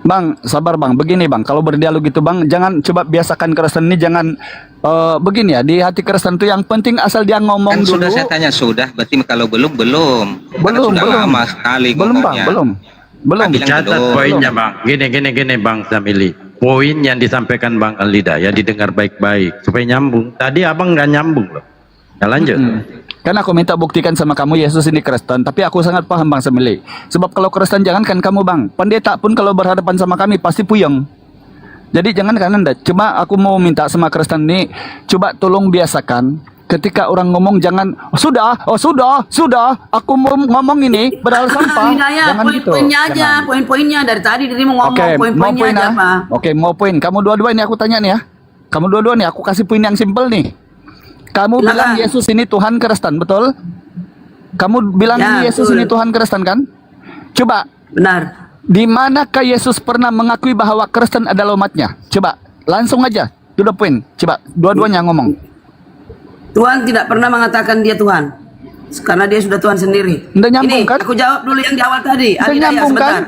Bang, sabar Bang. Begini Bang, kalau berdialog gitu Bang, jangan coba biasakan Kristen ini jangan begini ya. Di hati Kristen itu yang penting asal dia ngomong Kan dulu. sudah saya tanya sudah, berarti kalau belum. Karena sudah Belum. lama sekali Belum Bang, ngomongnya. belum. Bilang Catat belum. poinnya Bang. Gini Bang Zamili. Poin yang disampaikan Bang Alida ya didengar baik-baik supaya nyambung. Tadi abang nggak nyambung loh. Ya lanjut. Kan aku minta buktikan sama kamu Yesus ini Kristen, tapi aku sangat paham Bang Semili. Sebab kalau Kristen jangankan kamu Bang, pendeta pun kalau berhadapan sama kami pasti puyeng. Jadi jangankan Anda, cuma aku mau minta sama Kristen ini, coba tolong biasakan ketika orang ngomong jangan sudah, aku mau ngomong ini padahal sampah. Hidayah, Jangan gitu. poin-poinnya aja, Jangan. poin-poinnya dari tadi dia mau ngomong Oke, mau poin-poinnya poin aja, Pak. Oke, mau poin. Kamu dua-dua ini aku tanya nih ya. Kamu dua-dua nih aku kasih poin yang simpel nih. Kamu Silakan. bilang Yesus ini Tuhan Kristen, betul? Kamu bilang Ya, ini Yesus betul. ini Tuhan Kristen kan? Coba, Benar. di manakah Yesus pernah mengakui bahwa Kristen adalah umatnya? Coba, langsung aja. To the point. Coba dua-duanya ngomong. Tuhan tidak pernah mengatakan dia Tuhan. Karena dia sudah Tuhan sendiri. Nggak nyambung, Ini kan? aku jawab dulu yang di awal tadi. Nggak Alidaya, nyambung, kan?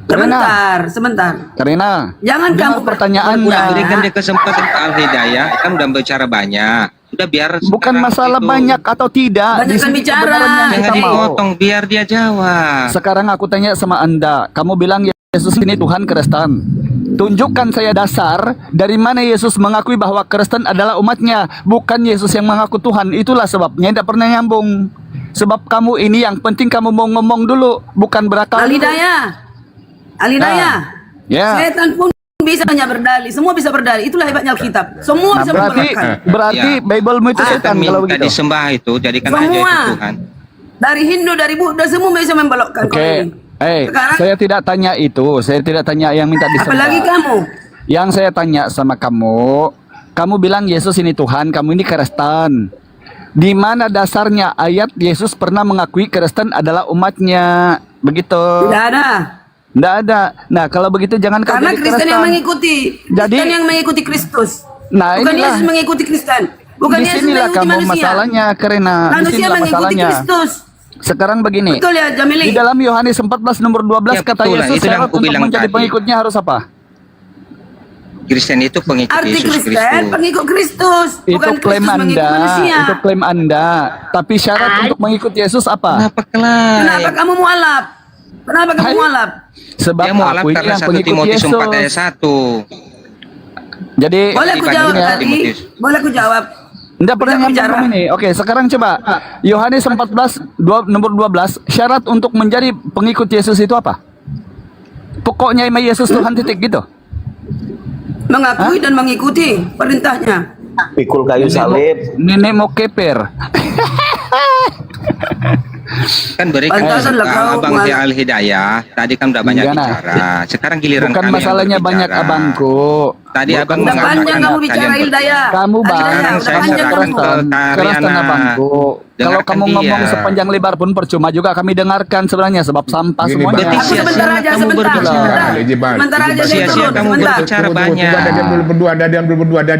Sebentar. Karena Jangan kamu pertanyaannya. Berikan dia kesempatan ke Al-Hidayah, kan udah bicara banyak. Udah biar Bukan sekarang masalah itu. banyak atau tidak. Banyak Di sini bicara. kebenaran yang Jangan kita mau. dipotong, biar dia jawab. Sekarang aku tanya sama Anda, kamu bilang Yesus ini Tuhan Kristen. Tunjukkan saya dasar dari mana Yesus mengakui bahwa Kristen adalah umatnya, bukan Yesus yang mengaku Tuhan. Itulah sebabnya tidak pernah nyambung. Sebab kamu ini yang penting kamu mau ngomong dulu, bukan berakal dulu. Alidaya. Ya. Setan pun bisa hanya berdalih. Semua bisa berdalih. Itulah hebatnya Alkitab. Semua Nah, bisa berarti membolakkan. Bible-mu itu setan Minta kalau begitu. disembah itu, jadikan aja Semua. itu Tuhan. Dari Hindu, dari Buddha, semua bisa membelokkan. Oke. kalau ini. Sekarang, Saya tidak tanya itu. Saya tidak tanya yang minta disembah. apalagi kamu. Yang saya tanya sama kamu bilang Yesus ini Tuhan, kamu ini Kristen. Di mana dasarnya ayat Yesus pernah mengakui Kristen adalah umatnya? Begitu. Tidak ada. Tidak ada. Nah, kalau begitu jangan kau Karena jadi Kristen yang mengikuti. Kristen yang mengikuti Kristus. Nah, Bukan inilah. Yesus mengikuti Kristen. Bukan Yesus Disinilah mengikuti kamu manusia. masalahnya, karena Manusia disinilah mengikuti masalahnya. Kristus. Sekarang begini. Betul ya, Jamili? Di dalam Yohanes 14 nomor 12 Ya, kata betul lah. Yesus Itu yang syarat aku untuk bilang menjadi tadi. pengikutnya harus apa? Kristen itu pengikut Arti Yesus Kristen, Kristus. pengikut Kristus. Itu Bukan klaim Kristus mengikut Anda. manusia. Itu klaim Anda. Tapi syarat untuk mengikut Yesus apa? Kenapa kelai? Kenapa kamu mualaf? Kenapa kamu Hai. mualaf? Sebab Dia mualaf aku ini karena yang 1 pengikut Timotius Yesus. 4 ayat 1. Jadi Boleh aku jawab Dibandingkan tadi? Timotius. Boleh aku jawab? Tidak pernah Bisa nyambung bicara. ini. Oke, sekarang coba Yohanes 14 nomor 12 syarat untuk menjadi pengikut Yesus itu apa? Pokoknya emang Yesus Tuhan titik gitu. Mengakui dan mengikuti perintahnya. Pikul kayu salib. Nenek mau keper. Kan berikan Pantasan lah kau Abang mualaf. Al-Hidayah. Tadi kan udah banyak Enggak, nah. bicara. Sekarang giliran Bukan kami yang masalahnya banyak berbicara. abangku. Tadi abang Udah mengatakan panjang kamu bicara kalian Hidayah. Kamu bang, Hidayah, Sekarang udah saya panjang serahkan kamu. ke keras Karyana. abangku. Kalau Dengarkan kamu ngomong dia. sepanjang lebar pun percuma juga kami dengarkan sebenarnya sebab sampah Gini, semuanya. Bang. Berarti Aku sebentar sia-sia aja, kamu sebentar. berbicara. Sebentar. Lejiban. Sebentar aja saya Sia-sia turun. kamu Sebentar. berbicara banyak. Ada diam dulu berdua.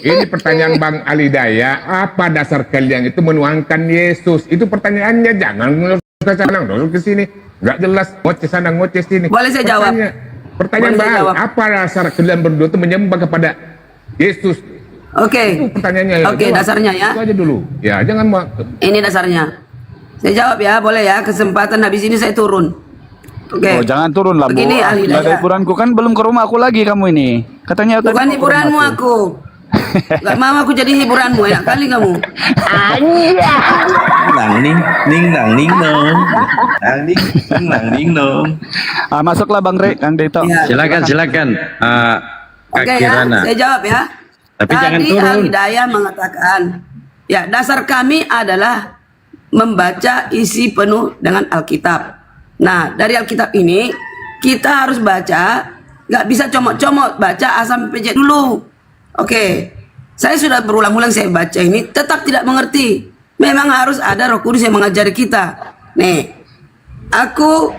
Ini pertanyaan Bang Alidaya, apa dasar kalian itu menuangkan Yesus? Itu pertanyaannya, jangan ke sana, dulu ke sini. Nggak jelas, ngoceh sana, ngoceh sini. Boleh saya jawab? Pertanyaan Boleh saya Bang, jawab? apa dasar kalian berdua itu menyembah kepada Yesus? Oke. Itu pertanyaannya. Oke, Jawab. dasarnya ya. Itu aja dulu. Ya, jangan mau. Ini dasarnya. Saya jawab ya, boleh ya. Kesempatan habis ini saya turun. Oke. Oh, jangan turun lah, Bu. Begini, ahli Nggak ada daya. hiburanku kan belum ke rumah aku lagi kamu ini. Katanya tadi Bukan mau ke hiburanmu rumahku. aku. Gak mau aku jadi hiburanmu, enak kali kamu. Nang ning nong. Nang ning nong. Ah, masuklah Bang Re, Kang Deto. Ya. Silakan. Kak Oke ya, Kirana. saya jawab ya. Tapi jangan turun. Al-Hidayah mengatakan, ya dasar kami adalah membaca isi penuh dengan Alkitab. Nah, dari Alkitab ini kita harus baca, nggak bisa comot-comot, baca A sampai Z dulu. Oke, saya sudah berulang-ulang saya baca ini, tetap tidak mengerti. Memang harus ada Roh Kudus yang mengajari kita. Nih, aku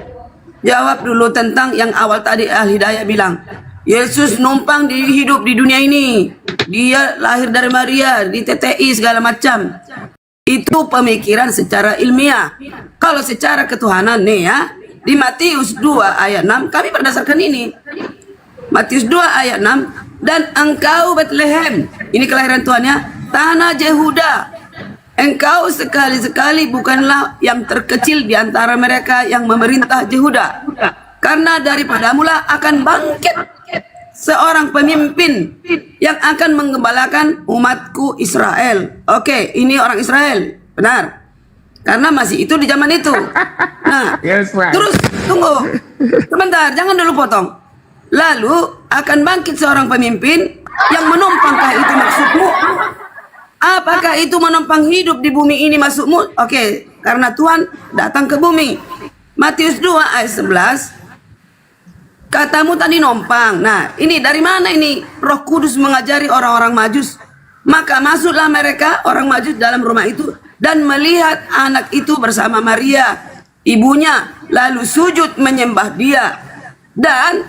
jawab dulu tentang yang awal tadi Al-Hidayah bilang. Yesus numpang hidup di dunia ini. Dia lahir dari Maria, di TTI segala macam. Itu pemikiran secara ilmiah. Kalau secara ketuhanan nih ya, di Matius 2 ayat 6, kami berdasarkan ini. Matius 2 ayat 6, dan engkau Bethlehem, ini kelahiran Tuhan ya, tanah Yehuda. Engkau sekali-sekali bukanlah yang terkecil di antara mereka yang memerintah Yehuda. Karena daripadamulah akan bangkit seorang pemimpin yang akan menggembalakan umatku Israel. Oke, ini orang Israel, benar. Karena masih itu di zaman itu. Nah, Yes, right. terus tunggu, sebentar, jangan dulu potong. Lalu akan bangkit seorang pemimpin yang menumpangkah itu maksudmu? Apakah itu menumpang hidup di bumi ini maksudmu? Oke, karena Tuhan datang ke bumi. Matius 2 ayat 11. Katamu tadi numpang. Nah, ini dari mana ini Roh Kudus mengajari orang-orang Majus? Maka masuklah mereka orang Majus dalam rumah itu dan melihat anak itu bersama Maria, ibunya, lalu sujud menyembah dia. Dan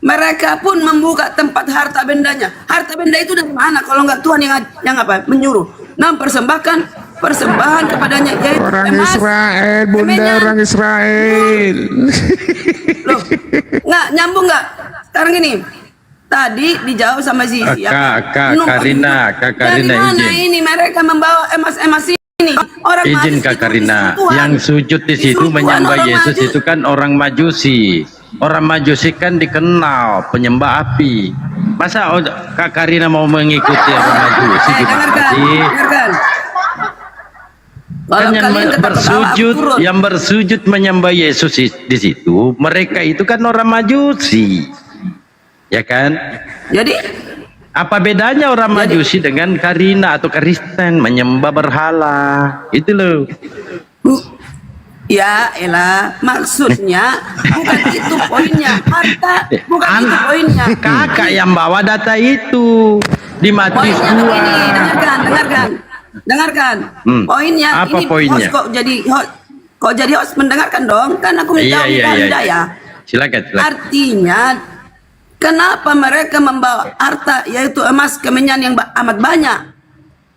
mereka pun membuka tempat harta bendanya. Harta benda itu dari mana? Kalau nggak Tuhan yang apa? Menyuruh. Nah, persembahkan persembahan kepadanya, yaitu Orang emas, Israel, bunda kemenyan. orang Israel. Loh, nggak nyambung nggak? Sekarang gini, tadi dijawab sama si siapa? Kak Karina dari mana izin. ini mereka membawa emas ini? Orang Izin Majus Kak itu Karina, disuruh Tuhan. yang sujud di situ Disuruh Tuhan menyembah orang Yesus Majus. itu kan orang Majusi. Orang Majusi kan dikenal penyembah api. Masa Kak Karina mau mengikuti orang Majusi gimana dengarkan, sih? dengarkan. Kan Kalau yang kalian tetap bersujud, turun. yang bersujud menyembah Yesus di situ, mereka itu kan orang Majusi, ya kan? Jadi Apa bedanya orang Majusi dengan Karina atau Kristen menyembah berhala? Itu loh. ya elah, maksudnya bukan itu poinnya, harta bukan itu poinnya. Kakak yang bawa data itu di Matius Poinnya begini, 2. dengarkan. Poinnya Apa ini poinnya? host kok jadi host mendengarkan dong, kan aku menjawab ya. Silakan. Artinya kenapa mereka membawa harta yaitu emas kemenyan yang amat banyak?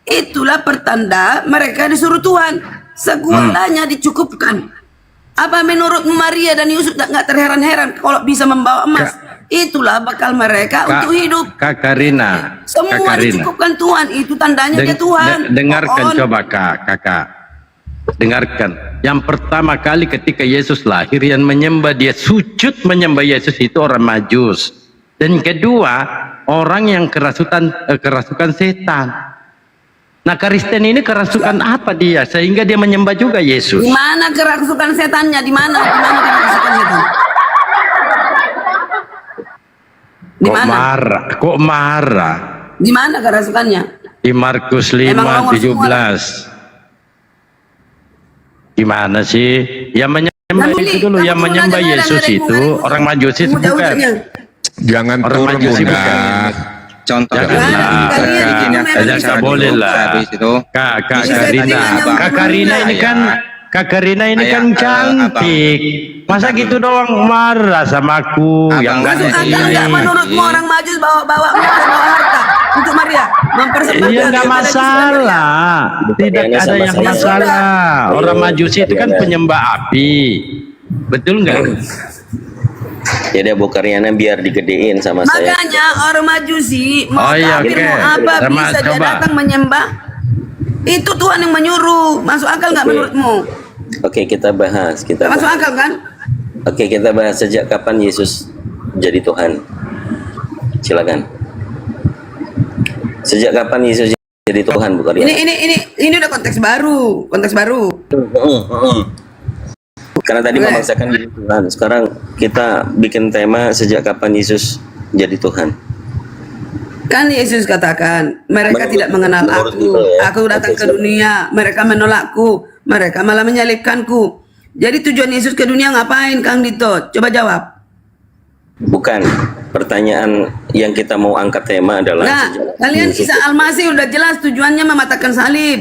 Itulah pertanda mereka disuruh Tuhan. Segalanya dicukupkan. Apa menurutmu Maria dan Yusuf nggak terheran-heran kalau bisa membawa emas? Itulah bakal mereka untuk hidup. Kak Karina. Semua Kak Karina. dicukupkan Tuhan. Itu tandanya dia Tuhan. Dengarkan Mohon. coba kakak. Dengarkan. Yang pertama kali ketika Yesus lahir yang menyembah dia sujud menyembah Yesus itu orang Majus. Dan kedua orang yang kerasukan setan. Nah Kristen ini kerasukan apa dia sehingga dia menyembah juga Yesus? Di mana kerasukan setannya? Di mana kerasukan setan? Di mana? Kok marah? Di mana kerasukannya? Di Markus Emang 5:17. Gimana sih? Yang menyembah Namuli, itu dulu, kamu yang turun menyembah aja, Yesus ngadek, itu ngadek. orang Majusi Kamu jauh bukan. saja. Jangan Orang turun Majusi bunda. bukan. Contoh Jangan, kalian izin ya, itu Tidak boleh lah. habis itu Kak Bisa Karina, dibilang Kak Karina ini Ayah. kan Kak Karina ini Ayah, kan cantik. Masa gitu doang marah sama aku? Abang, Yang Masuk Masuk enggak akal nggak ini. menurutmu orang Majus bawa emas, bawa harta untuk Maria mempersembahkan Iya nggak kepada Yesus dan Maria? masalah, tidak Pakaiannya ada yang sama-sama. masalah. Orang Ayo, Majusi itu kan Diana. penyembah api, betul nggak? Jadi Abu Karyana biar digedein sama saya. Makanya orang Majusi mau Oh, iya, kafir oke. mau apa Sama- bisa dia coba. datang menyembah. Itu Tuhan yang menyuruh. Masuk akal nggak Oke. menurutmu? Oke, kita bahas. Masuk akal kan? Oke, kita bahas sejak kapan Yesus jadi Tuhan. Silakan. Sejak kapan Yesus jadi Tuhan, Bu Karyana? Ini udah konteks baru. Karena tadi Boleh. memaksakan jadi Tuhan. Sekarang kita bikin tema sejak kapan Yesus jadi Tuhan. Kan Yesus katakan, mereka Menurut- tidak mengenal menurut aku. itu ya. Aku datang Oke, ke dunia, mereka menolakku. Mereka malah menyalibkanku. Jadi tujuan Yesus ke dunia ngapain, Kang Dito? Coba jawab. Bukan. Pertanyaan yang kita mau angkat tema adalah Nah, sejak kalian Yesus- Isa Al-Masih udah jelas tujuannya mematahkan salib.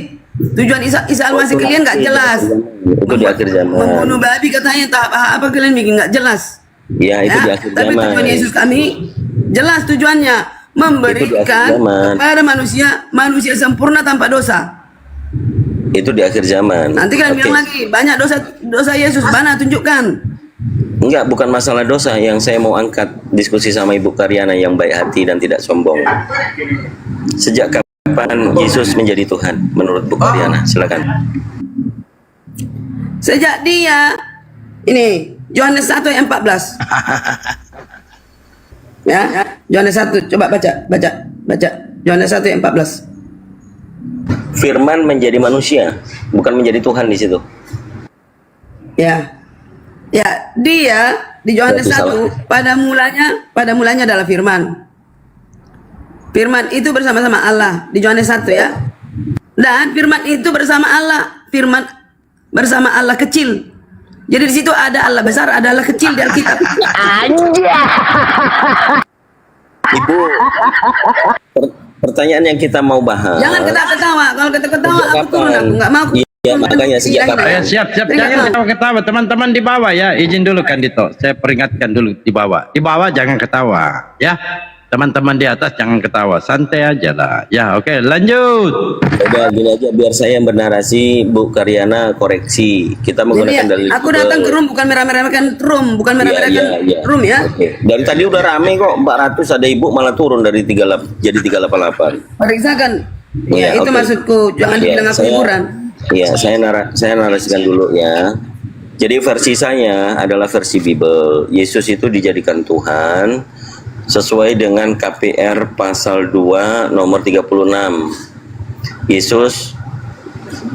Tujuan Isa Al-Masih kalian nggak jelas. Itu di akhir zaman. Membunuh babi katanya tak apa kalian bikin nggak jelas. Ya, itu di Ya, akhir tapi zaman. tujuan Yesus kami jelas tujuannya memberikan zaman. kepada manusia sempurna tanpa dosa. Itu di akhir zaman. Nanti kalian Oke. bilang lagi banyak dosa Yesus, mana tunjukkan. Enggak, bukan masalah dosa. Yang saya mau angkat diskusi sama Ibu Karyana yang baik hati dan tidak sombong. Sejak kapan Yesus menjadi Tuhan menurut Bu Karyana? Silakan. Sejak dia ini Yohanes 1 ayat 14. Ya, Yohanes 1 coba baca. Yohanes 1 ayat 14. Firman menjadi manusia, bukan menjadi Tuhan di situ. Ya. Ya, dia di Yohanes Berarti 1 pada mulanya adalah firman. Firman itu bersama-sama Allah di Yohanes 1 ya. Dan firman itu bersama Allah, firman bersama Allah kecil. Jadi di situ ada Allah besar, ada Allah kecil di Alkitab. Ibu, pertanyaan yang kita mau bahas. Jangan ketawa-ketawa. Kalau ketawa Sejak aku turun, kapan aku nggak mau. Ya makanya sejak kapan? Siap, jangan ketawa teman-teman di bawah ya. Izin dulu Kandito, saya peringatkan dulu di bawah. Di bawah jangan ketawa, ya. Teman-teman di atas jangan ketawa, santai aja lah. Ya, oke, lanjut. Udah gini aja, biar saya yang bernarasi, Bu Karyana koreksi. Kita menggunakan dalil. Aku datang ke room bukan merah-merahkan room, bukan merah-merahkan room ya. Oke. Dari tadi udah rame kok, 400 ada ibu malah turun dari 38 jadi 388. Periksakan. Ya, itu maksudku, jangan dibilang aku hiburan. Iya, saya narasikan dulu ya. Jadi versi saya adalah versi Bible. Yesus itu dijadikan Tuhan sesuai dengan KPR pasal 2 nomor 36. Yesus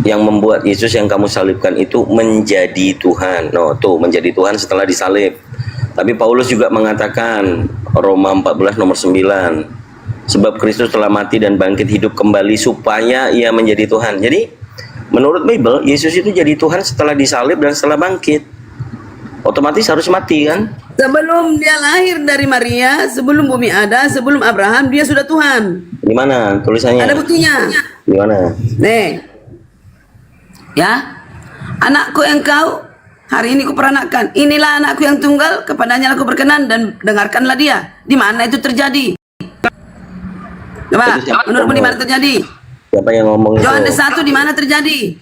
yang membuat Yesus yang kamu salibkan itu menjadi Tuhan. No, tuh menjadi Tuhan setelah disalib. Tapi Paulus juga mengatakan Roma 14 nomor 9. Sebab Kristus telah mati dan bangkit hidup kembali supaya ia menjadi Tuhan. Jadi menurut Bible, Yesus itu jadi Tuhan setelah disalib dan setelah bangkit. Otomatis harus mati kan? Sebelum dia lahir dari Maria, sebelum bumi ada, sebelum Abraham, dia sudah Tuhan. Di mana tulisannya? Ada buktinya. Di mana? Nih. Ya. Anakku engkau hari ini kuperanakan. Inilah anakku yang tunggal, kepadanya aku berkenan dan dengarkanlah dia. Di mana itu terjadi? Coba, menurutmu di mana terjadi? Siapa yang ngomong itu? Yohanes 1 di mana terjadi?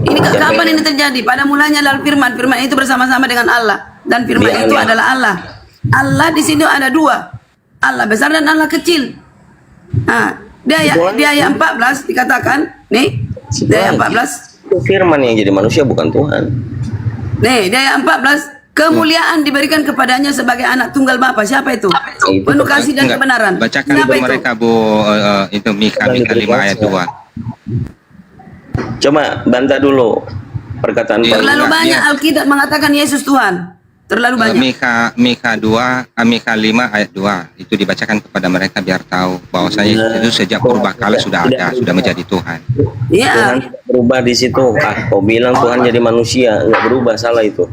Ini kapan ini terjadi? Pada mulanya adalah firman. Firman itu bersama-sama dengan Allah. Dan firman itu adalah Allah. Allah di sini ada dua. Allah besar dan Allah kecil. Nah, di ayat 14 dikatakan, nih, di ayat 14. Itu firman yang jadi manusia bukan Tuhan. Nih, di ayat 14, kemuliaan diberikan kepadanya sebagai anak tunggal Bapa. Siapa itu? Penuh kasih dan kebenaran. Bacakan Siapa dulu itu? mereka Bu, itu Mika 5 ayat 2. Coba bantah dulu perkataan Terlalu banyak Alkitab mengatakan Yesus Tuhan. Terlalu banyak. Mika 5 ayat 2 itu dibacakan kepada mereka biar tahu bahwasanya itu sejak purbakala sudah ada, sudah menjadi Tuhan. Iya. Tuhan tidak berubah di situ. Kau bilang Tuhan jadi manusia, nggak berubah, salah itu.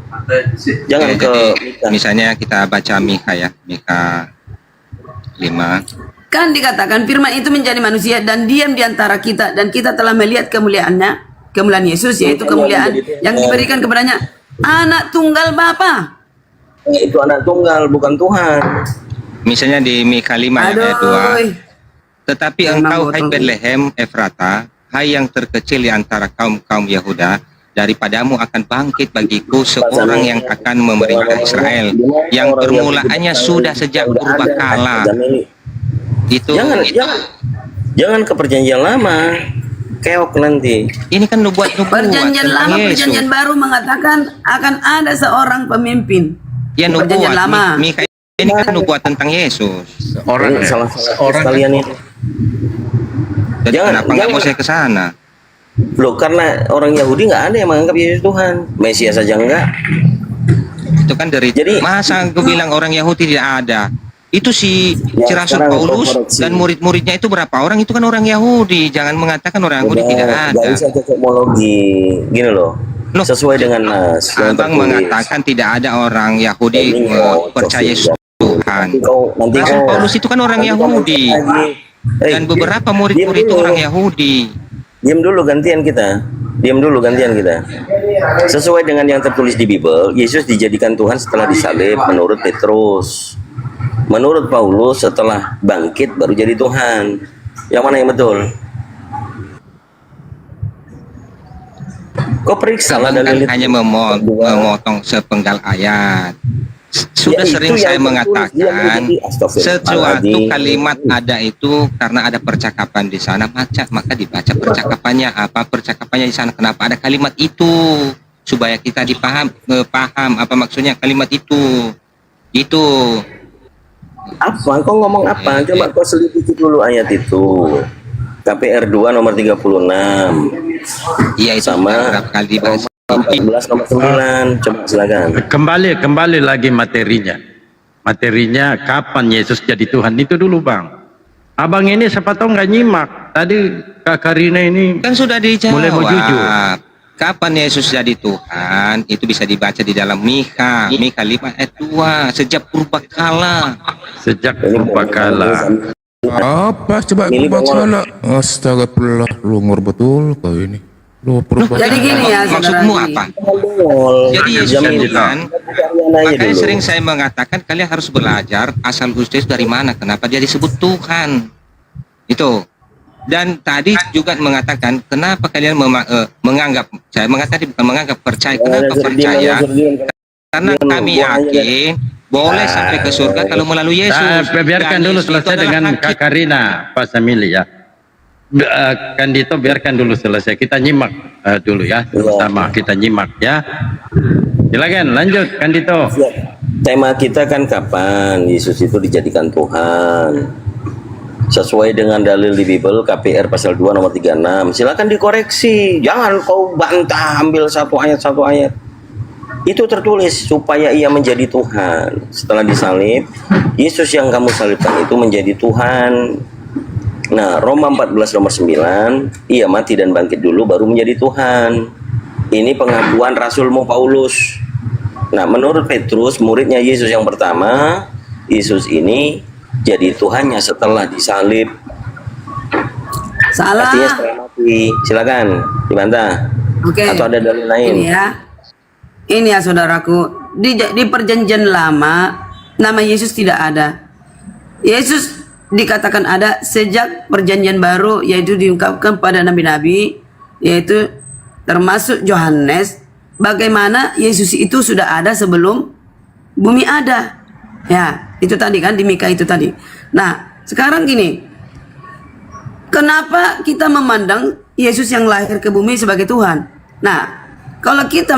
Jangan ke Mika. Misalnya kita baca Mika ya, Mika 5. Kan dikatakan firman itu menjadi manusia dan diam di antara kita dan kita telah melihat kemuliaannya, kemuliaan Yesus, yaitu kemuliaan yang diberikan kepadanya anak tunggal Bapa. Itu anak tunggal, bukan Tuhan. Misalnya di Mika 5 ayat 2. Tetapi engkau hai Bethlehem Efrata, hai yang terkecil di antara kaum-kaum Yahuda, daripadamu akan bangkit bagiku seorang yang akan memerintah Israel, yang permulaannya sudah sejak purbakala. Itu jangan ke perjanjian lama, keok nanti. Ini kan nubuat-nubuat. Perjanjian lama, perjanjian baru mengatakan akan ada seorang pemimpin. Ya nubuat. Perjanjian lama. Mika ini kan nubuat tentang Yesus. Orang salah kalian ini. Jadi kenapa nggak mau saya ke sana? Loh, karena orang Yahudi nggak ada yang menganggap Yesus Tuhan, Mesias saja enggak. Itu kan dari masa aku bilang orang Yahudi tidak ada. Itu si Rasul Paulus dan murid-muridnya itu berapa orang? Itu kan orang Yahudi. Jangan mengatakan orang Yahudi tidak ada. Gak bisa cocokmologi. Gini loh. Sesuai dengan nas. Abang mengatakan tidak ada orang Yahudi percaya Tuhan. Rasul Paulus itu kan orang Yahudi. Dan beberapa murid-murid itu orang Yahudi. Diam dulu gantian kita. Sesuai dengan yang tertulis di Bible, Yesus dijadikan Tuhan setelah disalib menurut Petrus. Menurut Paulus setelah bangkit baru jadi Tuhan. Yang mana yang betul? Kau periksa lah kan hanya memotong sepenggal ayat. Sudah Ya, sering itu saya yang mengatakan sesuatu Astagfirullahaladzim. kalimat ada itu karena ada percakapan di sana, maka dibaca percakapannya apa, percakapannya di sana, kenapa ada kalimat itu, supaya kita paham apa maksudnya kalimat itu. Apa? Kau ngomong apa? Coba kau selidiki dulu ayat itu. KPR 2 nomor 36. Iya, itu sama berapa kali dibahas. 14 nomor 9. Coba silakan. Kembali lagi materinya. Materinya kapan Yesus jadi Tuhan itu dulu, Bang. Abang ini siapa tahu nggak nyimak. Tadi Kak Karina ini Kan sudah dijawab. mulai mau jujur. Kapan Yesus jadi Tuhan? Itu bisa dibaca di dalam Mika 5 ayat 2. Sejak purbakala. Apa coba baca lah. Astagfirullah, lumur betul kau ini. Jadi gini ya, saudara. Maksudmu Gini. apa? Jadi Yesus itu kan, makanya sering saya mengatakan kalian harus belajar asal usul dari mana, kenapa dia disebut Tuhan. Itu. Dan tadi juga mengatakan kenapa kalian menganggap, saya mengatakan bukan menganggap, percaya. Kenapa percaya? Karena kami yakin boleh sampai ke surga kalau melalui Yesus. Biarkan Dan dulu Yesus itu selesai adalah dengan hak Kak Karina, Pak Samili ya. Kandito biarkan dulu selesai. Kita nyimak dulu ya, sama kita nyimak ya. Silakan lanjut Kandito. Tema kita kan kapan Yesus itu dijadikan Tuhan. Sesuai dengan dalil di Bible KPR pasal 2 nomor 36. Silakan dikoreksi. Jangan kau bantah ambil satu ayat. Itu tertulis supaya ia menjadi Tuhan. Setelah disalib, Yesus yang kamu salibkan itu menjadi Tuhan. Nah, Roma 14 nomor 9, ia mati dan bangkit dulu baru menjadi Tuhan. Ini pengakuan Rasulmu Paulus. Nah, menurut Petrus, muridnya Yesus yang pertama, Yesus ini jadi Tuhannya setelah disalib. Salah. Artinya setelah mati. Silakan dibantah. Oke. Atau ada dalil lain? Ini ya saudaraku, di perjanjian lama nama Yesus tidak ada. Yesus dikatakan ada sejak perjanjian baru, yaitu diungkapkan pada nabi-nabi, yaitu termasuk Yohanes. Bagaimana Yesus itu sudah ada sebelum bumi ada. Ya, itu tadi kan di Mika itu tadi. Nah, sekarang gini. Kenapa kita memandang Yesus yang lahir ke bumi sebagai Tuhan? Nah, kalau kita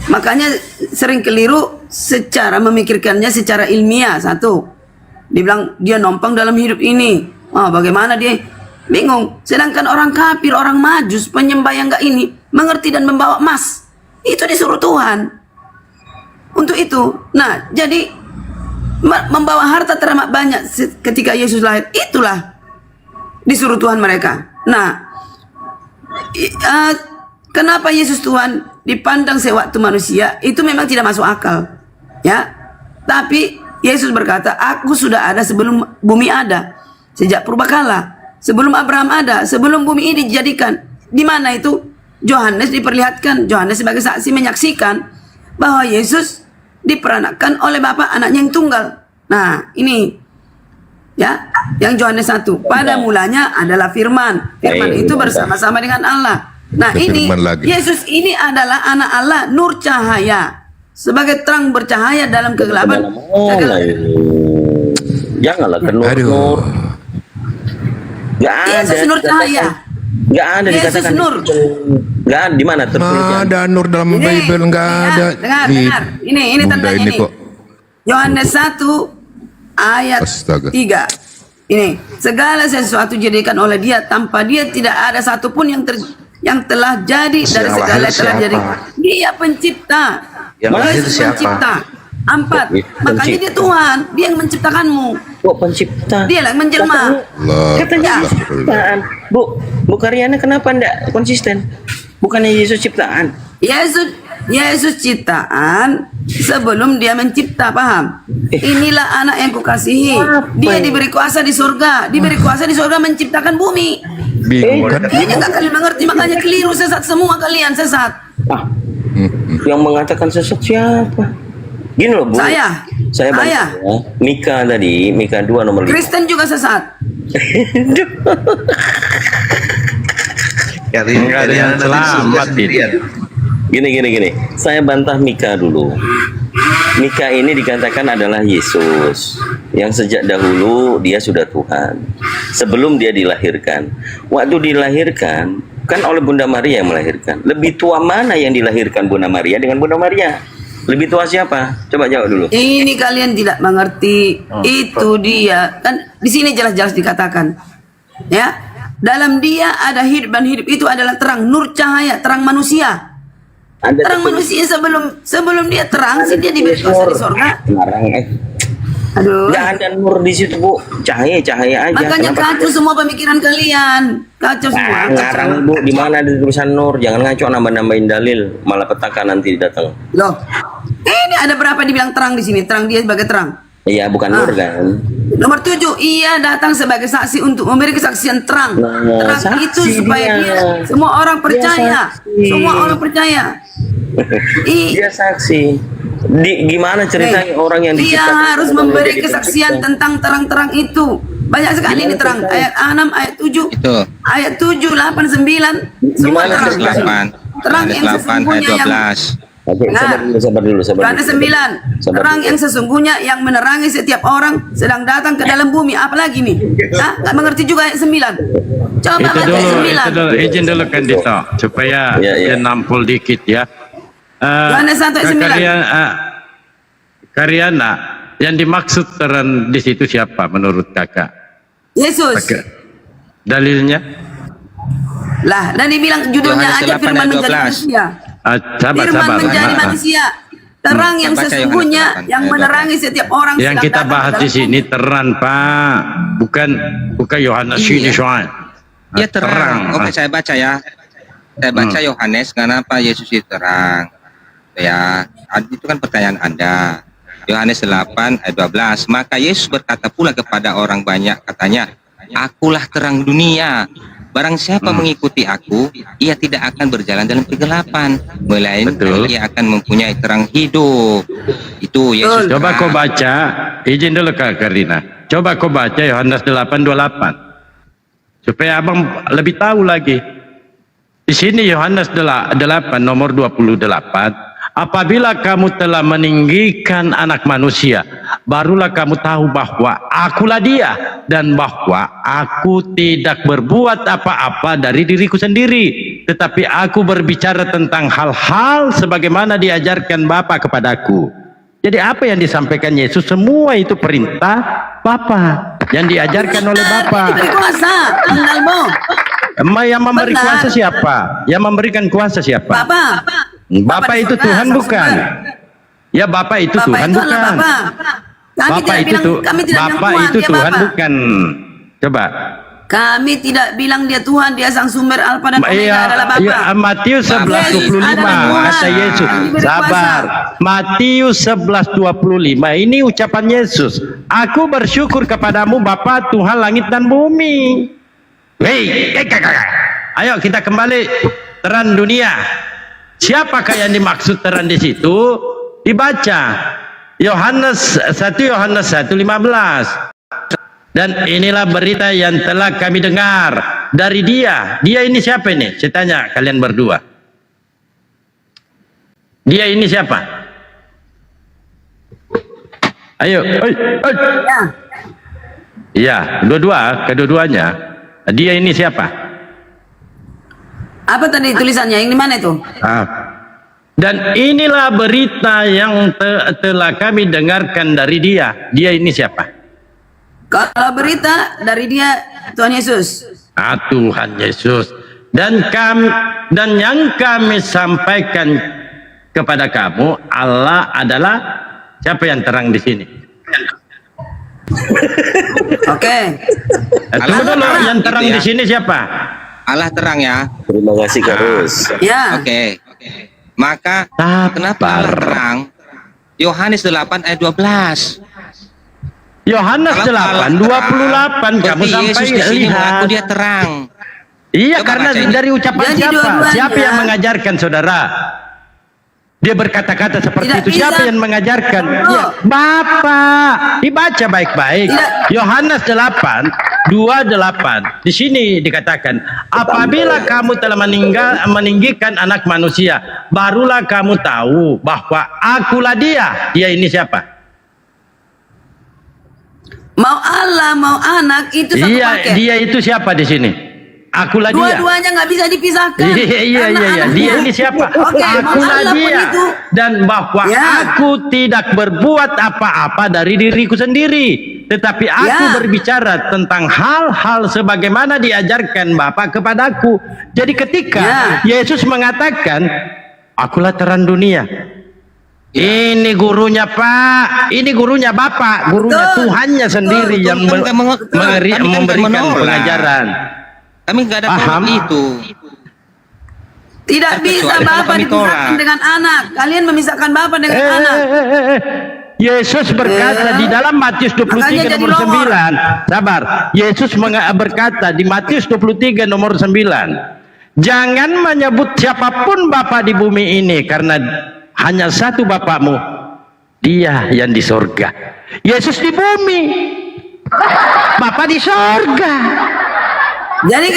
makanya sering keliru secara memikirkannya secara ilmiah. Satu, dibilang dia numpang dalam hidup ini. Bagaimana dia? Bingung. Sedangkan orang kafir, orang majus, penyembah yang enggak ini, mengerti dan membawa emas. Itu disuruh Tuhan. Untuk itu. Nah, jadi membawa harta teramat banyak ketika Yesus lahir. Itulah disuruh Tuhan mereka. Nah, kenapa Yesus Tuhan dipandang sewaktu manusia? Itu memang tidak masuk akal. Ya. Tapi Yesus berkata, aku sudah ada sebelum bumi ada. Sejak purbakala. Sebelum Abraham ada. Sebelum bumi ini dijadikan. Di mana itu? Yohanes diperlihatkan. Yohanes sebagai saksi menyaksikan bahwa Yesus diperanakkan oleh Bapa anaknya yang tunggal. Nah, ini. Ya. Yang Yohanes 1. Pada mulanya adalah firman. Firman itu bersama-sama dengan Allah. Nah, ini Yesus ini adalah anak Allah, nur cahaya. Sebagai terang bercahaya dalam kegelapan. Janganlah ke nur. Gak ada. Yesus nur cahaya. Gak ada Yesus dikatakan. nur. Gak ada di mana tertulisnya. Ada nur dalam Bible, enggak ada. Dengar. Ini tandanya ini. kok. Yohanes 1 ayat Astaga. 3. Ini, segala sesuatu dijadikan oleh Dia, tanpa Dia tidak ada satupun yang telah jadi dari segala yang telah jadi. Dia pencipta. Yesus pencipta. 4. Makanya Dia Tuhan, Dia yang menciptakanmu. Kok pencipta? Dia yang menjelma. Katanya ciptaan. Bu Karyana kenapa enggak konsisten? Bukannya Yesus ciptaan? Yesus ciptaan sebelum Dia mencipta, paham? Inilah anak yang kukasihi. Dia diberi kuasa di surga. Diberi kuasa di surga menciptakan bumi. Bingung kan? Ini enggak kalian mengerti, makanya keliru, sesat semua kalian, sesat. Yang mengatakan sesat siapa? Gini loh Bu. Saya. Baca ya. Mika tadi, Mika 2 nomor 5. Kristen juga sesat. Kalian selamat ini. Gini. Saya bantah Mika dulu. Mika ini dikatakan adalah Yesus yang sejak dahulu dia sudah Tuhan. Sebelum dia dilahirkan. Waktu dilahirkan kan oleh Bunda Maria yang melahirkan. Lebih tua mana yang dilahirkan Bunda Maria dengan Bunda Maria? Lebih tua siapa? Coba jawab dulu. Ini kalian tidak mengerti. Itu dia. Kan di sini jelas-jelas dikatakan. Ya. Dalam Dia ada hidup, dan hidup itu adalah terang, nur cahaya, terang manusia. Terang manusia sebelum Dia terang, sih Dia diberi kuasa di surga. Aduh. Gak ada nur di situ Bu, cahaya aja. Makanya kacau semua pemikiran kalian, kacau semua. Ngarang Bu, di mana ada tulisan nur? Jangan ngaco nambah-nambahin dalil, malah petaka nanti datang. Loh, ini ada berapa dibilang terang di sini? Terang Dia sebagai terang. Iya, bukan nur kan? Nomor 7, ia datang sebagai saksi untuk memberi kesaksian terang. Nah, Terang saksi itu supaya dia. semua orang percaya. saksi. Semua orang percaya. Dia saksi. Gimana ceritanya orang yang Dia diciptakan harus Allah memberi menjadi kesaksian pencipta? tentang terang-terang itu. Banyak sekali ini terang. Ayat 6, ayat 7. Itu. Ayat 7, 8, 9. Semua Gimana terang. Yohanes 8. Terang Yohanes yang 8 ayat sesungguhnya yang 12. Oke, sabar dulu. Yohanes 9, Sabar terang dulu. yang sesungguhnya yang menerangi setiap orang sedang datang ke dalam bumi. Apalagi nih? Hah? Nggak mengerti juga ayat 9. Coba Itu baca ayat dulu, 9. izin dulu Kandito, supaya Ya, ya. dia nampol dikit ya. Yohanes 1 ayat 9. Karyana, yang dimaksud terang di situ siapa menurut kakak? Yesus. Oke. Dalilnya? Lah, dan dibilang judulnya Yohanes aja 8 firman ayat menjadi 12. manusia. Sabar. Firman menjadi manusia. Terang yang Baca Yohanes sesungguhnya 8 yang ayat menerangi setiap orang Yang sedang kita datang bahas ke di dalam sini bumi. terang, Pak. Bukan Yohanes ini soal. Ya terang. Oke, saya baca ya. Saya baca Yohanes, kenapa Yesus itu terang? Ya, itu kan pertanyaan Anda. Yohanes 8 ayat 12. Maka Yesus berkata pula kepada orang banyak, katanya, Akulah terang dunia. Barang siapa mengikuti aku, ia tidak akan berjalan dalam kegelapan, melainkan Betul. ia akan mempunyai terang hidup. Itu Yesus. Coba terang. kau baca, izin dulu Kak Karina. Coba kau baca Yohanes 8:28. Supaya abang lebih tahu lagi. Di sini Yohanes 8 nomor 28. Apabila kamu telah meninggikan anak manusia, barulah kamu tahu bahwa akulah dia, dan bahwa aku tidak berbuat apa-apa dari diriku sendiri, tetapi aku berbicara tentang hal-hal sebagaimana diajarkan Bapa kepadaku. Jadi apa yang disampaikan Yesus semua itu perintah Bapa yang diajarkan oleh Bapa. Diberi kuasa, tanggalmu. Yang memberi Benar. kuasa siapa? Yang memberikan kuasa siapa? Bapak. Bapak itu di surga, Tuhan sang bukan? sumber. Ya Bapak itu Bapak Tuhan itu adalah bukan? Bapak. Kami Bapak tidak itu bilang, kami tidak bilang Bapak Tuhan, itu dia Tuhan Bapak. bukan? Coba. Kami tidak bilang dia Tuhan, dia sang sumber Alfa dan Omega adalah Bapak. Ya, Matius 11:25 adalah Tuhan. kata Yesus. Yang diberi Sabar. Matius 11:25 ini ucapan Yesus. Aku bersyukur kepadamu Bapa Tuhan langit dan bumi. Hei, ayo kita kembali terang dunia. Siapakah yang dimaksud terang di situ? Dibaca Yohanes 1:15. Dan inilah berita yang telah kami dengar dari dia. Dia ini siapa ini? Saya tanya kalian berdua. Dia ini siapa? Ayo. Ya. Iya, kedua-duanya. Dia ini siapa? Apa tadi tulisannya? Yang di mana itu? Dan inilah berita yang telah kami dengarkan dari dia. Dia ini siapa? Kalau berita dari dia Tuhan Yesus. Tuhan Yesus. Dan yang kami sampaikan kepada kamu, Allah adalah siapa yang terang di sini? Oke. Tunggu dulu, yang terang di sini siapa? Allah terang ya. Terima kasih Kak Rus. Ya. Oke. Maka kenapa Allah terang? Yohanes 8 ayat 12. Yohanes Kalau 8, Allah 28 kamu berarti sampai Yesus di sini lihat. mengaku dia terang. Iya, Coba karena baca ini. dari ucapan Jadi siapa? dua-duanya. Siapa yang mengajarkan saudara? Dia berkata-kata seperti Tidak itu. bisa. Siapa yang mengajarkan? Oh. Ya, Bapak. Dibaca baik-baik. Tidak. Yohanes 8, 28. Di sini dikatakan, apabila kamu telah meninggikan anak manusia, barulah kamu tahu bahwa akulah dia. Dia ini siapa? Mau Allah, mau anak itu satu Iya, paket. dia itu siapa di sini? Akulah dia. Dua-duanya nggak bisa dipisahkan. Iya. Karena Dia anaknya. ini siapa? Oke, mau Akulah Allah pun dia. itu. Dan bahwa Ya. aku tidak berbuat apa-apa dari diriku sendiri, tetapi aku Ya. berbicara tentang hal-hal sebagaimana diajarkan Bapa kepadaku. Jadi ketika Yesus mengatakan, akulah terang dunia. Ini gurunya Pak, ini gurunya Bapak, gurunya Betul. Tuhannya sendiri Betul, yang kami nggak kami kan nggak memberikan menolak. pengajaran. Kami nggak ada Paham? tolak itu. Tidak bisa Terkecuali kalau Bapak kami dipisahkan tolak. dengan anak. Kalian memisahkan Bapak dengan anak. Yesus berkata di dalam Matius 23 Makanya jadi nomor nomor. 9. Sabar. Yesus berkata di Matius 23 nomor 9. Jangan menyebut siapapun Bapa di bumi ini, karena hanya satu Bapakmu, Dia yang di sorga. Yesus di bumi, Bapa di sorga. Jadi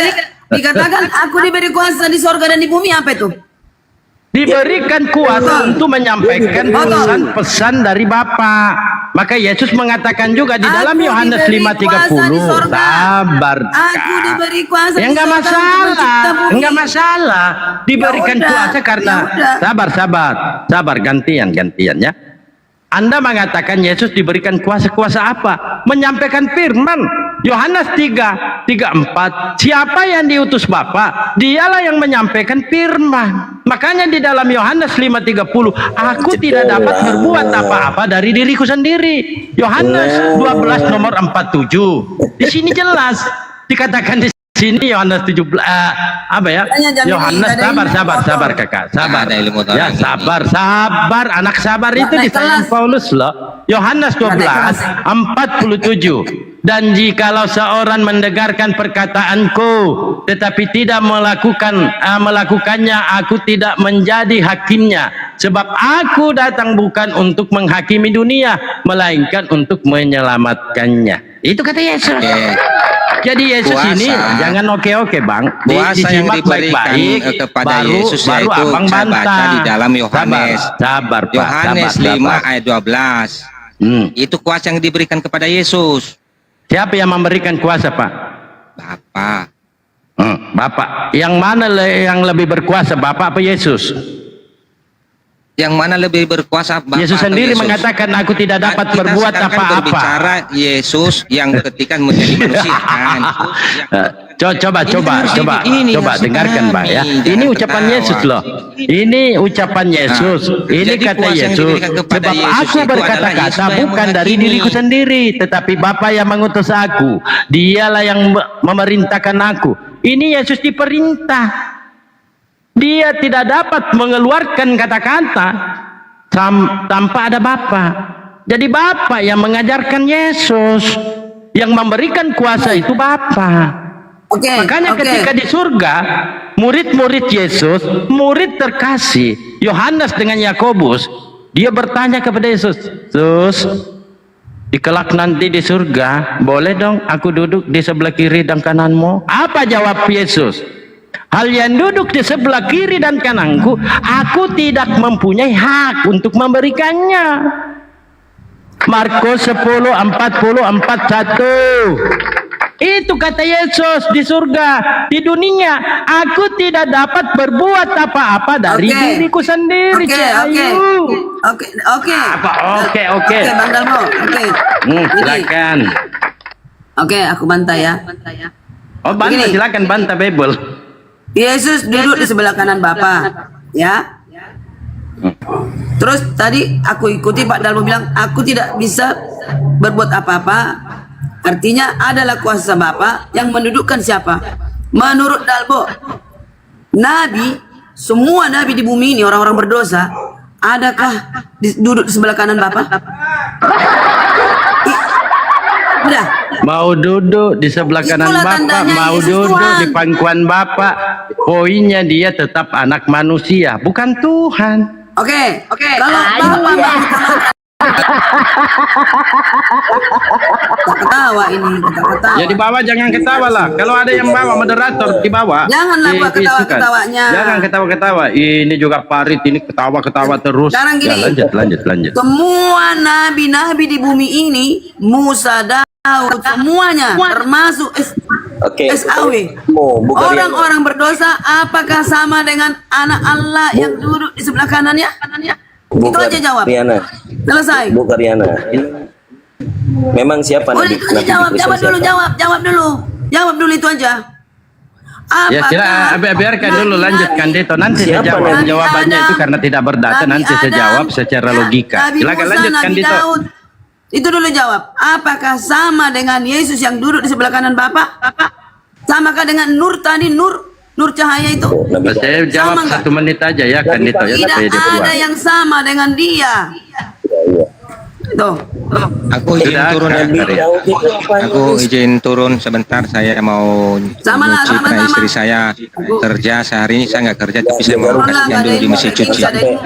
dikatakan aku diberi kuasa di sorga dan di bumi, apa itu? Diberikan kuasa untuk menyampaikan pesan-pesan dari Bapa. Maka Yesus mengatakan juga di dalam Aku Yohanes diberi kuasa di 5:30. sorga. Sabar. Aku diberi kuasa Ya di enggak sorga untuk masalah, mencipta bumi. enggak masalah. Diberikan Ya udah, kuasa karena ya udah. sabar gantian ya. Anda mengatakan Yesus diberikan kuasa apa? Menyampaikan firman. Yohanes 3:34. Siapa yang diutus Bapa, dialah yang menyampaikan firman. Makanya di dalam Yohanes 5:30, aku tidak dapat berbuat apa-apa dari diriku sendiri. Yohanes 12 nomor 47. Di sini jelas dikatakan di sini Yohanes 17 apa ya? Tanya Jamili, Yohanes ada ilmu sabar motor. kakak, sabar. Ada ilmu motor Ya lagi. sabar, anak sabar itu naik disayang kelas. Paulus loh. Yohanes 12 47. Dan jikalau seorang mendengarkan perkataanku tetapi tidak melakukannya, aku tidak menjadi hakimnya, sebab aku datang bukan untuk menghakimi dunia, melainkan untuk menyelamatkannya. Itu kata Yesus. Jadi Yesus Kuasa. ini jangan oke bang. Kuasa yang Disimak diberikan baik-baik, kepada baru Yesus baru yaitu abang saya baca bantah. di dalam Yohanes. Sabar Pak. Yohanes sabar. 5 ayat 12. Itu kuasa yang diberikan kepada Yesus. Siapa yang memberikan kuasa Pak? Bapa. Bapak. Yang mana yang lebih berkuasa, Bapak apa Yesus? Yang mana lebih berkuasa, Bapa Yesus atau sendiri Yesus? mengatakan aku tidak dapat Kita berbuat sekarang kan apa-apa. berbicara Yesus yang ketika menjadi manusia kan. Coba Ini harus dengarkan Bang ya. dipahami, Ini jangan ucapan ketawa. Yesus loh. Ini ucapan Yesus. Ini jadi kata kuasa yang Yesus. diberikan kepada Sebab Yesus aku itu adalah berkata-kata Yesus yang bukan dari menghakimi. diriku sendiri, tetapi Bapa yang mengutus aku. Dialah yang memerintahkan aku. Ini Yesus diperintah. Dia tidak dapat mengeluarkan kata-kata tanpa ada Bapa. Jadi Bapa yang mengajarkan Yesus, yang memberikan kuasa itu Bapa. Oke. Makanya oke. ketika di surga, murid-murid Yesus, murid terkasih Yohanes dengan Yakobus, dia bertanya kepada Yesus, "Yesus, di kelak nanti di surga, boleh dong aku duduk di sebelah kiri dan kananmu?" Apa jawab Yesus? "Hal yang duduk di sebelah kiri dan kananku, aku tidak mempunyai hak untuk memberikannya." Markus 10:40-41. Itu kata Yesus di surga. Di dunia aku tidak dapat berbuat apa-apa dari Oke. diriku sendiri. Oke, Cik oke. Ayu. Oke. Apa? Oke. Oke, Bang Dalmo. Oke. Ini. Silakan. Oke, aku bantah ya. Oh, bantah, Begini. silakan bantah Bible. Yesus duduk di sebelah kanan Bapa, ya. Terus tadi aku ikuti Pak Dalmo bilang aku tidak bisa berbuat apa-apa. Artinya adalah kuasa Bapa yang mendudukkan siapa? Menurut Dalmo, nabi, semua nabi di bumi ini orang-orang berdosa, adakah duduk di sebelah kanan Bapa? Udah. Mau duduk di sebelah kanan Itulah Bapak, tandanya mau Yesus duduk Tuhan. di pangkuan Bapak. Poinnya dia tetap anak manusia, bukan Tuhan. Oke. Kalau Bapak mengutamakan ketawa ini, ketawa. Ya di bawah jangan ketawa lah. Kalau ada yang bawa moderator di bawah. Janganlah buat diisukan. ketawa-ketawanya. Jangan ketawa-ketawa. Ini juga Parit ini ketawa-ketawa terus. Sekarang gini. Ya, lanjut. Semua nabi-nabi di bumi ini, Musa, Daud, semuanya termasuk SAW. Orang-orang berdosa apakah sama dengan anak Allah yang duduk di sebelah kanannya? Itu aja jawab. Riana, Selesai. Bu Karyana. Memang siapa Oh, itu aja jawab. Jawab dulu itu aja. Ya biarkan dulu lanjutkan Dito. Nanti saya Siapa jawab. Nabi Jawabannya itu karena tidak berdata. Nabi Nanti saya Adam, jawab secara logika. Nabi Silakan Musa, lanjutkan Nabi Dito. Daud. Itu dulu jawab. Apakah sama dengan Yesus yang duduk di sebelah kanan Bapak? Samakah dengan Nur tadi, Nur cahaya itu? Saya jawab Sama nggak? 1 menit aja ya kan Dito ya. Tidak supaya dia ada keluar. yang sama dengan dia. Tuh. Aku izin Sudah turun ya. ada. Karin. Aku izin turun sebentar. Saya mau Sama lah, nyuci karena sama-sama. istri saya kerja. Sehari ini saya nggak kerja, tapi saya mau Turun lah, kasih nggak ada dulu di yang mesin mau cuci. ada yang-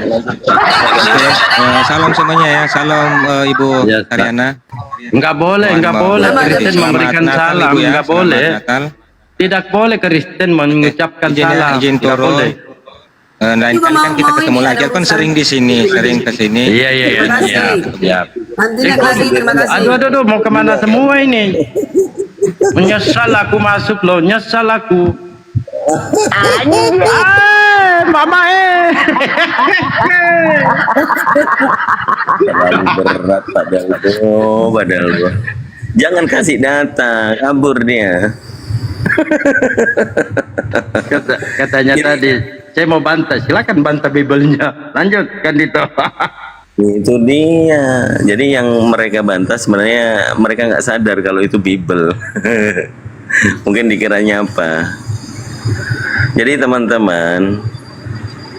Oke, salam semuanya ya. Salam Ibu Ya, Karyana. Enggak boleh, enggak Mohon boleh maaf. Kristen Selamat memberikan Natal, salam, Ibu ya. enggak Selamat boleh. Natal. Tidak boleh Kristen mengucapkan Izin ya, salam. izin Enggak turun. boleh. Lain Juga kali kan mau- kita mau ketemu ini, lagi. ada Aku kan urusan. sering di sini, sering ke sini. Iya, iya, iya. Terima kasih. Iya. Nanti lagi, terima kasih. Aduh, aduh, aduh, mau kemana semua ini? Menyesal aku masuk loh, nyesal aku. Mama Terlalu berat padahal gua. Jangan kasih data, kabur dia. Katanya tadi, saya mau bantah, silakan bantah Biblenya. Lanjut, Kandito. Itu dia. Jadi yang mereka bantah sebenarnya mereka nggak sadar kalau itu Bible. Mungkin dikiranya apa. Jadi teman-teman,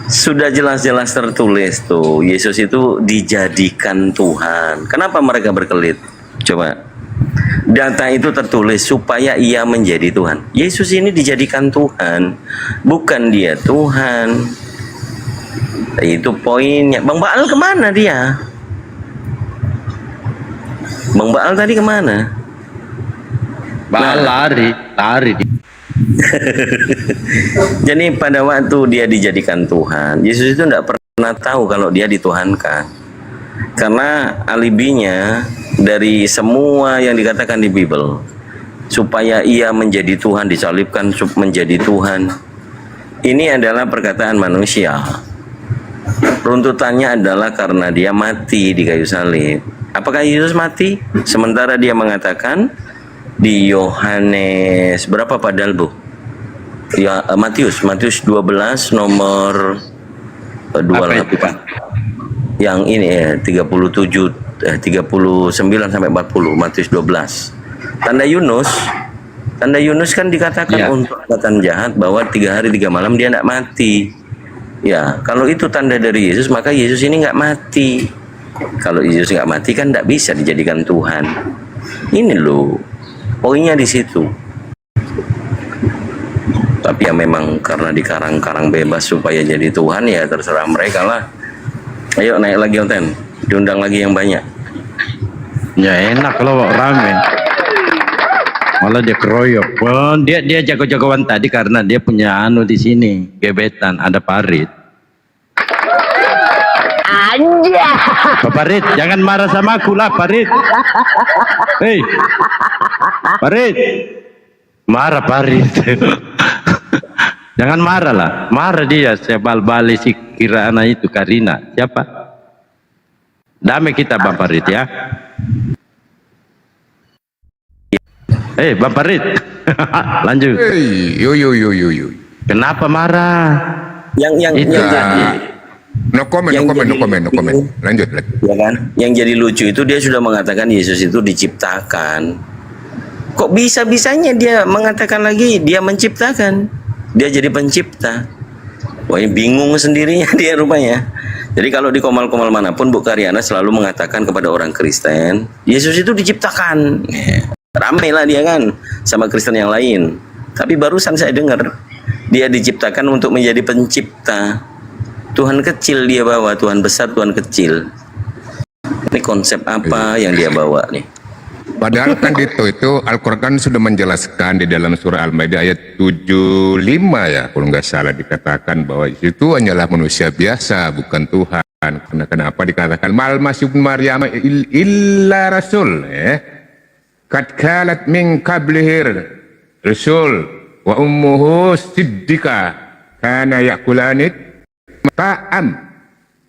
sudah jelas-jelas tertulis tuh, Yesus itu dijadikan Tuhan. Kenapa mereka berkelit? Coba. Data itu tertulis supaya ia menjadi Tuhan. Yesus ini dijadikan Tuhan, bukan dia Tuhan. Itu poinnya. Bang Baal kemana dia? Bang Baal tadi kemana? Baal lari. Jadi pada waktu dia dijadikan Tuhan, Yesus itu tidak pernah tahu kalau dia dituhankan. Karena alibinya dari semua yang dikatakan di Bible, supaya ia menjadi Tuhan, disalibkan menjadi Tuhan, ini adalah perkataan manusia. Runtutannya adalah karena dia mati di kayu salib. Apakah Yesus mati? Sementara dia mengatakan di Yohanes berapa padahal Bu? Ya, Matius 12 nomor 28. Yang ini ya 39 sampai 40, Matius 12. Tanda Yunus kan dikatakan Ya. untuk perbuatan jahat bahwa 3 hari 3 malam dia tidak mati. Ya, kalau itu tanda dari Yesus, maka Yesus ini nggak mati. Kalau Yesus nggak mati kan tidak bisa dijadikan Tuhan. Ini loh, poinnya di situ. Tapi ya memang karena dikarang-karang bebas supaya jadi Tuhan, ya terserah mereka lah. Ayo naik lagi Oten, diundang lagi yang banyak. Ya enak kalau rame. Malah dia keroyok. Oh, dia jago-jagoan tadi karena dia punya anu di sini, gebetan, ada Parit. Pak Parit, jangan marah sama aku lah, Parit. Hei, Parit, marah Parit. Jangan marah lah, marah dia. Saya bal-balik si kira anak itu Karina. Siapa? Damai kita Bang Parit ya. Bang Parit, lanjut. Hey, yo. Kenapa marah? Yang Itu jadi, No comment. Lanjut lagi. ya kan? Yang jadi lucu itu dia sudah mengatakan Yesus itu diciptakan. Kok bisa-bisanya dia mengatakan lagi dia menciptakan? Dia jadi pencipta. Wah, ini bingung sendirinya dia rupanya. Jadi kalau di komal-komal manapun Bu Karyana selalu mengatakan kepada orang Kristen, Yesus itu diciptakan. Ramai lah dia kan sama Kristen yang lain. Tapi barusan saya dengar dia diciptakan untuk menjadi pencipta. Tuhan kecil dia bawa, Tuhan besar, Tuhan kecil. Ini konsep apa yang dia bawa nih? Padahal kan itu Al-Quran sudah menjelaskan di dalam surah Al-Maidah ayat 75 ya, kalau nggak salah dikatakan bahwa itu hanyalah manusia biasa, bukan Tuhan. Karena kenapa dikatakan mal masih Maryam illa rasul, qad khalat min qablihir rasul wa ummuhu siddiqah kana yakulanit ta'am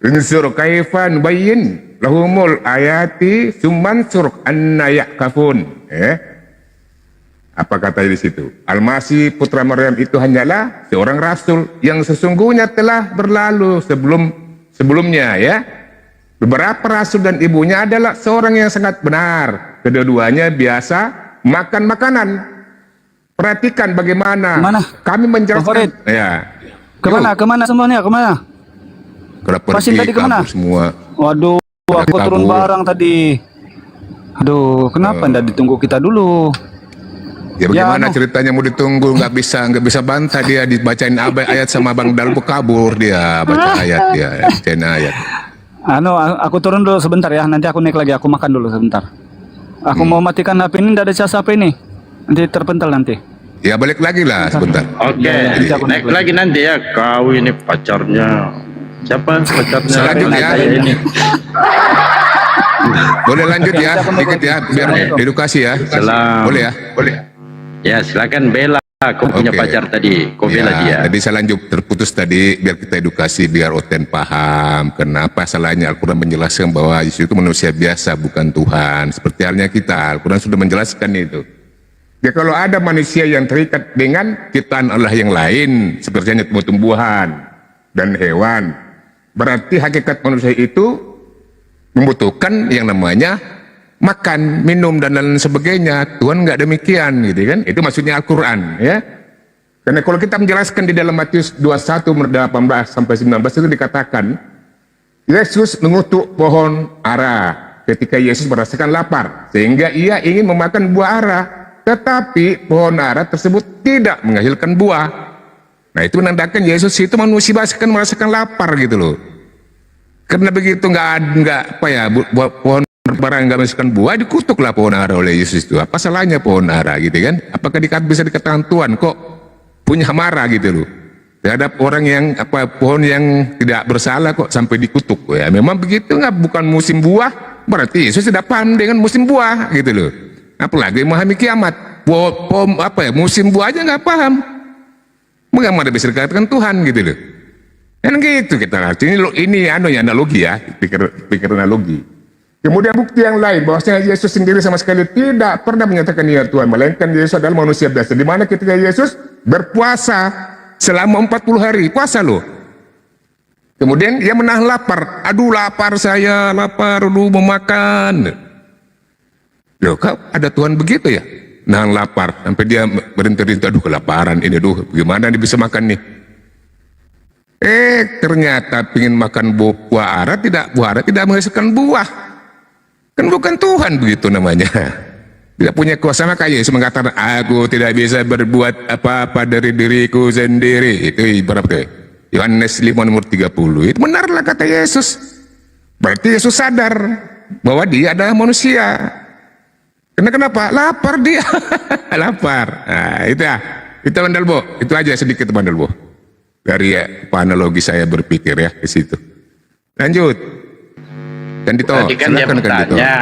unsur kaifan bayin lahumul ayati sumansur anna yakafun. Apa kata di situ? Al-Masih putra Maryam itu hanyalah seorang rasul yang sesungguhnya telah berlalu sebelumnya ya. Beberapa rasul dan ibunya adalah seorang yang sangat benar. Kedua-duanya biasa makan makanan. Perhatikan bagaimana Mana? kami menjelaskan. Favorit? Ya. Kemana semuanya? Kemana? Kalau Pasin pergi tadi kemana? kabur semua. Waduh. aku turun kabur. barang tadi. Aduh, kenapa ndak ditunggu kita dulu? Ya bagaimana anu. ceritanya mau ditunggu, nggak bisa bantah dia, dibacain ayat sama Bang Dalbo, kabur dia baca ayat, dia bacain ayat. Aku turun dulu sebentar ya. Nanti aku naik lagi. Aku makan dulu sebentar. Aku mau matikan HP ini. Ndak ada cas HP ini. Nanti terpental nanti. Ya balik lagi lah sebentar. Oke, nanti aku naik lagi nanti ya. Kau ini pacarnya siapa? Pacarnya Selanjutnya saya ini. Boleh lanjut ya, dikit ya, biar edukasi ya. Salam. Boleh ya, boleh. Ya silakan bela. Kau punya Oke. pacar tadi. Kau bela dia. Tadi saya lanjut terputus tadi, biar kita edukasi, biar Oten paham kenapa salahnya Al-Quran menjelaskan bahwa Yesus itu manusia biasa, bukan Tuhan. Seperti halnya kita, Al-Quran sudah menjelaskan itu. Ya kalau ada manusia yang terikat dengan ciptaan Allah yang lain, seperti hanya tumbuh-tumbuhan dan hewan, berarti hakikat manusia itu membutuhkan yang namanya makan, minum, dan lain sebagainya. Tuhan nggak demikian, gitu kan? Itu maksudnya Al-Quran, ya. Karena kalau kita menjelaskan di dalam Matius 21 18 sampai 19 itu dikatakan Yesus mengutuk pohon ara ketika Yesus merasakan lapar, sehingga ia ingin memakan buah ara, tetapi pohon ara tersebut tidak menghasilkan buah. Nah itu menandakan Yesus itu manusia merasakan lapar gitu loh. Karena begitu nggak apa ya, pohon barang nggak menghasilkan buah, dikutuklah pohon ara oleh Yesus itu. Apa salahnya pohon ara gitu kan? Apakah bisa dikatakan Tuhan kok punya marah gitu loh terhadap orang yang pohon yang tidak bersalah kok sampai dikutuk? Ya memang begitu, nggak, bukan musim buah, berarti Yesus tidak paham dengan musim buah gitu loh. Apalagi memahami kiamat, musim buah aja nggak paham, bagaimana bisa dikatakan Tuhan gitu loh. Kan gitu kita arti ini analogi ya, pikir analogi. Kemudian bukti yang lain bahwasanya Yesus sendiri sama sekali tidak pernah menyatakan ia Tuhan, melainkan Yesus adalah manusia biasa. Di mana ketika Yesus berpuasa selama 40 hari, puasa loh. Kemudian ia menahan lapar. Aduh lapar saya, lapar, mau makan. Loh, kok ada Tuhan begitu ya? Nahan lapar sampai dia berhenti, aduh kelaparan ini, aduh gimana dia bisa makan nih? Ternyata pingin makan buah ara, buah ara tidak menghasilkan buah. Kan bukan Tuhan begitu namanya. Tidak punya kuasa, maka Yesus mengatakan, aku tidak bisa berbuat apa-apa dari diriku sendiri. Itu ibarat Yohanes 5 nomor 30. Itu benarlah kata Yesus. Berarti Yesus sadar bahwa dia adalah manusia. Kenapa? Lapar dia. Lapar. Nah, itu ya. Itu Bandalbo. Itu aja sedikit Bandalbo. Dari analogi saya berpikir ya ke situ. Lanjut. Kandito, Tadi kan dia bertanya,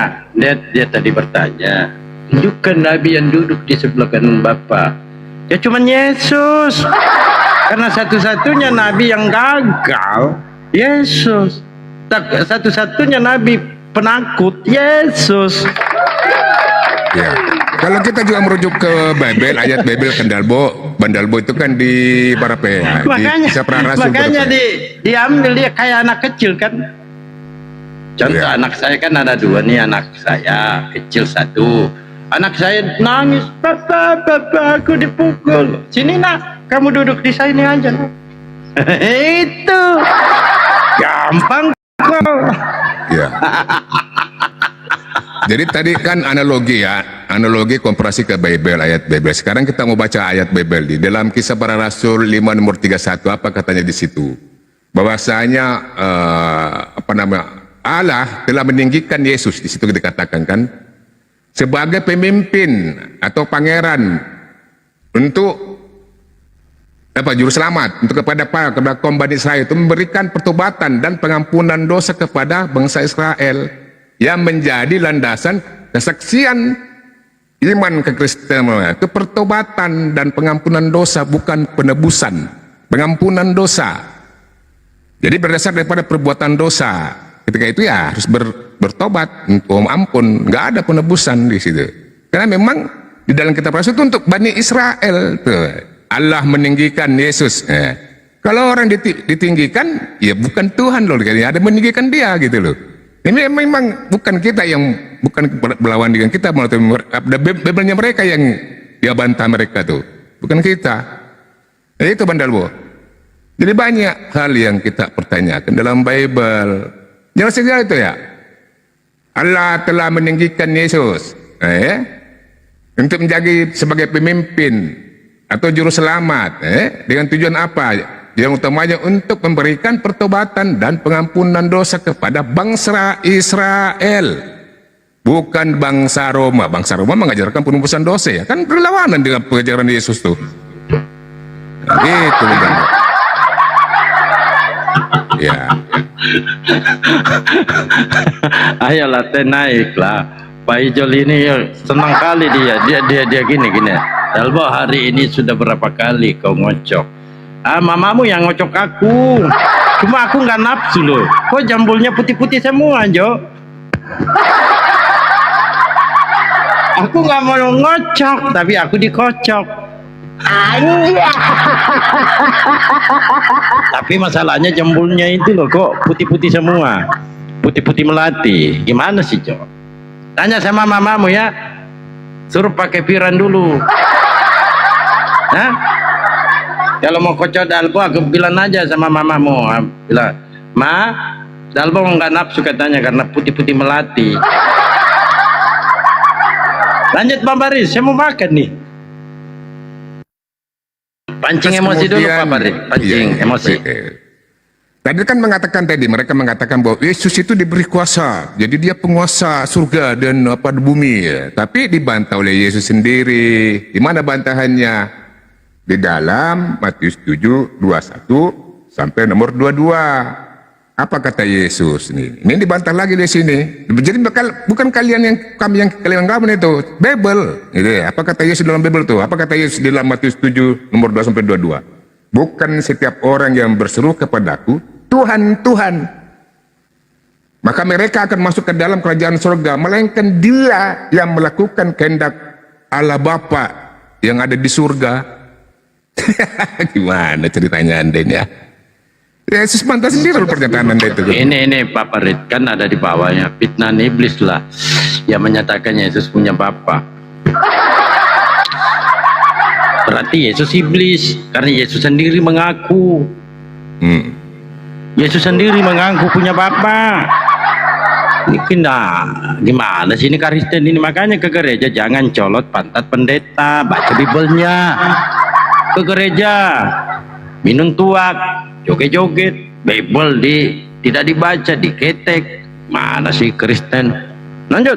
dia tadi bertanya, tunjukkan Nabi yang duduk di sebelah kanan Bapa. Ya cuman Yesus. Karena satu-satunya Nabi yang gagal, Yesus. Satu-satunya Nabi penakut, Yesus. Ya. Kalau kita juga merujuk ke Bible, ayat Bible Bandalbo itu kan di Barape. Makanya diambil dia kayak anak kecil kan. Contoh anak saya kan ada dua nih, anak saya kecil satu, anak saya nangis, papa aku dipukul, sini nak kamu duduk di sini aja nak. Itu gampang kok. Ya. Jadi tadi kan analogi komparasi ke Bible, ayat Bible. Sekarang kita mau baca ayat Bible di dalam Kisah Para Rasul 5 nomor 31. Apa katanya di situ? Bahwasanya Allah telah meninggikan Yesus, di situ dikatakan kan, sebagai pemimpin atau pangeran untuk juru selamat untuk kepada kaum Bani Israel, itu memberikan pertobatan dan pengampunan dosa kepada bangsa Israel yang menjadi landasan kesaksian iman kekristenan. Itu pertobatan dan pengampunan dosa, bukan penebusan, pengampunan dosa. Jadi berdasar daripada perbuatan dosa. Ketika itu ya harus bertobat, ampun, nggak ada penebusan di situ. Karena memang di dalam kitab Rasul itu untuk Bani Israel. Tuh. Allah meninggikan Yesus. Kalau orang ditinggikan, ya bukan Tuhan loh, ada meninggikan dia gitu loh. Ini memang bukan kita yang berlawan dengan kita, malah Bible-nya mereka yang dia bantah mereka tuh, bukan kita. Itu Bandalbo. Jadi banyak hal yang kita pertanyakan dalam Bible. Jelas saja itu ya. Allah telah meninggikan Yesus untuk menjadi sebagai pemimpin atau juru selamat dengan tujuan apa? Yang utamanya untuk memberikan pertobatan dan pengampunan dosa kepada bangsa Israel, bukan bangsa Roma. Bangsa Roma mengajarkan penembusan dosa, ya kan berlawanan dengan pengajaran Yesus tuh. Nah, itu ya. Ayolah teh naiklah. Pak Ijol ini senang kali dia gini. Dalbo, hari ini sudah berapa kali kau ngocok? Mamamu yang ngocok aku. Cuma aku nggak nafsu loh. Kok jambulnya putih-putih semua, Jo? Aku nggak mau ngocok, tapi aku dikocok. Tapi masalahnya jambulnya itu loh kok putih-putih semua. Putih-putih melati. Gimana sih, Jo? Tanya sama mamamu ya. Suruh pakai piran dulu. Hah? Kalau mau kocok Dalbo, aku bilang aja sama mamamu. Bilang, Ma, Dalbo nggak nafsu katanya karena putih-putih melati. Lanjut Bang Baris, saya mau makan nih. Pancing emosi dulu Pak Baris, pancing emosi. Tadi kan mereka mengatakan bahwa Yesus itu diberi kuasa, jadi dia penguasa surga dan bumi. Ya. Tapi dibantah oleh Yesus sendiri. Di mana bantahannya? Di dalam Matius 7:21 sampai nomor 22. Apa kata Yesus ini? Ini dibantah lagi di sini. Jadi bukan kalian kalian itu, Bible. Gitu ya. Apa kata Yesus dalam Bible itu? Apa kata Yesus dalam Matius 7 nomor 2 sampai 22? Bukan setiap orang yang berseru kepadaku, Tuhan, Tuhan, maka mereka akan masuk ke dalam kerajaan surga, melainkan dia yang melakukan kehendak Allah Bapa yang ada di surga. Gimana ceritanya Anda ini ya? Yesus bantah sendiri pernyataan Anda itu. Ini Pak Farid kan ada di bawahnya fitnah iblis lah yang menyatakan Yesus punya Bapa. Berarti Yesus iblis karena Yesus sendiri mengaku. Yesus sendiri mengaku punya Bapa. Ini gimana sih ini Kristen ini? Makanya ke gereja jangan colot pantat pendeta, baca Bibelnya. Ke gereja minum tuak, joget-joget, Bible tidak dibaca, diketek. Mana sih Kristen? Lanjut.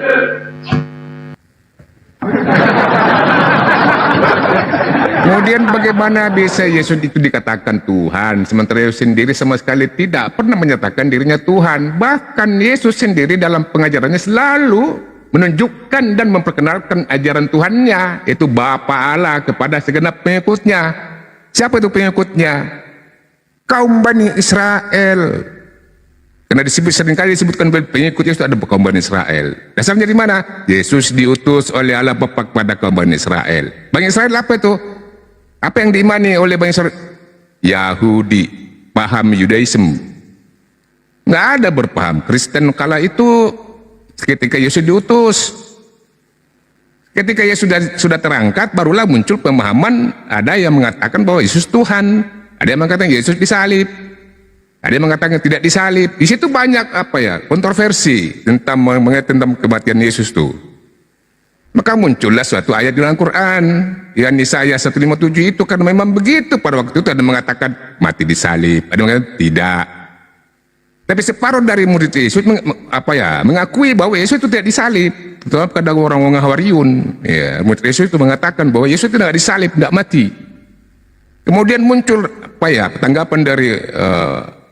Kemudian bagaimana bisa Yesus itu dikatakan Tuhan, sementara Yesus sendiri sama sekali tidak pernah menyatakan dirinya Tuhan. Bahkan Yesus sendiri dalam pengajarannya selalu menunjukkan dan memperkenalkan ajaran Tuhannya, yaitu Bapa Allah kepada segenap pengikutnya. Siapa itu pengikutnya? Kaum Bani Israel. Karena seringkali disebutkan pengikut Yesus ada kaum Bani Israel. Dasarnya di mana? Yesus diutus oleh Allah Bapa kepada kaum Bani Israel. Bani Israel apa itu? Apa yang diimani oleh Bani Israel? Yahudi, paham Yudaism. Nggak ada berpaham Kristen kala itu. Ketika Yesus diutus, ketika Yesus sudah terangkat, barulah muncul pemahaman. Ada yang mengatakan bahwa Yesus Tuhan, ada yang mengatakan Yesus disalib, ada yang mengatakan tidak disalib. Di situ banyak kontroversi tentang kematian Yesus itu. Maka muncullah suatu ayat di dalam Quran, yang Yesaya 157 itu kan memang begitu. Pada waktu itu ada yang mengatakan mati disalib, ada yang mengatakan tidak. Tapi separuh dari murid Yesus mengakui bahwa Yesus itu tidak disalib. Terutama pada orang-orang Hawariyun, ya, murid Yesus itu mengatakan bahwa Yesus tidak disalib, tidak mati. Kemudian muncul tanggapan dari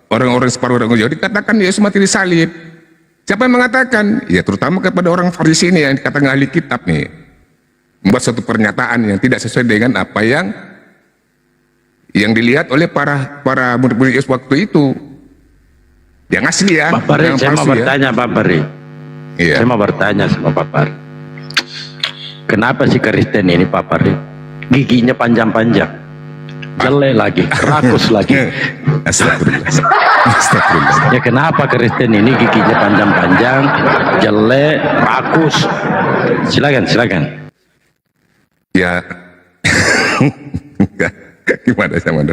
orang-orang separuh orang Yahudi dikatakan Yesus mati disalib. Siapa yang mengatakan? Ya terutama kepada orang Farisi ini yang dikatakan ahli kitab nih, membuat suatu pernyataan yang tidak sesuai dengan apa yang dilihat oleh para murid Yesus waktu itu. Yang asli ya. Pak Farid, saya mau bertanya Pak Farid. Iya. Saya mau bertanya sama Pak Farid. Kenapa sih Kristen ini Pak Farid giginya panjang-panjang, jelek lagi, rakus lagi? Astagfirullah. Ya kenapa Kristen ini giginya panjang-panjang, jelek, rakus? Silakan. Ya. Gimana sama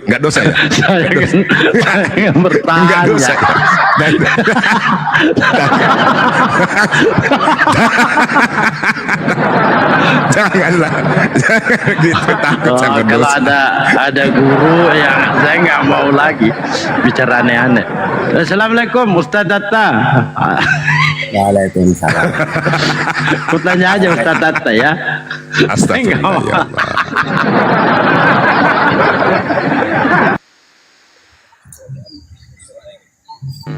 Nggak dosa ya? Saya kan Nggak dosa. bertanya. Janganlah, jangan gitu, takut Oh, sama kalau dosa. ada guru yang saya nggak mau lagi bicara aneh-aneh. Assalamualaikum Ustaz Tata. Waalaikumsalam. Aku tanya aja Ustaz Tata ya. Astagfirullah ya Allah.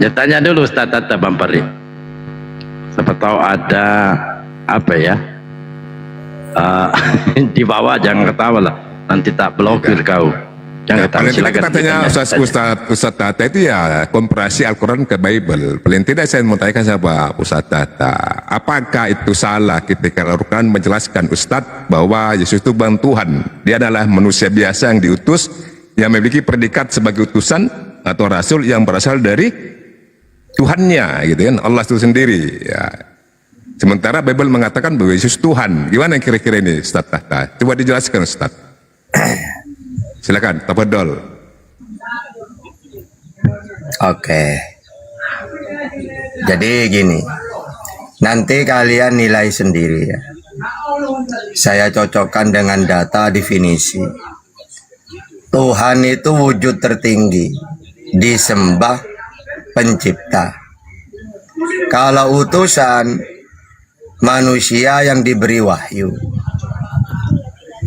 Ya tanya dulu Ustaz Tata Bang Pari. Siapa tahu ada apa ya? Di bawah jangan ketawa lah. Nanti tak blokir kau. Jangan ketawa. Paling tidak Silakan kita tanya Ustaz Tata itu ya komparasi Al-Quran ke Bible. Paling tidak saya mau tanyakan sama Ustaz Tata, apakah itu salah ketika Al-Quran menjelaskan Ustaz bahwa Yesus itu Bang Tuhan, dia adalah manusia biasa yang diutus, yang memiliki predikat sebagai utusan atau rasul yang berasal dari Tuhannya, gitu kan, Allah itu sendiri. Ya. Sementara Bible mengatakan bahwa Yesus Tuhan. Gimana kira-kira ini Ustaz Tata? Coba dijelaskan Ustaz. Silakan, tafadhol. Oke. Jadi gini, nanti kalian nilai sendiri ya. Saya cocokkan dengan data definisi. Tuhan itu wujud tertinggi, disembah, pencipta. Kalau utusan, manusia yang diberi wahyu,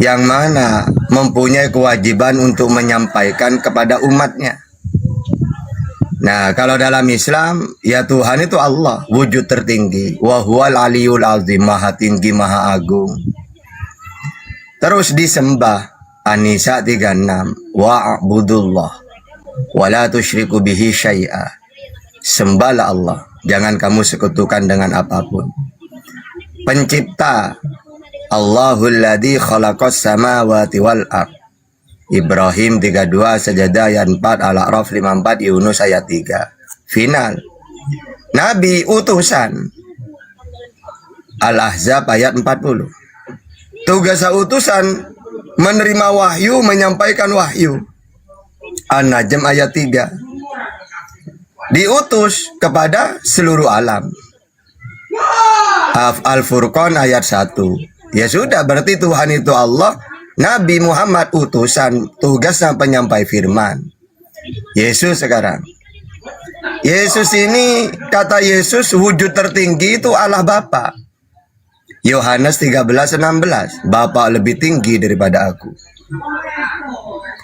yang mana mempunyai kewajiban untuk menyampaikan kepada umatnya. Nah, kalau dalam Islam, ya Tuhan itu Allah, wujud tertinggi. Wa huwal aliyul azim, maha tinggi, maha agung. Terus disembah, An-Nisa 36, wa'budullah, wa la tusyriku bihi syai'a. Sembahlah Allah, jangan kamu sekutukan dengan apapun. Pencipta, Allahul ladzi khalaqas samawati wal ard. Ibrahim 32, Sajadah ayat 4, Al-A'raf 54, Yunus ayat 3. Final. Nabi utusan. Al-Ahzab ayat 40. Tugas utusan menerima wahyu, menyampaikan wahyu. An-Najm ayat 3. Diutus kepada seluruh alam. Al-Furqan ayat 1. Ya sudah, berarti Tuhan itu Allah, Nabi Muhammad utusan, tugasnya penyampai firman. Yesus sekarang. Yesus ini, kata Yesus, wujud tertinggi itu Allah Bapa. Yohanes 13:16, Bapa lebih tinggi daripada aku.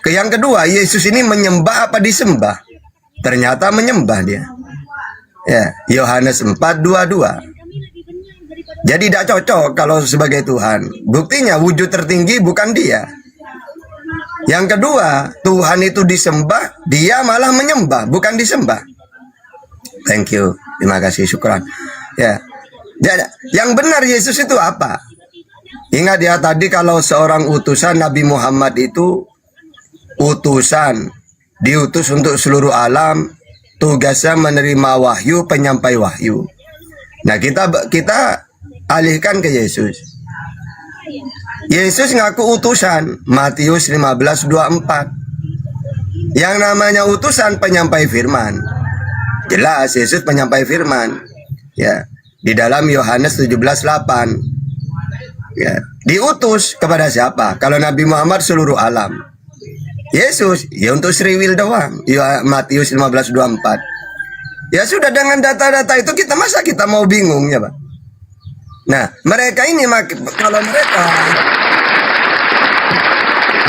Yang kedua, Yesus ini menyembah apa disembah? Ternyata menyembah dia. Ya, Yohanes 4:22. Jadi tidak cocok kalau sebagai Tuhan. Buktinya wujud tertinggi bukan dia. Yang kedua, Tuhan itu disembah, dia malah menyembah, bukan disembah. Thank you, terima kasih, syukran. Ya, yang benar Yesus itu apa? Ingat ya tadi kalau seorang utusan Nabi Muhammad itu utusan, diutus untuk seluruh alam, tugasnya menerima wahyu, penyampai wahyu. Nah kita alihkan ke Yesus. Yesus ngaku utusan, Matius 15:24. Yang namanya utusan penyampai firman. Jelas Yesus penyampai firman. Ya, di dalam Yohanes 17:8. Ya, diutus kepada siapa? Kalau Nabi Muhammad seluruh alam. Yesus ya untuk Sriwil doang. Ya, Matius 15:24. Ya sudah, dengan data-data itu masa kita mau bingung ya, Pak? Nah, mereka ini kalau mereka,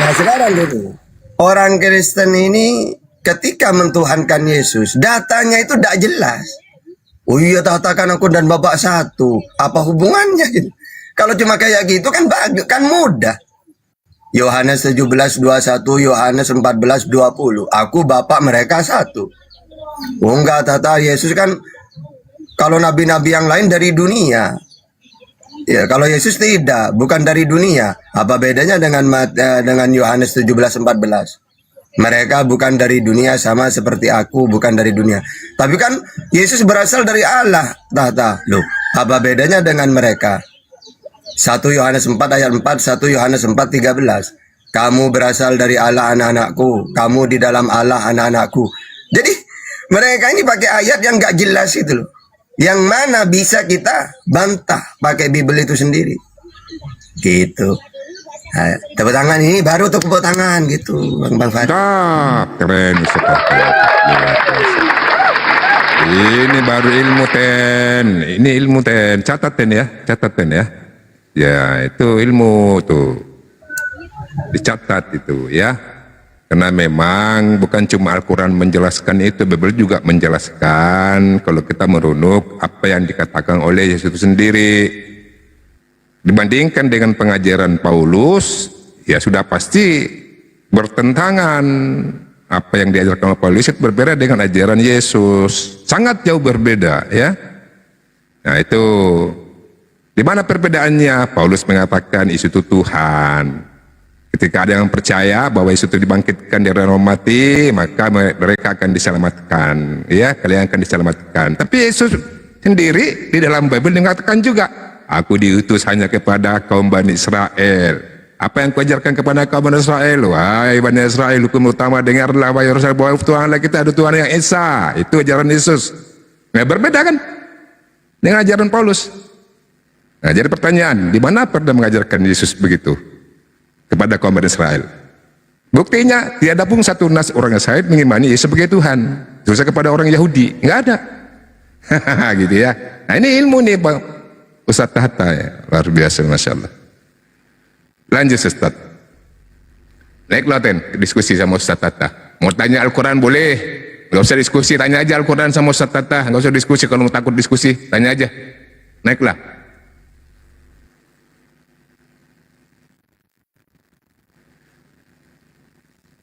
nah sekarang gitu, orang Kristen ini ketika mentuhankan Yesus, datanya itu tidak jelas. Oh iya, katakan aku dan Bapak satu, apa hubungannya gitu? Kalau cuma kayak gitu kan mudah. Yohanes 17:21, Yohanes 14:20, aku Bapak mereka satu. Oh enggak, tata Yesus kan kalau nabi-nabi yang lain dari dunia. Ya, kalau Yesus tidak, bukan dari dunia. Apa bedanya dengan Yohanes 17:14? Mereka bukan dari dunia, sama seperti aku bukan dari dunia. Tapi kan Yesus berasal dari Allah, tata. Loh, apa bedanya dengan mereka? 1 Yohanes 4 ayat 4, 1 Yohanes 4:13. kamu berasal dari Allah anak-anakku, kamu di dalam Allah anak-anakku. Jadi mereka ini pakai ayat yang gak jelas itu loh. Yang mana bisa kita bantah pakai Bible itu sendiri. Gitu. Nah, tepuk tangan ini baru tepuk tangan gitu, Bang Fadil. Keren Ustaz. Ini baru ilmu ten. Ini ilmu ten. Catat ten ya, catat ten ya. Ya, itu ilmu tuh. Dicatat itu ya. Karena memang bukan cuma Al-Quran menjelaskan itu, Bible juga menjelaskan kalau kita merunuk apa yang dikatakan oleh Yesus itu sendiri. Dibandingkan dengan pengajaran Paulus, ya sudah pasti bertentangan. Apa yang diajarkan oleh Paulus itu berbeda dengan ajaran Yesus. Sangat jauh berbeda ya. Nah itu, di mana perbedaannya? Paulus mengatakan Yesus itu Tuhan. Ketika ada yang percaya bahwa Yesus itu dibangkitkan dari orang mati, maka mereka akan diselamatkan. Ya, kalian akan diselamatkan. Tapi Yesus sendiri di dalam Bible mengatakan juga, aku diutus hanya kepada kaum Bani Israel. Apa yang kuajarkan kepada kaum Bani Israel? Wahai Bani Israel, hukum utama dengarlah wahai Rasul bahwa Tuhanlah kita ada Tuhan yang Esa. Itu ajaran Yesus. Nah, berbeda kan dengan ajaran Paulus. Nah, jadi pertanyaan, di mana pernah mengajarkan Yesus begitu kepada kaum Bani Israel? Buktinya tidak ada pun satu nas orang Israel mengimani Yesus sebagai Tuhan. Terus kepada orang Yahudi nggak ada. Gitu ya. Nah ini ilmu nih Bang Ustadz Hatta ya, luar biasa, masya Allah. Lanjut Ustadz. Naik loten diskusi sama Ustadz Hatta. Mau tanya Al-Quran boleh, nggak usah diskusi, tanya aja Al-Quran sama Ustadz Hatta. Nggak usah diskusi, kalau mau takut diskusi, tanya aja. Naiklah.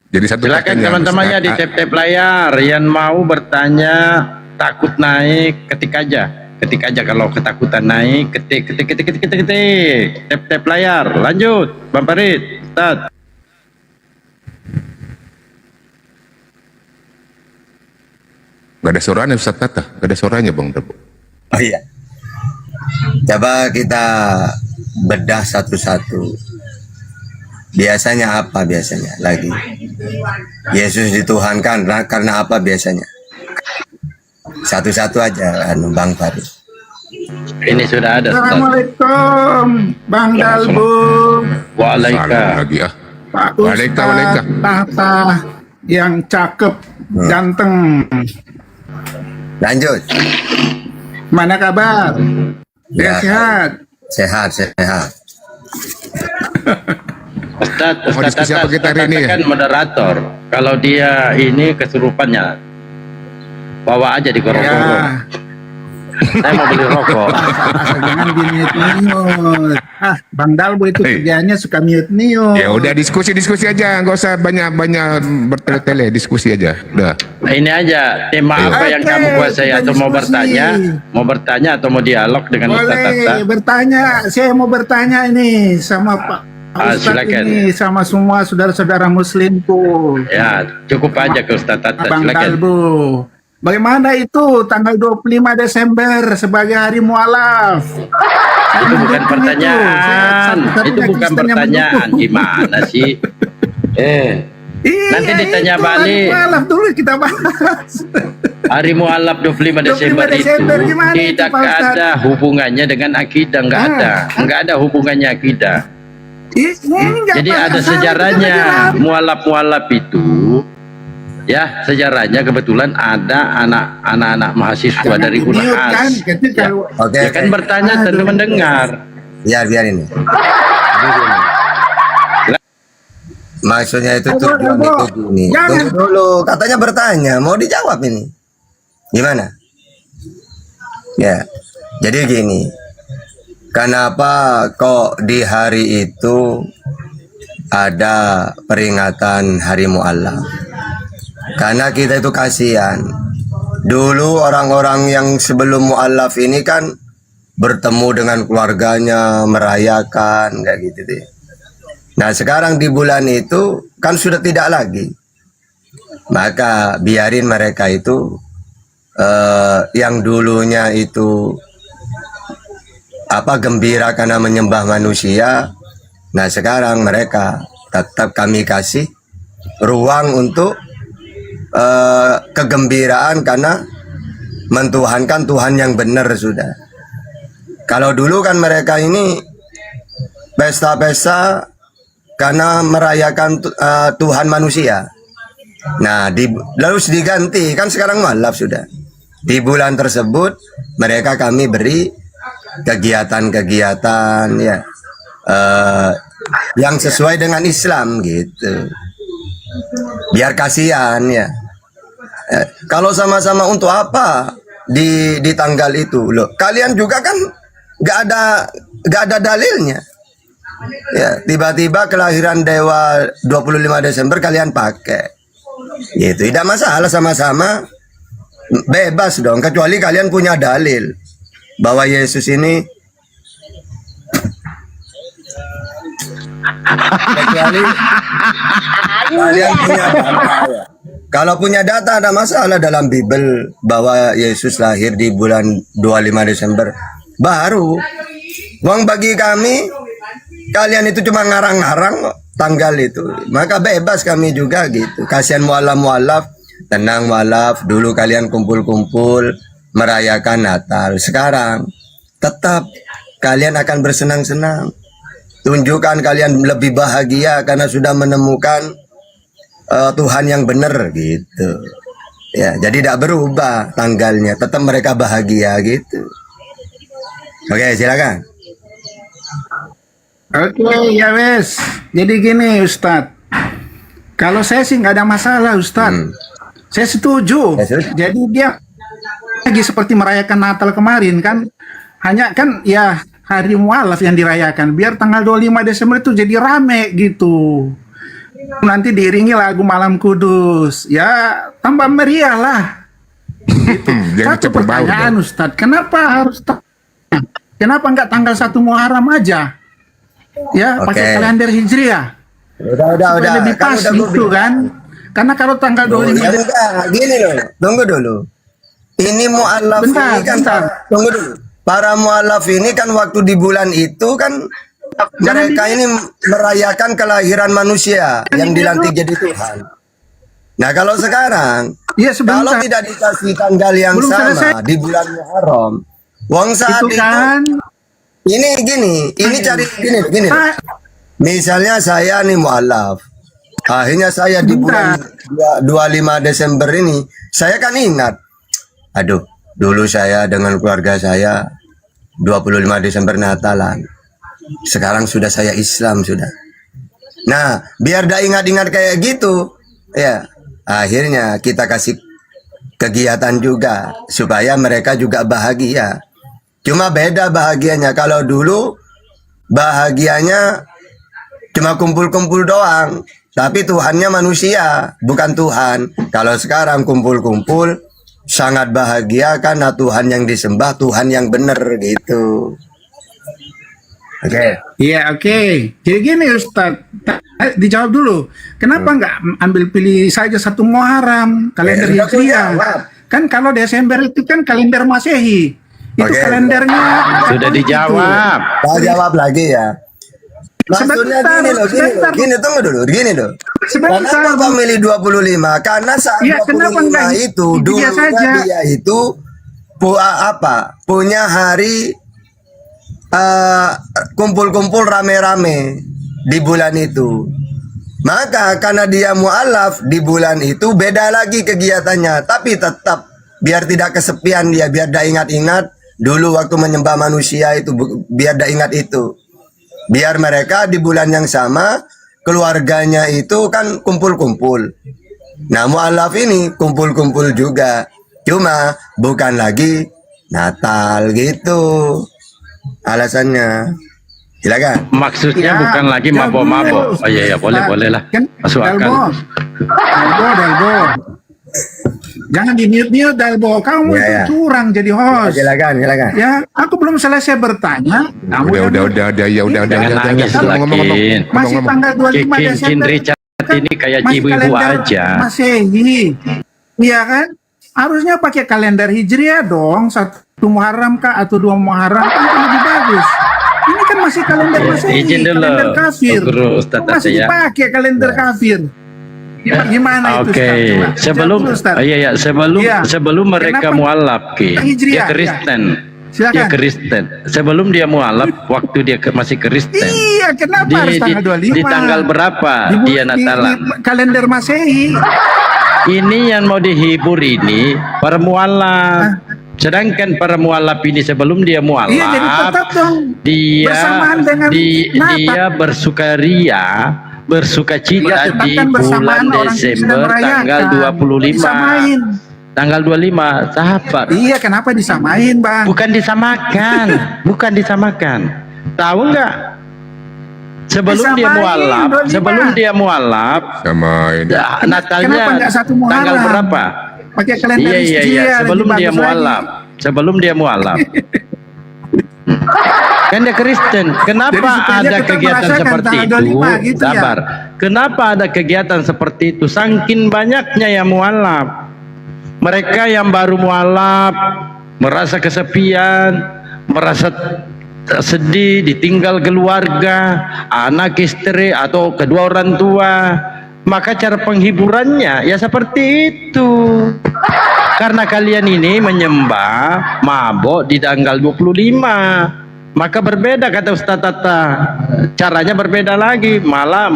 Jadi satu Silakan teman-temannya di tap-tap layar yang mau bertanya, takut naik, ketik aja kalau ketakutan naik, ketik tap-tap layar. Lanjut Bang Farid, Ustaz. Gak ada suaranya Ustadz Tata, gak ada suaranya Bang Debu. Oh iya. Coba kita bedah satu-satu. Biasanya apa biasanya lagi? Yesus dituhankan karena apa biasanya? Satu-satu aja Bang Farid. Ini sudah ada Ustaz. Assalamualaikum Bang Dalbu. Waalaikumsalam. Lagi ah. Pak Ustadz Tahta yang cakep, ganteng. Lanjut. Mana kabar? Ya, Sehat? Sehat. Ustaz diskusi apa kita hari ini? kan moderator. Kalau dia ini kesurupannya, bawa aja di gorong-gorong. Ya. Saya mau beli rokok. Asal jangan di mute. Bang Dalbo itu kerjanya suka mute. Ya udah diskusi aja, nggak usah banyak bertele-tele, diskusi aja. Udah. Ini aja tema apa yang kamu kuasai, atau mau bertanya atau mau dialog dengan Ustaz Tata? Boleh bertanya. Saya mau bertanya ini sama Pak Ustadz ini, sama semua saudara-saudara Muslimku. Ya, cukup aja ke Ustaz Tata. Bang Silakan. Dalbo, bagaimana itu tanggal 25 Desember sebagai hari mualaf? Itu bukan pertanyaan. Itu bukan pertanyaan. Gimana sih? Nanti ditanya balik. Hari mualaf dulu kita bahas. Hari mualaf 25 Desember itu tidak ada hubungannya dengan akidah. Nggak ada hubungannya akidah. Jadi ada sejarahnya. Mualaf-mualaf itu, ya sejarahnya kebetulan ada anak-anak mahasiswa dari Unhas. Ya kan bertanya dan mendengar. Biar ini. Maksudnya itu tujuan itu gini. Tunggu dulu, katanya bertanya, mau dijawab ini. Gimana? Ya, jadi gini. Kenapa kok di hari itu ada peringatan Hari Mu'allaf? Karena kita itu kasihan. Dulu orang-orang yang sebelum Mu'allaf ini kan bertemu dengan keluarganya, merayakan, kayak gitu deh. Nah sekarang di bulan itu kan sudah tidak lagi. Maka biarin mereka itu yang dulunya itu gembira karena menyembah manusia. Nah sekarang mereka tetap kami kasih ruang untuk kegembiraan karena mentuhankan Tuhan yang benar sudah. Kalau dulu kan mereka ini pesta-pesta karena merayakan Tuhan manusia. Nah, lalu diganti kan sekarang mualaf sudah. Di bulan tersebut mereka kami beri kegiatan-kegiatan ya yang sesuai dengan Islam gitu. Biar kasihan ya. Kalau sama-sama untuk apa di tanggal itu loh? Kalian juga kan nggak ada dalilnya. Ya, tiba-tiba kelahiran Dewa 25 Desember kalian pakai. Gitu, tidak masalah, sama-sama bebas dong, kecuali kalian punya dalil bahwa Yesus ini kecuali kalian punya data ya. Kalau punya data ada masalah dalam Bible bahwa Yesus lahir di bulan 25 Desember baru. Uang bagi kami kalian itu cuma ngarang-ngarang kok tanggal itu, maka bebas kami juga gitu. Kasihan mualaf, tenang mualaf, dulu kalian kumpul-kumpul merayakan Natal, sekarang tetap kalian akan bersenang-senang. Tunjukkan kalian lebih bahagia karena sudah menemukan Tuhan yang benar gitu. Ya, jadi tidak berubah tanggalnya, tetap mereka bahagia gitu. Oke, silakan. Oke, ya wes. Jadi gini Ustadz, kalau saya sih nggak ada masalah Ustadz. Saya setuju. Jadi dia lagi seperti merayakan Natal kemarin kan, hanya kan ya hari mualaf yang dirayakan. Biar tanggal 25 Desember itu jadi rame gitu. Nanti diiringi lagu Malam Kudus, ya tambah meriah lah. Gitu. Satu pertanyaan Ustadz, kenapa nggak tanggal 1 Muharram aja? Ya, pakai kalender Hijriah. Udah. Lebih pas gitu kan. Karena kalau tanggal 25 gini loh, tunggu dulu. Ini mualaf ini kan tunggu dulu. Para mualaf ini kan waktu di bulan itu kan mereka ini merayakan kelahiran manusia yang dilantik jadi Tuhan. Nah, kalau sekarang kalau tidak dikasih tanggal yang sama di bulan Muharram, wong saat itu kan ini cari gini. Misalnya saya nih mualaf. Akhirnya saya di bulan 25 Desember ini, saya kan ingat. Aduh, dulu saya dengan keluarga saya 25 Desember Natalan. Sekarang sudah saya Islam sudah. Nah, biar dah ingat-ingat kayak gitu, ya. Akhirnya kita kasih kegiatan juga supaya mereka juga bahagia. Cuma beda bahagianya. Kalau dulu bahagianya cuma kumpul-kumpul doang, tapi Tuhannya manusia, bukan Tuhan. Kalau sekarang kumpul-kumpul sangat bahagia karena Tuhan yang disembah, Tuhan yang benar gitu. Oke. Iya, oke. Jadi gini Ustadz, dijawab dulu. Kenapa nggak ambil pilih saja 1 Muharram, kalender Hijriah? Kan kalau Desember itu kan kalender Masehi. Itu kalendernya sudah dijawab. Mau jawab lagi ya. Maksudnya gini, tunggu dulu, gini loh. Kenapa kau milih 25? Karena saat 25 itu dulunya dia itu punya hari kumpul-kumpul rame-rame di bulan itu. Maka karena dia mualaf di bulan itu beda lagi kegiatannya, tapi tetap biar tidak kesepian dia, biar dah ingat-ingat dulu waktu menyembah manusia itu, biar dah ingat itu. Biar mereka di bulan yang sama keluarganya itu kan kumpul-kumpul. Nah, mualaf ini kumpul-kumpul juga. Cuma bukan lagi Natal gitu. Alasannya. Silakan. Maksudnya bukan lagi mabok-mabok. Oh iya, boleh lah. Masuk akal. Dalbo. Jangan di-mute Dalbo. Kamu itu curang jadi host. Silakan. Ya, aku belum selesai bertanya. Udah. Ngomong. Masih tanggal 25 Desember. Richard ini kayak ibu-ibu aja. Masehi. Iya kan? Harusnya pakai kalender Hijriah dong. 1 Muharram kah atau 2 Muharram kan lebih bagus. Ini kan masih kalender Masehi, Izin dulu, kalender kafir. Guru Ustaz Masih ya. dipakai kalender kafir. Gimana itu Oke, Ustaz? Coba. sebelum Jawab dulu, Ustaz. iya, sebelum mereka Kenapa? mualaf Hijriah, dia ya. Kristen. Silakan. Dia Kristen. Sebelum dia mualaf, waktu dia masih Kristen. Iya, kenapa harus tanggal 25? Di tanggal berapa dia Natalan? Di kalender Masehi. Ini yang mau dihibur ini para mualaf. Sedangkan para mualaf ini sebelum dia mualaf, Iya, jadi tetap dong. Bersamaan dengan Natal. dia bersukaria, bersukacita Iya, di tetapkan bersamaan bulan orang Kristen Desember merayakan. tanggal 25. Disamain. Tanggal 25, sahabat. Iya, kenapa disamain, Bang? Bukan disamakan, bukan disamakan. Tahu nggak? Sebelum dia Disamain, mualaf, 25. sebelum dia mualaf, Sama ini. Natalnya Kenapa nggak satu Muharram? tanggal berapa? Pakai kalender Iya, Hijriah, sebelum lebih dia bagus mualaf. Sebelum dia mualaf. Kan dia Kristen. Kenapa Jadi supaya dia ada tetap kegiatan merasakan seperti tanggal itu? 25 gitu ya? Sabar. Kenapa ada kegiatan seperti itu? Saking banyaknya yang mualaf. Mereka yang baru mualaf merasa kesepian, merasa sedih, ditinggal keluarga, anak istri atau kedua orang tua. Maka cara penghiburannya ya seperti itu. Karena kalian ini menyembah mabok di tanggal 25. Maka berbeda kata Ustaz Tata. Caranya berbeda lagi, malah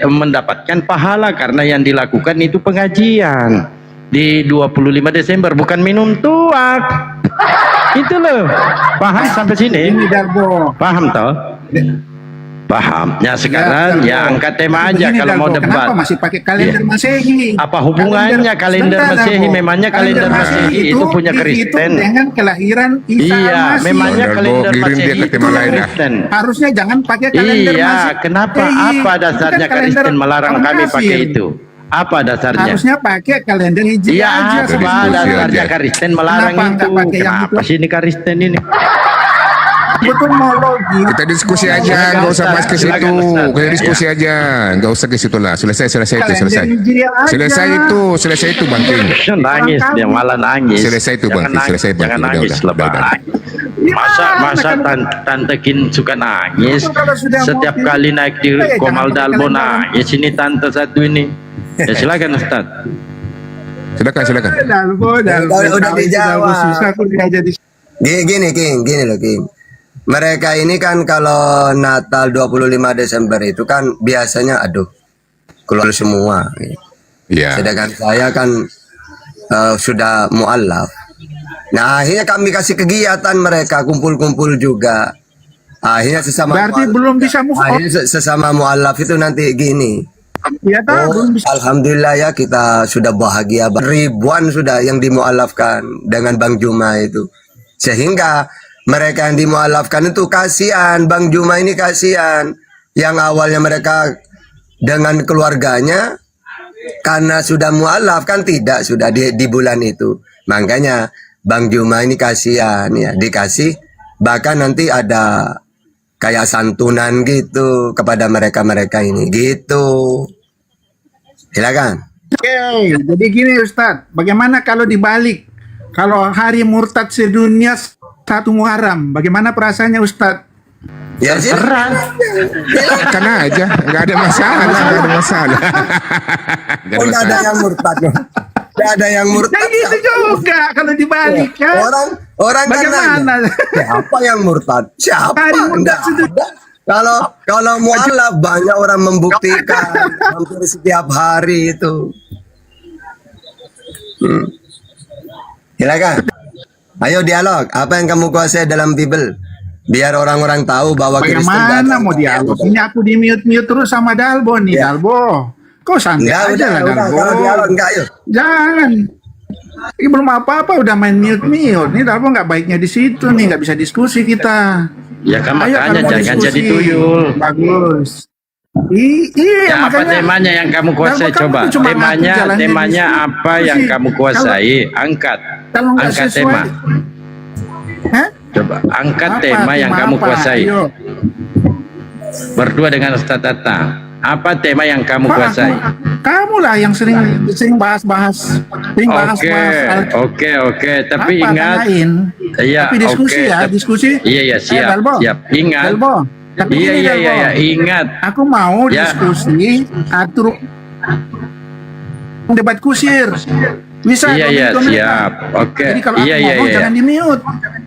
mendapatkan pahala karena yang dilakukan itu pengajian di 25 Desember, bukan minum tuak. Itu loh. Paham sampai sini? Ini Darbo. Paham toh? Paham. Ya sekarang ya angkat tema aja Begini, kalau mau Darbo, debat. Kenapa masih pakai kalender Masehi? Apa hubungannya kalender Sebentar, Masehi? Darbo. Memangnya kalender Masehi itu punya Kristen? Dengan kelahiran Isa Iya, Al-Masih. memangnya Darbo, kalender kirim dia Masehi ke itu tema lain dah. Kristen. Harusnya jangan pakai kalender Iya, Masehi. kenapa? Apa Itu kan dasarnya kalender Kristen melarang orang kami kafir. pakai itu? Apa dasarnya? Harusnya pakai kalender Hijriah Iya, aja. apa sebetulnya. dasarnya Kristen melarang Kenapa itu? nggak pakai yang Kenapa itu? sih ini Kristen ini? Betul mau logis. Kita diskusi aja, Silakan, nggak usah Ustaz. bahas ke situ. Silakan, Ustaz. Kita diskusi aja, nggak usah ke situ lah. Selesai itu, Kalender selesai. Hijriah aja. Selesai itu Bang King. Nangis dia malah nangis. Selesai itu, Bang. Jangan Selesai, Bang. Jangan Udah, nangis udah, lah, Bang. Masa Tante Kin suka nangis. Kalau sudah Setiap mau kali naik di jangan Komal pakai Dalbo kalender. nangis. Ini Tante satu ini. Ya silakan Ustaz. Silakan. Dalbo. Udah dijawab. Susah aku nggak jadi. Gini King, gini loh King. Mereka ini kan kalau Natal 25 Desember itu kan biasanya keluar semua. Iya. Sedangkan saya kan sudah mualaf. Nah akhirnya kami kasih kegiatan mereka kumpul-kumpul juga. Akhirnya sesama Berarti belum bisa move on. akhirnya sesama mualaf itu nanti gini. Ya tahu, belum bisa. Alhamdulillah ya kita sudah bahagia. Ribuan sudah yang dimualafkan dengan Bang Juma itu. Sehingga mereka yang dimualafkan itu kasihan. Bang Juma ini kasihan. Yang awalnya mereka dengan keluarganya karena sudah mualaf kan tidak sudah di bulan itu. Makanya Bang Juma ini kasihan ya, dikasih bahkan nanti ada kayak santunan gitu kepada mereka-mereka ini gitu. Silakan. Oke, jadi gini Ustadz, bagaimana kalau dibalik? Kalau hari murtad sedunia 1 Muharram, bagaimana perasaannya Ustadz? Ya sih. Karena aja, nggak ada masalah. Nggak ada yang murtad. Nggak ada yang murtad. Kan gitu juga kalau dibalik kan. Orang kan Bagaimana? nanya, siapa yang murtad? Siapa? Hari murtad Nggak ada. Kalau mualaf banyak orang membuktikan hampir setiap hari itu. Silakan. Ayo dialog. Apa yang kamu kuasai dalam Bible? Biar orang-orang tahu bahwa Kristen Bagaimana datang. mau dialog? Ini aku di mute terus sama Dalbo nih, Ya. Dalbo. Kau santai Enggak, aja lah udah. Dalbo. Kalau dialog enggak, yuk. Jangan. Ini belum apa-apa udah main mute. Nih Dalbo nggak baiknya di situ nih, nggak bisa diskusi kita. Ya kan Ayo, makanya kalau mau jangan diskusi. jadi tuyul. Bagus. Iya, Ya, apa makanya. temanya yang kamu kuasai? Dalbo, kamu Coba tuh cuma ngaku temanya jalannya diskusi. apa yang kamu kuasai? Angkat. Kalau nggak Angkat sesuai, tema. Hah? Coba angkat Apa tema yang tema kamu apa? kuasai. Ayo. Berdua dengan Ustaz Tata. Apa tema yang kamu Pak, kuasai? kamu lah yang sering bahas-bahas. Sering bahas-bahas. Oke. Tapi Apa, ingat, tanyain. Iya, Tapi diskusi oke. ya, diskusi. Iya, iya, siap, Dalbo. siap. Ingat. Dalbo. Tapi Iya, gini, iya, Dalbo. iya, iya, ingat. Aku mau Ya. diskusi atur debat kusir. Bisa Iya, 2 iya, menit, 2 menit, siap. Pak. Oke. Jadi kalau Iya, aku iya, ngomong iya. jangan di-mute.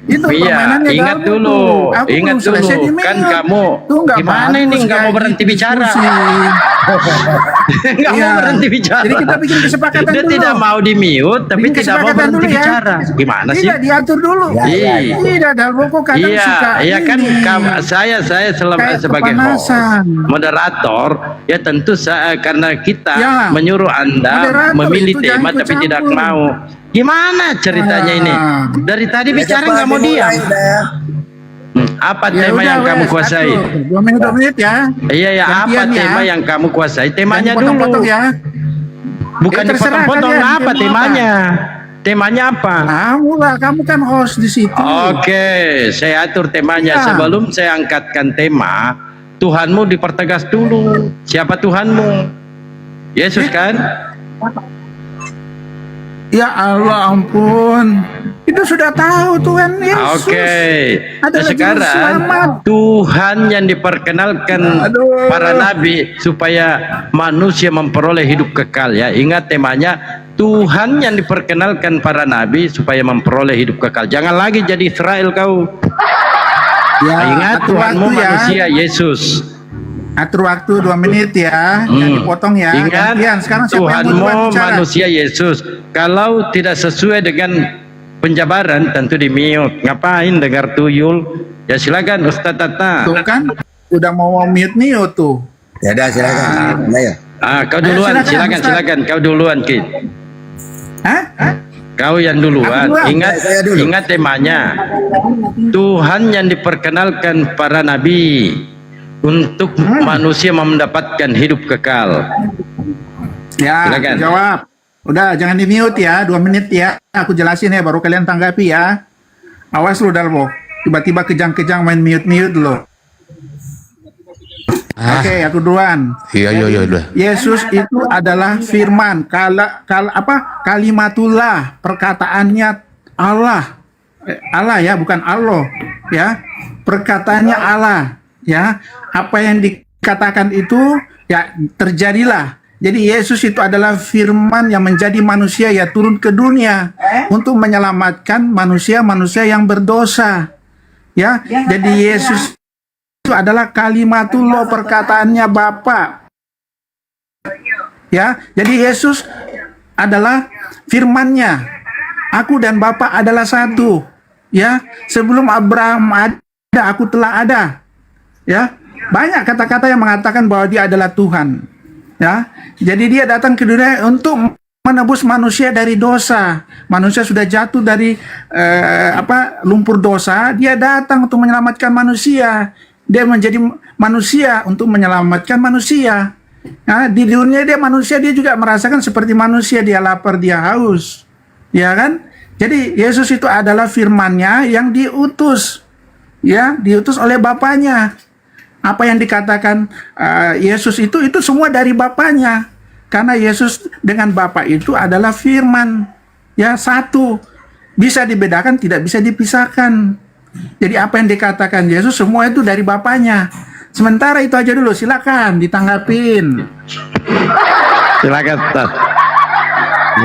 Itu Iya, permainannya ingat Dalbo dulu. tuh. Aku Ingat belum selesai dulu. di-mute. Kan kamu Tuh nggak gimana ini bagus nggak mau kayak berhenti gitu bicara? diskusi. Nggak Iya. mau berhenti bicara. Jadi kita bikin kesepakatan Dia dulu. tidak mau di-mute, tapi Bikin tidak mau kesepakatan berhenti dulu ya. bicara. Gimana sih? Tidak diatur dulu. Iya. Tidak, Dalbo kok kadang Iya, suka iya kan ini. saya Kayak sebagai host, kepanasan. moderator, ya tentu karena kita Ya, menyuruh Anda moderator memilih itu tema jangan tapi tidak ikut-campur. mau. Gimana ceritanya ini? Dari tadi bicara nggak mau diam. Apa Ya tema udah, yang kamu wes, kuasai? atur. 2 menit, 2 menit ya. Iya ya, apa Gantian ya. tema yang kamu kuasai? Temanya Jangan potong-potong dulu. ya. Bukan Ya, terserah dipotong-potong kalian, apa tema temanya? Temanya apa? Kamu lah, kamu kan host di situ. Oke, saya atur temanya. Ya. Sebelum saya angkatkan tema, Tuhanmu dipertegas dulu. Siapa Tuhanmu? Yesus kan? Ya Allah ampun. Itu sudah tahu Tuhan Yesus. Oke. Nah, Adalah juru sekarang selamat. Tuhan yang diperkenalkan Aduh. para nabi supaya manusia memperoleh hidup kekal ya. Ingat temanya, Tuhan yang diperkenalkan para nabi supaya memperoleh hidup kekal. Jangan lagi jadi Israel kau. Ya, Ingat atur Tuhanmu waktu ya. manusia Yesus. Atur waktu 2 menit ya. Jangan dipotong ya. Ingat, Gantian. Sekarang siapa yang Tuhanmu duluan bicara? manusia Yesus. Kalau tidak sesuai dengan penjabaran, tentu di mute. Ngapain dengar tuyul? Ya silakan Ustaz Tata. Tuh kan udah mau mute tuh. Ya udah silakan. Nah, ya. Kau duluan, silakan, silakan, Ustaz. silakan. Kau duluan, Ki. Hah? Kau yang Aku duluan. duluan. Ingat, Saya dulu. ingat temanya. Tuhan yang diperkenalkan para nabi untuk manusia mendapatkan hidup kekal. Ya, Silakan. jawab. Udah jangan di mute ya, 2 menit ya. Aku jelasin ya, baru kalian tanggapi ya. Awas lu Dalbo. Tiba-tiba kejang-kejang main mute lo. Oke, aku duluan. Iya, iya, iya, udah. Yesus itu adalah firman, kalimatullah, perkataannya Allah. Allah ya, bukan Allah ya. Perkataannya Allah ya. Apa yang dikatakan itu ya terjadilah. Jadi Yesus itu adalah firman yang menjadi manusia ya, turun ke dunia untuk menyelamatkan manusia-manusia yang berdosa. Ya. Jadi Yesus itu adalah kalimatullah, perkataannya Bapa. Ya, jadi Yesus adalah firman-Nya. Aku dan Bapa adalah satu. Ya, sebelum Abraham ada, aku telah ada. Ya, banyak kata-kata yang mengatakan bahwa Dia adalah Tuhan. Ya, jadi Dia datang ke dunia untuk menebus manusia dari dosa. Manusia sudah jatuh dari lumpur dosa. Dia datang untuk menyelamatkan manusia. Dia menjadi manusia untuk menyelamatkan manusia. Nah, di dunia dia manusia, dia juga merasakan seperti manusia, dia lapar, dia haus. Ya kan? Jadi Yesus itu adalah firman-Nya yang diutus. Ya, diutus oleh Bapaknya. Apa yang dikatakan Yesus itu semua dari Bapaknya. Karena Yesus dengan Bapa itu adalah firman. Ya, satu. Bisa dibedakan, tidak bisa dipisahkan. Jadi apa yang dikatakan Yesus semua itu dari Bapaknya. Sementara itu aja dulu, silakan ditanggapin. Silakan, Ustaz.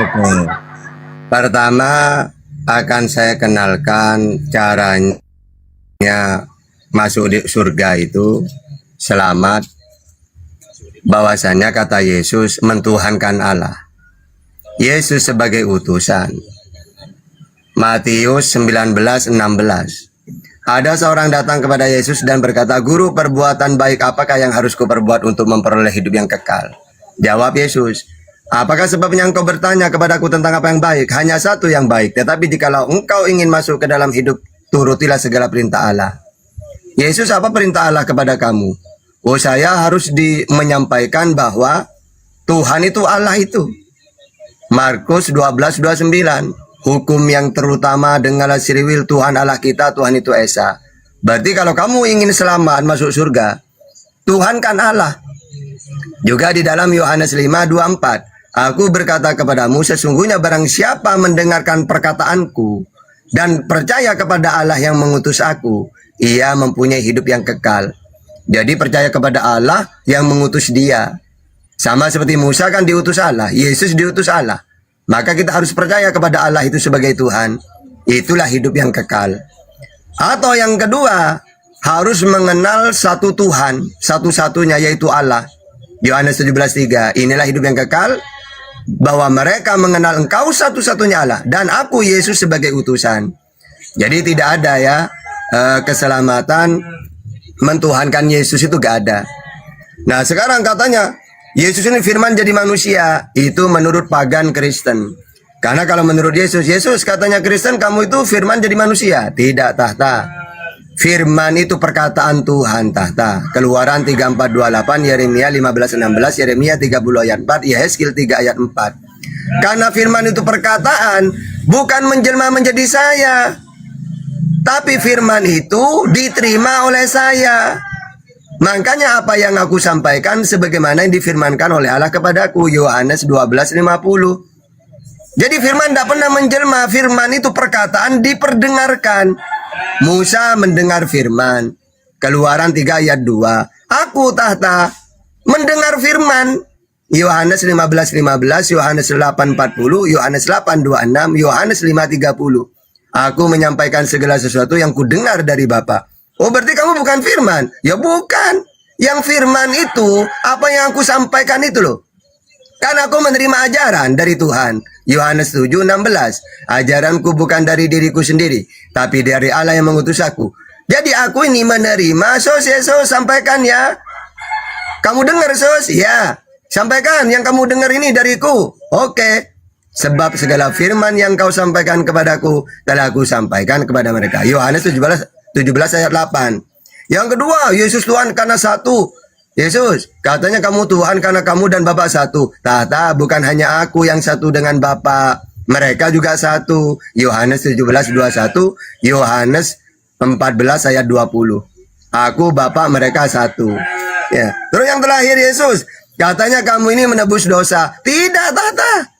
Oke. Pertama akan saya kenalkan caranya masuk di surga itu selamat. Bahwasanya kata Yesus mentuhankan Allah. Yesus sebagai utusan. Matius 19:16. Ada seorang datang kepada Yesus dan berkata, "Guru, perbuatan baik apakah yang harus kuperbuat untuk memperoleh hidup yang kekal?" Jawab Yesus, "Apakah sebabnya engkau bertanya kepadaku tentang apa yang baik? Hanya satu yang baik. Tetapi jikalau engkau ingin masuk ke dalam hidup, turutilah segala perintah Allah." Yesus, apa perintah Allah kepada kamu? Oh, saya harus menyampaikan bahwa Tuhan itu Allah itu. Markus 12:29. Hukum yang terutama dengarlah siriwil Tuhan Allah kita, Tuhan itu Esa. Berarti kalau kamu ingin selamat masuk surga, Tuhan kan Allah. Juga di dalam Yohanes 5:24, aku berkata kepadamu, sesungguhnya barang siapa mendengarkan perkataanku dan percaya kepada Allah yang mengutus aku, ia mempunyai hidup yang kekal. Jadi percaya kepada Allah yang mengutus dia. Sama seperti Musa kan diutus Allah, Yesus diutus Allah. Maka kita harus percaya kepada Allah itu sebagai Tuhan. Itulah hidup yang kekal. Atau yang kedua, harus mengenal satu Tuhan, satu-satunya yaitu Allah. Yohanes 17:3, inilah hidup yang kekal, bahwa mereka mengenal engkau satu-satunya Allah dan aku Yesus sebagai utusan. Jadi tidak ada ya keselamatan mentuhankan Yesus itu gak ada. Nah sekarang katanya Yesus ini firman jadi manusia, itu menurut pagan Kristen. Karena kalau menurut Yesus katanya Kristen, kamu itu firman jadi manusia. Tidak, tahta. Firman itu perkataan Tuhan, tahta. Keluaran 34:28, Yeremia 15:16, Yeremia 30 ayat 4, Yehezkiel 3 ayat 4. Karena firman itu perkataan, bukan menjelma menjadi saya. Tapi firman itu diterima oleh saya. Makanya apa yang aku sampaikan sebagaimana yang difirmankan oleh Allah kepadaku, Yohanes 12:50. Jadi firman tidak pernah menjelma, firman itu perkataan diperdengarkan. Musa mendengar firman, Keluaran 3 ayat 2. Aku tahta mendengar firman, Yohanes 15:15, Yohanes 8:40, Yohanes 8:26, Yohanes 5:30. Aku menyampaikan segala sesuatu yang kudengar dari Bapa. Oh berarti kamu bukan firman? Ya bukan. Yang firman itu apa yang aku sampaikan itu loh. Karena aku menerima ajaran dari Tuhan. Yohanes 7:16. Ajaranku bukan dari diriku sendiri, tapi dari Allah yang mengutus aku. Jadi aku ini menerima, Yesus sampaikan ya. Kamu dengar ya. Sampaikan yang kamu dengar ini dariku. Oke. Sebab segala firman yang kau sampaikan kepadaku telah aku sampaikan kepada mereka. Yohanes 17 ayat 8. Yang kedua, Yesus Tuhan karena satu. Yesus, katanya kamu Tuhan karena kamu dan Bapa satu. Tahta, bukan hanya aku yang satu dengan Bapa, mereka juga satu. Yohanes 17:21, Yohanes 14 ayat 20. Aku, Bapa, mereka satu. Ya. Terus yang terakhir Yesus, katanya kamu ini menebus dosa. Tidak, Tahta.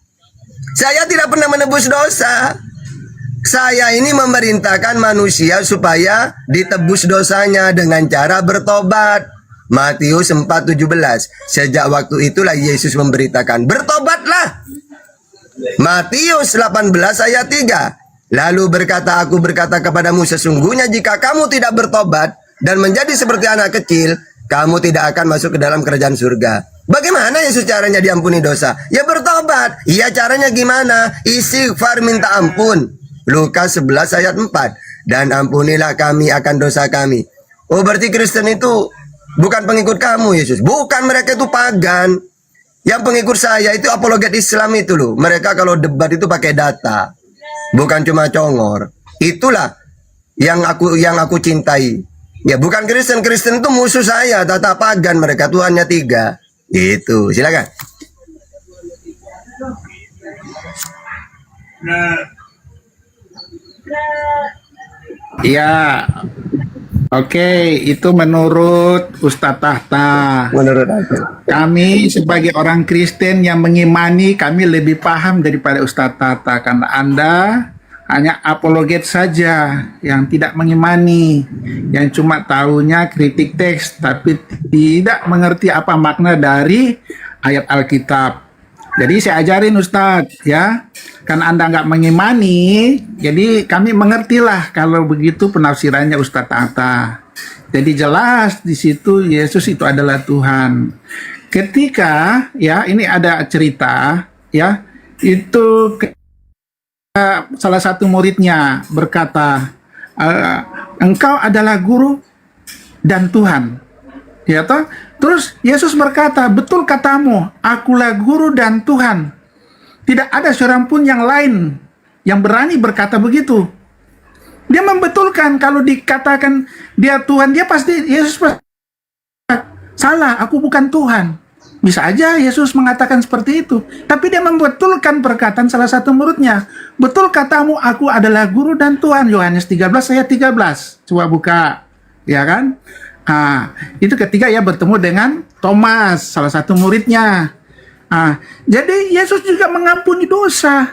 Saya tidak pernah menebus dosa. Saya ini memerintahkan manusia supaya ditebus dosanya dengan cara bertobat. Matius 4:17. Sejak waktu itulah Yesus memberitakan, bertobatlah. Matius 18 ayat 3. Lalu berkata, aku berkata kepadamu, sesungguhnya jika kamu tidak bertobat dan menjadi seperti anak kecil, kamu tidak akan masuk ke dalam kerajaan surga. Bagaimana Yesus caranya diampuni dosa? Ya bertobat. Iya caranya gimana? Istighfar, minta ampun. Lukas 11 ayat 4. Dan ampunilah kami akan dosa kami. Oh berarti Kristen itu bukan pengikut kamu Yesus. Bukan, mereka itu pagan. Yang pengikut saya itu apologet Islam itu loh. Mereka kalau debat itu pakai data. Bukan cuma congor. Itulah yang aku cintai. Ya bukan Kristen. Kristen itu musuh saya. Tata pagan mereka. Tuhannya 3. Itu, silakan. Ya, oke, itu menurut Ustadz Tahta. Menurut aku. Kami sebagai orang Kristen yang mengimani, kami lebih paham daripada Ustadz Tahta. Karena Anda hanya apologet saja yang tidak mengimani, yang cuma tahunya kritik teks, tapi tidak mengerti apa makna dari ayat Alkitab. Jadi saya ajarin Ustadz ya, karena Anda nggak mengimani, jadi kami mengertilah kalau begitu penafsirannya Ustadz Tahta. Jadi jelas di situ Yesus itu adalah Tuhan. Ketika ya ini ada cerita ya, itu salah satu muridnya berkata, engkau adalah guru dan Tuhan. Ya toh? Terus Yesus berkata, betul katamu, akulah guru dan Tuhan. Tidak ada seorang pun yang lain yang berani berkata begitu. Dia membetulkan kalau dikatakan dia Tuhan, dia pasti Yesus pasti salah, aku bukan Tuhan. Bisa aja Yesus mengatakan seperti itu, tapi dia membetulkan perkataan salah satu muridnya. Betul katamu, aku adalah guru dan Tuhan. Yohanes 13 ayat 13. Coba buka, ya kan? Itu ketika ia bertemu dengan Thomas, salah satu muridnya. Jadi Yesus juga mengampuni dosa.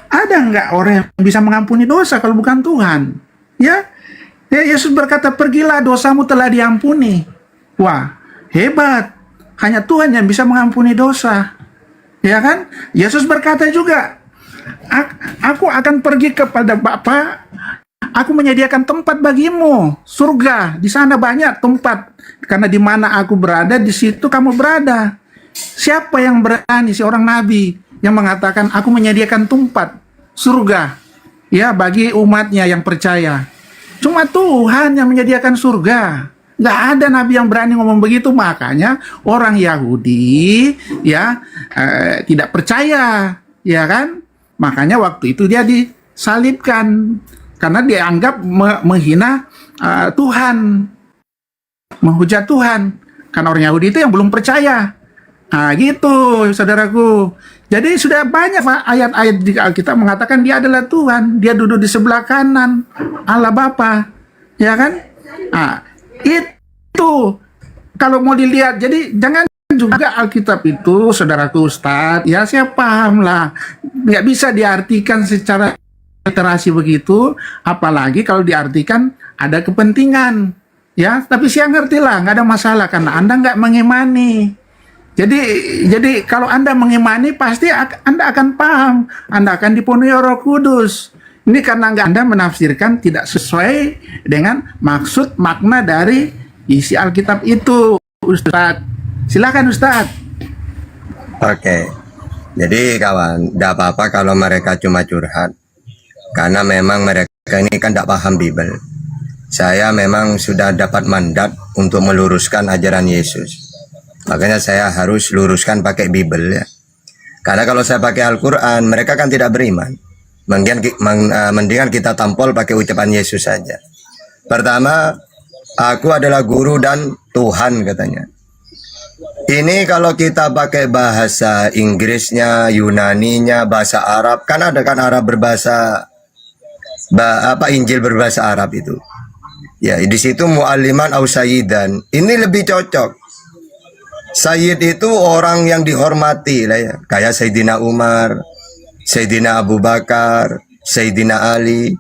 Ada nggak orang yang bisa mengampuni dosa kalau bukan Tuhan? Ya, Yesus berkata, pergilah dosamu telah diampuni. Wah, hebat. Hanya Tuhan yang bisa mengampuni dosa. Ya kan? Yesus berkata juga, aku akan pergi kepada Bapa. Aku menyediakan tempat bagimu, surga. Di sana banyak tempat. Karena di mana aku berada, di situ kamu berada. Siapa yang berani, seorang nabi yang mengatakan aku menyediakan tempat surga ya bagi umatnya yang percaya? Cuma Tuhan yang menyediakan surga. Nggak ada nabi yang berani ngomong begitu. Makanya orang Yahudi ya tidak percaya, ya kan? Makanya waktu itu dia disalibkan karena dianggap menghina Tuhan, menghujat Tuhan. Karena orang Yahudi itu yang belum percaya. Gitu, saudaraku. Jadi sudah banyak ayat-ayat di Alkitab mengatakan dia adalah Tuhan. Dia duduk di sebelah kanan Allah Bapa, ya kan? Itu kalau mau dilihat. Jadi jangan juga Alkitab itu, saudaraku Ustadz, ya saya paham lah. Nggak bisa diartikan secara literasi begitu, apalagi kalau diartikan ada kepentingan. Ya, tapi saya ngerti lah, nggak ada masalah karena Anda nggak mengimani. Jadi kalau Anda mengimani pasti Anda akan paham, Anda akan dipenuhi Roh Kudus. Ini karena Anda menafsirkan tidak sesuai dengan maksud makna dari isi Alkitab itu, Ustadz. Silakan Ustadz. Oke. Jadi kawan, tidak apa-apa kalau mereka cuma curhat. Karena memang mereka ini kan tidak paham Bible. Saya memang sudah dapat mandat untuk meluruskan ajaran Yesus. Makanya saya harus luruskan pakai Bible ya. Karena kalau saya pakai Al-Quran, mereka kan tidak beriman. Mendingan kita tampol pakai ucapan Yesus saja. Pertama, aku adalah guru dan Tuhan katanya. Ini kalau kita pakai bahasa Inggrisnya, Yunaninya, bahasa Arab, kan ada kan Arab berbahasa Injil berbahasa Arab itu. Ya, di situ mu'alliman au sayyidan. Ini lebih cocok. Sayyid itu orang yang dihormati lah ya. Kayak Sayyidina Umar, Sayyidina Abu Bakar, Sayyidina Ali.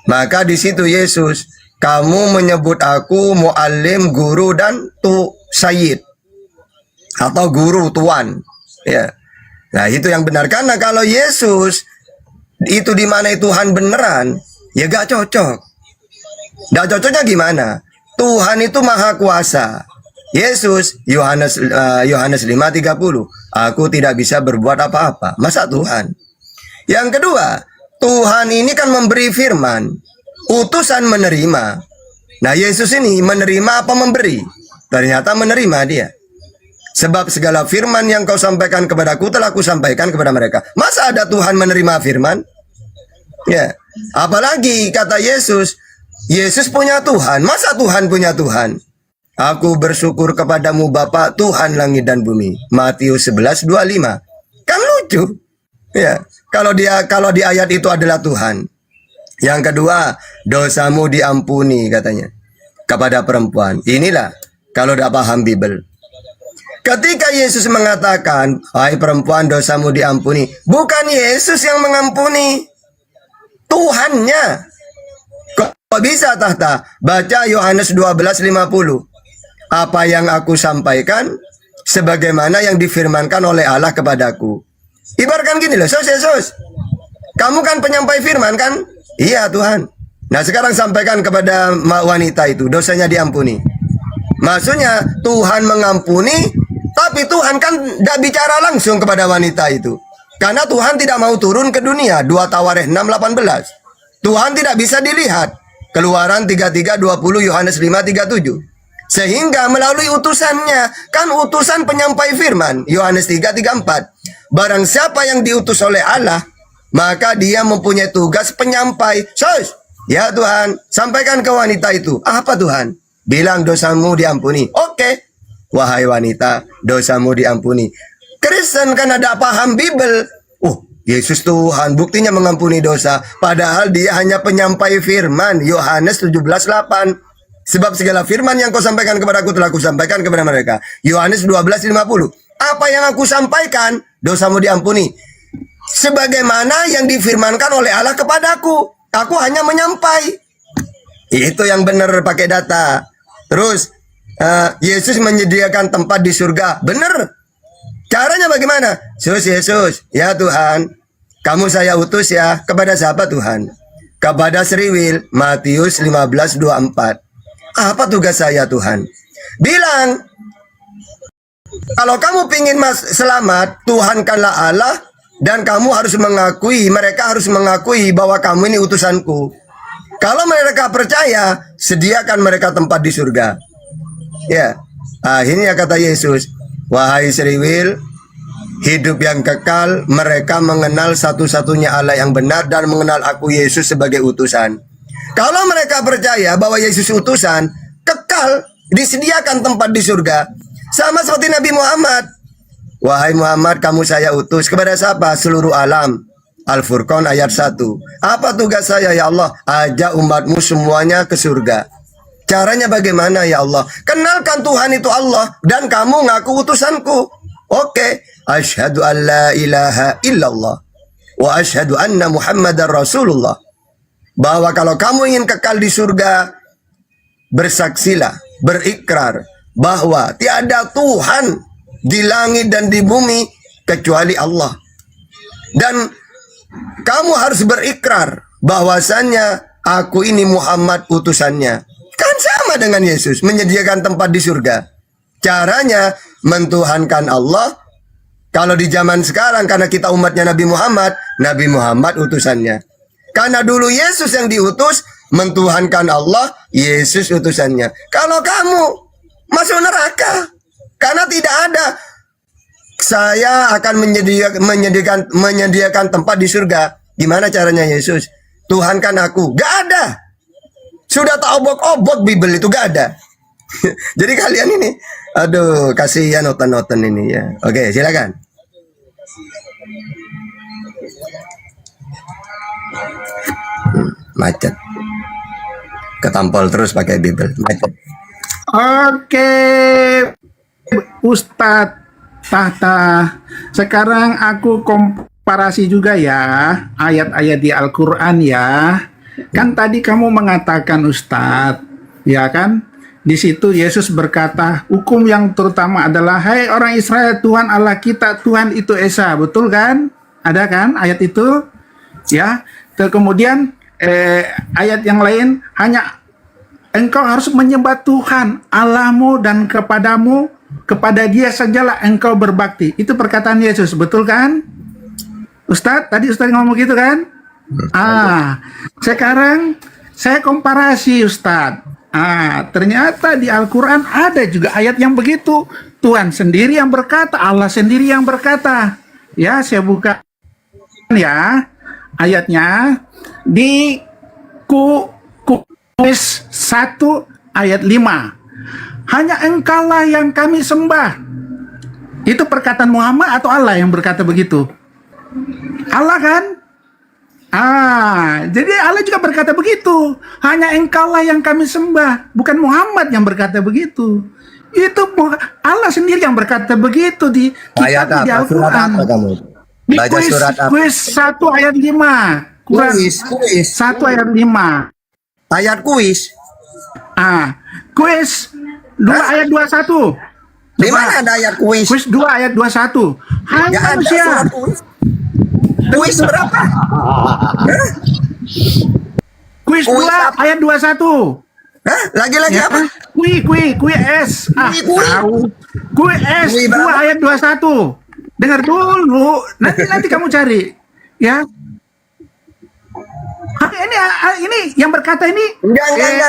Maka di situ Yesus, kamu menyebut aku mu'allim, guru dan sayyid. Atau guru, tuan. Ya. Nah, itu yang benar. Karena kalau Yesus itu di mana Tuhan beneran, ya gak cocok. Gak cocoknya gimana? Tuhan itu maha kuasa. Yesus, Yohanes 5:30, aku tidak bisa berbuat apa-apa. Masa Tuhan? Yang kedua, Tuhan ini kan memberi firman, utusan menerima. Nah, Yesus ini menerima apa memberi? Ternyata menerima dia. Sebab segala firman yang kau sampaikan kepadaku telah aku sampaikan kepada mereka. Masa ada Tuhan menerima firman? Ya, apalagi kata Yesus, Yesus punya Tuhan. Masa Tuhan punya Tuhan? Aku bersyukur kepadamu Bapa, Tuhan langit dan bumi. Matius 11:25. Kan lucu. Ya, kalau di ayat itu adalah Tuhan. Yang kedua, dosamu diampuni katanya kepada perempuan. Inilah kalau tidak paham Bible. Ketika Yesus mengatakan, "Hai perempuan, dosamu diampuni." Bukan Yesus yang mengampuni. Tuhannya. Kok bisa tahta? Baca Yohanes 12:50. Apa yang aku sampaikan sebagaimana yang difirmankan oleh Allah kepadaku. Ibaratkan gini loh, Yesus, kamu kan penyampai firman kan? Iya Tuhan. Nah sekarang sampaikan kepada wanita itu, dosanya diampuni. Maksudnya Tuhan mengampuni, tapi Tuhan kan tidak bicara langsung kepada wanita itu. Karena Tuhan tidak mau turun ke dunia. 2 Tawarikh 6:18. Tuhan tidak bisa dilihat. Keluaran 33:20, Yohanes 5:37. Sehingga melalui utusannya, kan utusan penyampai firman, Yohanes 3:34. Barang siapa yang diutus oleh Allah, maka dia mempunyai tugas penyampai. Ya Tuhan, sampaikan ke wanita itu. Apa Tuhan? Bilang dosamu diampuni. Oke. Wahai wanita, dosamu diampuni. Kristen kan ada paham Bible. Yesus Tuhan, buktinya mengampuni dosa. Padahal dia hanya penyampai firman, Yohanes 17:8. Sebab segala firman yang kau sampaikan kepadaku telah aku sampaikan kepada mereka. Yohanes 12:50. Apa yang aku sampaikan, dosamu diampuni. sebagaimana yang difirmankan oleh Allah kepadaku. Aku hanya menyampai. Itu yang benar pakai data. Terus Yesus menyediakan tempat di surga. Benar. Caranya bagaimana? Yesus, ya Tuhan, kamu saya utus ya. Kepada siapa Tuhan? Kepada Sriwil, Matius 15:24. Apa tugas saya Tuhan? Bilang, kalau kamu pingin selamat, Tuhankanlah Allah, dan kamu harus mengakui, mereka harus mengakui bahwa kamu ini utusanku. Kalau mereka percaya, sediakan mereka tempat di surga. Ya, akhirnya kata Yesus, wahai Sriwil, hidup yang kekal, mereka mengenal satu-satunya Allah yang benar dan mengenal aku Yesus sebagai utusan. Kalau mereka percaya bahwa Yesus utusan, kekal, disediakan tempat di surga. Sama seperti Nabi Muhammad. Wahai Muhammad, kamu saya utus kepada siapa? Seluruh alam. Al-Furqan ayat 1. Apa tugas saya ya Allah? Ajak umatmu semuanya ke surga. Caranya bagaimana ya Allah? Kenalkan Tuhan itu Allah dan kamu ngaku utusanku. Oke. Asyhadu an la ilaha illallah wa asyhadu anna Muhammadar Rasulullah. Bahwa kalau kamu ingin kekal di surga, bersaksilah, berikrar bahwa tiada Tuhan di langit dan di bumi kecuali Allah. Dan kamu harus berikrar bahwasannya aku ini Muhammad utusannya. Kan sama dengan Yesus menyediakan tempat di surga. Caranya mentuhankan Allah. Kalau di zaman sekarang karena kita umatnya Nabi Muhammad utusannya. Karena dulu Yesus yang diutus, mentuhankan Allah, Yesus utusannya. Kalau kamu masuk neraka karena tidak ada, saya akan menyediakan tempat di surga. Gimana caranya Yesus? Tuhankan aku. Gak ada. Sudah tak obok-obok Bible itu gak ada. Jadi kalian ini, aduh, kasihan noten-noten ini ya. Oke, silakan. Macet. Ketampol terus pakai Bible. Macet. Oke, Ustadz Tahta. Sekarang aku komparasi juga ya ayat-ayat di Al-Quran ya. Kan tadi kamu mengatakan Ustadz, ya kan? Di situ Yesus berkata, hukum yang terutama adalah, hai orang Israel, Tuhan Allah kita, Tuhan itu Esa. Betul kan? Ada kan ayat itu? Ya. Kemudian ayat yang lain, hanya engkau harus menyembah Tuhan Allahmu dan kepadamu, kepada dia sajalah engkau berbakti. Itu perkataan Yesus, betul kan? Ustadz, tadi Ustadz ngomong gitu kan? Sekarang saya komparasi Ustadz. Ternyata di Al-Quran ada juga ayat yang begitu. Tuhan sendiri yang berkata, Allah sendiri yang berkata. Ya, saya buka ya ayatnya di Kuis 1 ayat 5. Hanya engkaulah yang kami sembah. Itu perkataan Muhammad atau Allah yang berkata begitu? Allah kan? Jadi Allah juga berkata begitu. Hanya engkaulah yang kami sembah, bukan Muhammad yang berkata begitu. Itu Allah sendiri yang berkata begitu di kitab di Al-Quran. Di Kuis 1 ayat 5. Kuis 1 ayat 5. Ayat kuis. Kuis 2 ayat 21. Di mana ada ayat kuis? Kuis 2 ayat 21. Hanya manusia. Kuis berapa? Kuis 2 ayat 21. Lagi-lagi apa? Kuis. Kuis 2 ayat 21. Dengar dulu. Nanti kamu cari. Ya. Ini yang berkata ini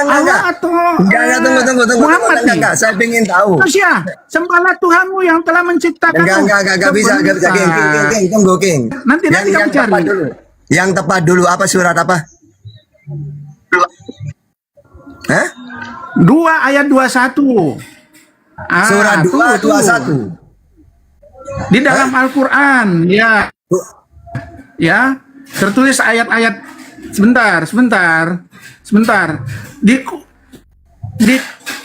Allah atau tunggu. Muhammad nih? Saya ingin tahu. Manusia, sembahlah Tuhanmu yang telah menciptakanmu. Enggak bisa. King, tunggu King. Nanti kamu cari. Yang tepat dulu apa surat apa? 2 ayat 21. Surat 2 21. Di dalam Al-Quran, ya. Ya, tertulis ayat-ayat. Sebentar. Di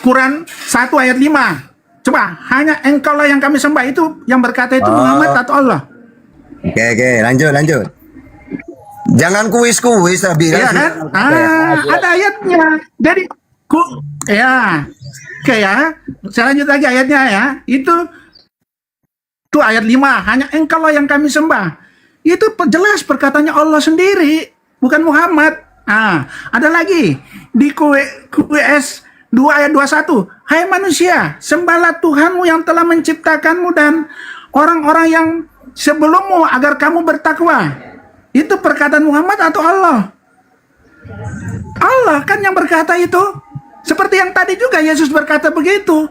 Quran 1 ayat 5. Coba, hanya engkaulah yang kami sembah. Itu yang berkata itu Muhammad atau Allah? Oke, lanjut. Jangan kuis-kuis lah bilang. Iya kan? Ada ayatnya. Jadi saya lanjut lagi ayatnya ya. Itu ayat 5, hanya engkaulah yang kami sembah. Itu jelas perkataannya Allah sendiri, bukan Muhammad. Ada lagi di QS 2 ayat 21. Hai manusia, sembahlah Tuhanmu yang telah menciptakanmu dan orang-orang yang sebelummu agar kamu bertakwa. Itu perkataan Muhammad atau Allah? Allah kan yang berkata itu. Seperti yang tadi juga Yesus berkata begitu.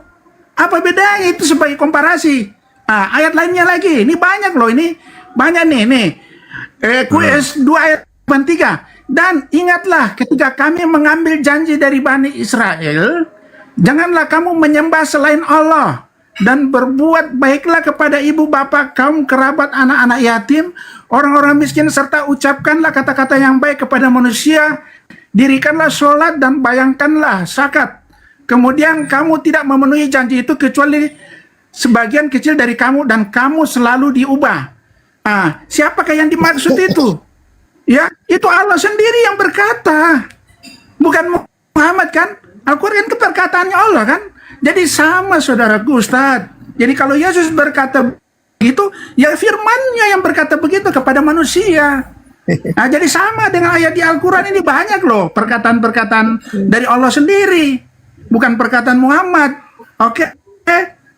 Apa bedanya itu sebagai komparasi? Ayat lainnya lagi. Ini banyak loh ini. Banyak nih. QS 2 ayat 3. Dan ingatlah ketika kami mengambil janji dari Bani Israel, janganlah kamu menyembah selain Allah dan berbuat baiklah kepada ibu bapak, kaum kerabat, anak-anak yatim, orang-orang miskin, serta ucapkanlah kata-kata yang baik kepada manusia. Dirikanlah sholat dan bayangkanlah zakat. Kemudian kamu tidak memenuhi janji itu kecuali sebagian kecil dari kamu dan kamu selalu diubah. Siapakah yang dimaksud itu? Ya, itu Allah sendiri yang berkata, bukan Muhammad kan? Al-Quran itu perkataannya Allah kan? Jadi sama saudaraku Ustadz. Jadi kalau Yesus berkata begitu, ya firman-Nya yang berkata begitu kepada manusia. Jadi sama dengan ayat di Al-Quran ini banyak loh perkataan-perkataan dari Allah sendiri, bukan perkataan Muhammad. Oke,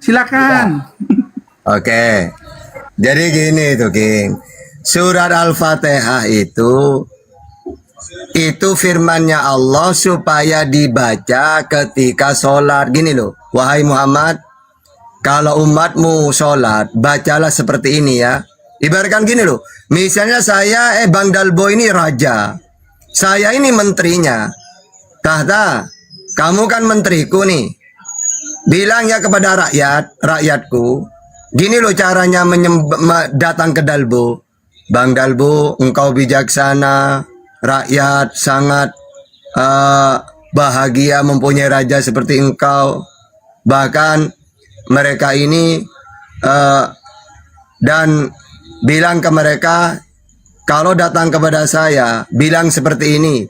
silakan. Oke. Jadi gini tuh, King. Surat Al-Fatihah itu firmannya Allah supaya dibaca ketika sholat. Gini loh, wahai Muhammad, kalau umatmu sholat, bacalah seperti ini ya. Ibaratkan gini loh, misalnya saya, Bang Dalbo ini raja, saya ini menterinya. Tahta, kamu kan menteriku nih. Bilang ya kepada rakyatku, gini loh caranya datang ke Dalbo. Bang Dalbo, engkau bijaksana, rakyat sangat bahagia mempunyai raja seperti engkau. Bahkan mereka ini dan bilang ke mereka, kalau datang kepada saya, bilang seperti ini,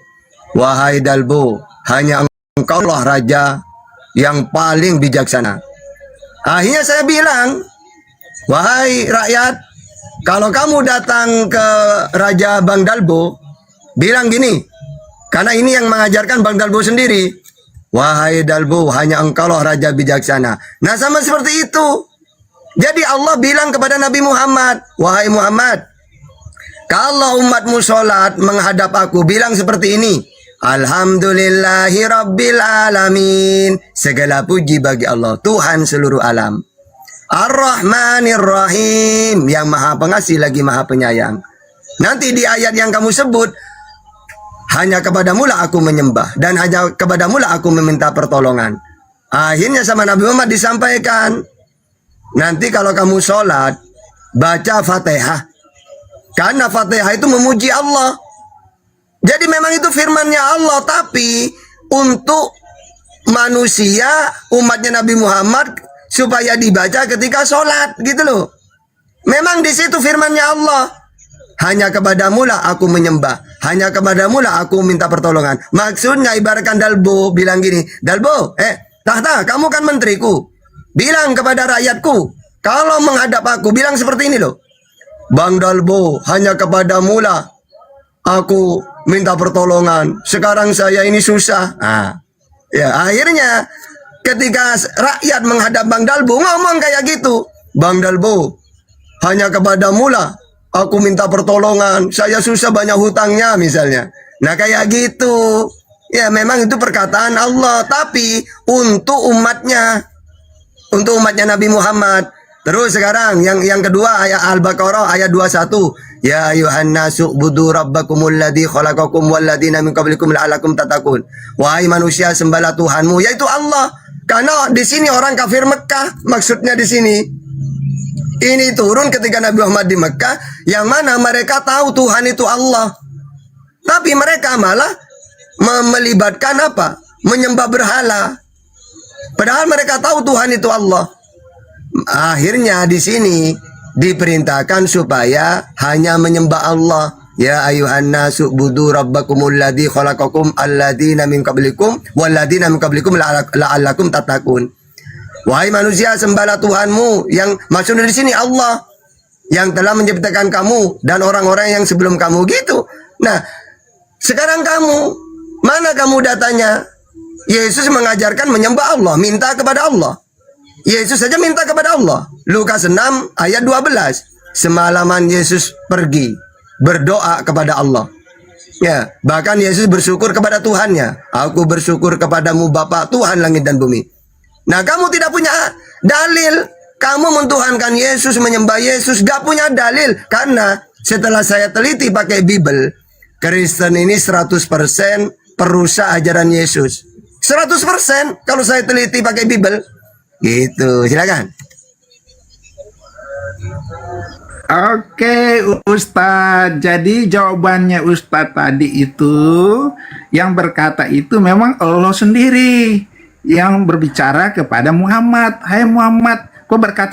wahai Dalbo, hanya engkaulah raja yang paling bijaksana. Akhirnya saya bilang, wahai rakyat, kalau kamu datang ke Raja Bang Dalbo, bilang gini, karena ini yang mengajarkan Bang Dalbo sendiri. Wahai Dalbo, hanya engkaulah raja bijaksana. Nah, sama seperti itu. Jadi Allah bilang kepada Nabi Muhammad, wahai Muhammad, kalau umatmu sholat menghadap aku, bilang seperti ini, Alhamdulillahi Rabbil Alamin. Segala puji bagi Allah, Tuhan seluruh alam. Ar-Rahmanir Rahim, yang maha pengasih lagi maha penyayang. Nanti di ayat yang kamu sebut, hanya kepadamu lah aku menyembah dan hanya kepadamu lah aku meminta pertolongan. Akhirnya sama Nabi Muhammad disampaikan, nanti kalau kamu sholat, baca Fatihah. Karena Fatihah itu memuji Allah. Jadi memang itu firmannya Allah, tapi untuk manusia, umatnya Nabi Muhammad, supaya dibaca ketika sholat, gitu loh. Memang di situ firmannya Allah. Hanya kepadamu lah aku menyembah. Hanya kepadamu lah aku minta pertolongan. Maksudnya ibaratkan Dalbo bilang gini, Dalbo, Tahta, kamu kan menteriku. Bilang kepada rakyatku, kalau menghadap aku, bilang seperti ini loh. Bang Dalbo, hanya kepadamu lah aku minta pertolongan. Sekarang saya ini susah. Ya, akhirnya ketika rakyat menghadap Bang Dalbo ngomong kayak gitu, Bang Dalbo, hanya kepadamu lah aku minta pertolongan, saya susah banyak hutangnya misalnya. Nah kayak gitu. Ya memang itu perkataan Allah, tapi untuk umatnya Nabi Muhammad. Terus sekarang yang kedua ayat Al-Baqarah ayat 21. Ya ayuhan nasu budu rabbakumul ladzi khalaqakum walladzina min qablikum la'allakum tattaqun. Wahai manusia, sembahlah Tuhanmu, yaitu Allah. Karena di sini orang kafir Mekah, maksudnya di sini. Ini turun ketika Nabi Muhammad di Mekah, yang mana mereka tahu Tuhan itu Allah. Tapi mereka malah melibatkan apa? Menyembah berhala. Padahal mereka tahu Tuhan itu Allah. Akhirnya di sini diperintahkan supaya hanya menyembah Allah. Ya ayuhan nasu budu rabbakumul ladzi khalaqakum alladzina min qablikum walladzina min qablikum la'allakum tattaqun. Wahai manusia, sembahlah Tuhanmu, yang maksud dari sini Allah yang telah menciptakan kamu dan orang-orang yang sebelum kamu gitu. Nah, sekarang kamu, mana kamu datanya? Yesus mengajarkan menyembah Allah, minta kepada Allah. Yesus saja minta kepada Allah. Lukas 6 ayat 12. Semalaman Yesus pergi berdoa kepada Allah. Ya, bahkan Yesus bersyukur kepada Tuhannya. Aku bersyukur kepadamu Bapa Tuhan langit dan bumi. Nah, kamu tidak punya dalil. Kamu mentuhankan Yesus, menyembah Yesus, gak punya dalil. Karena setelah saya teliti pakai Bible, Kristen ini 100% perusak ajaran Yesus. 100% kalau saya teliti pakai Bible. Gitu, silakan. Oke, Ustadz. Jadi jawabannya Ustadz tadi itu, yang berkata itu memang Allah sendiri yang berbicara kepada Muhammad. Hai Muhammad, kok berkata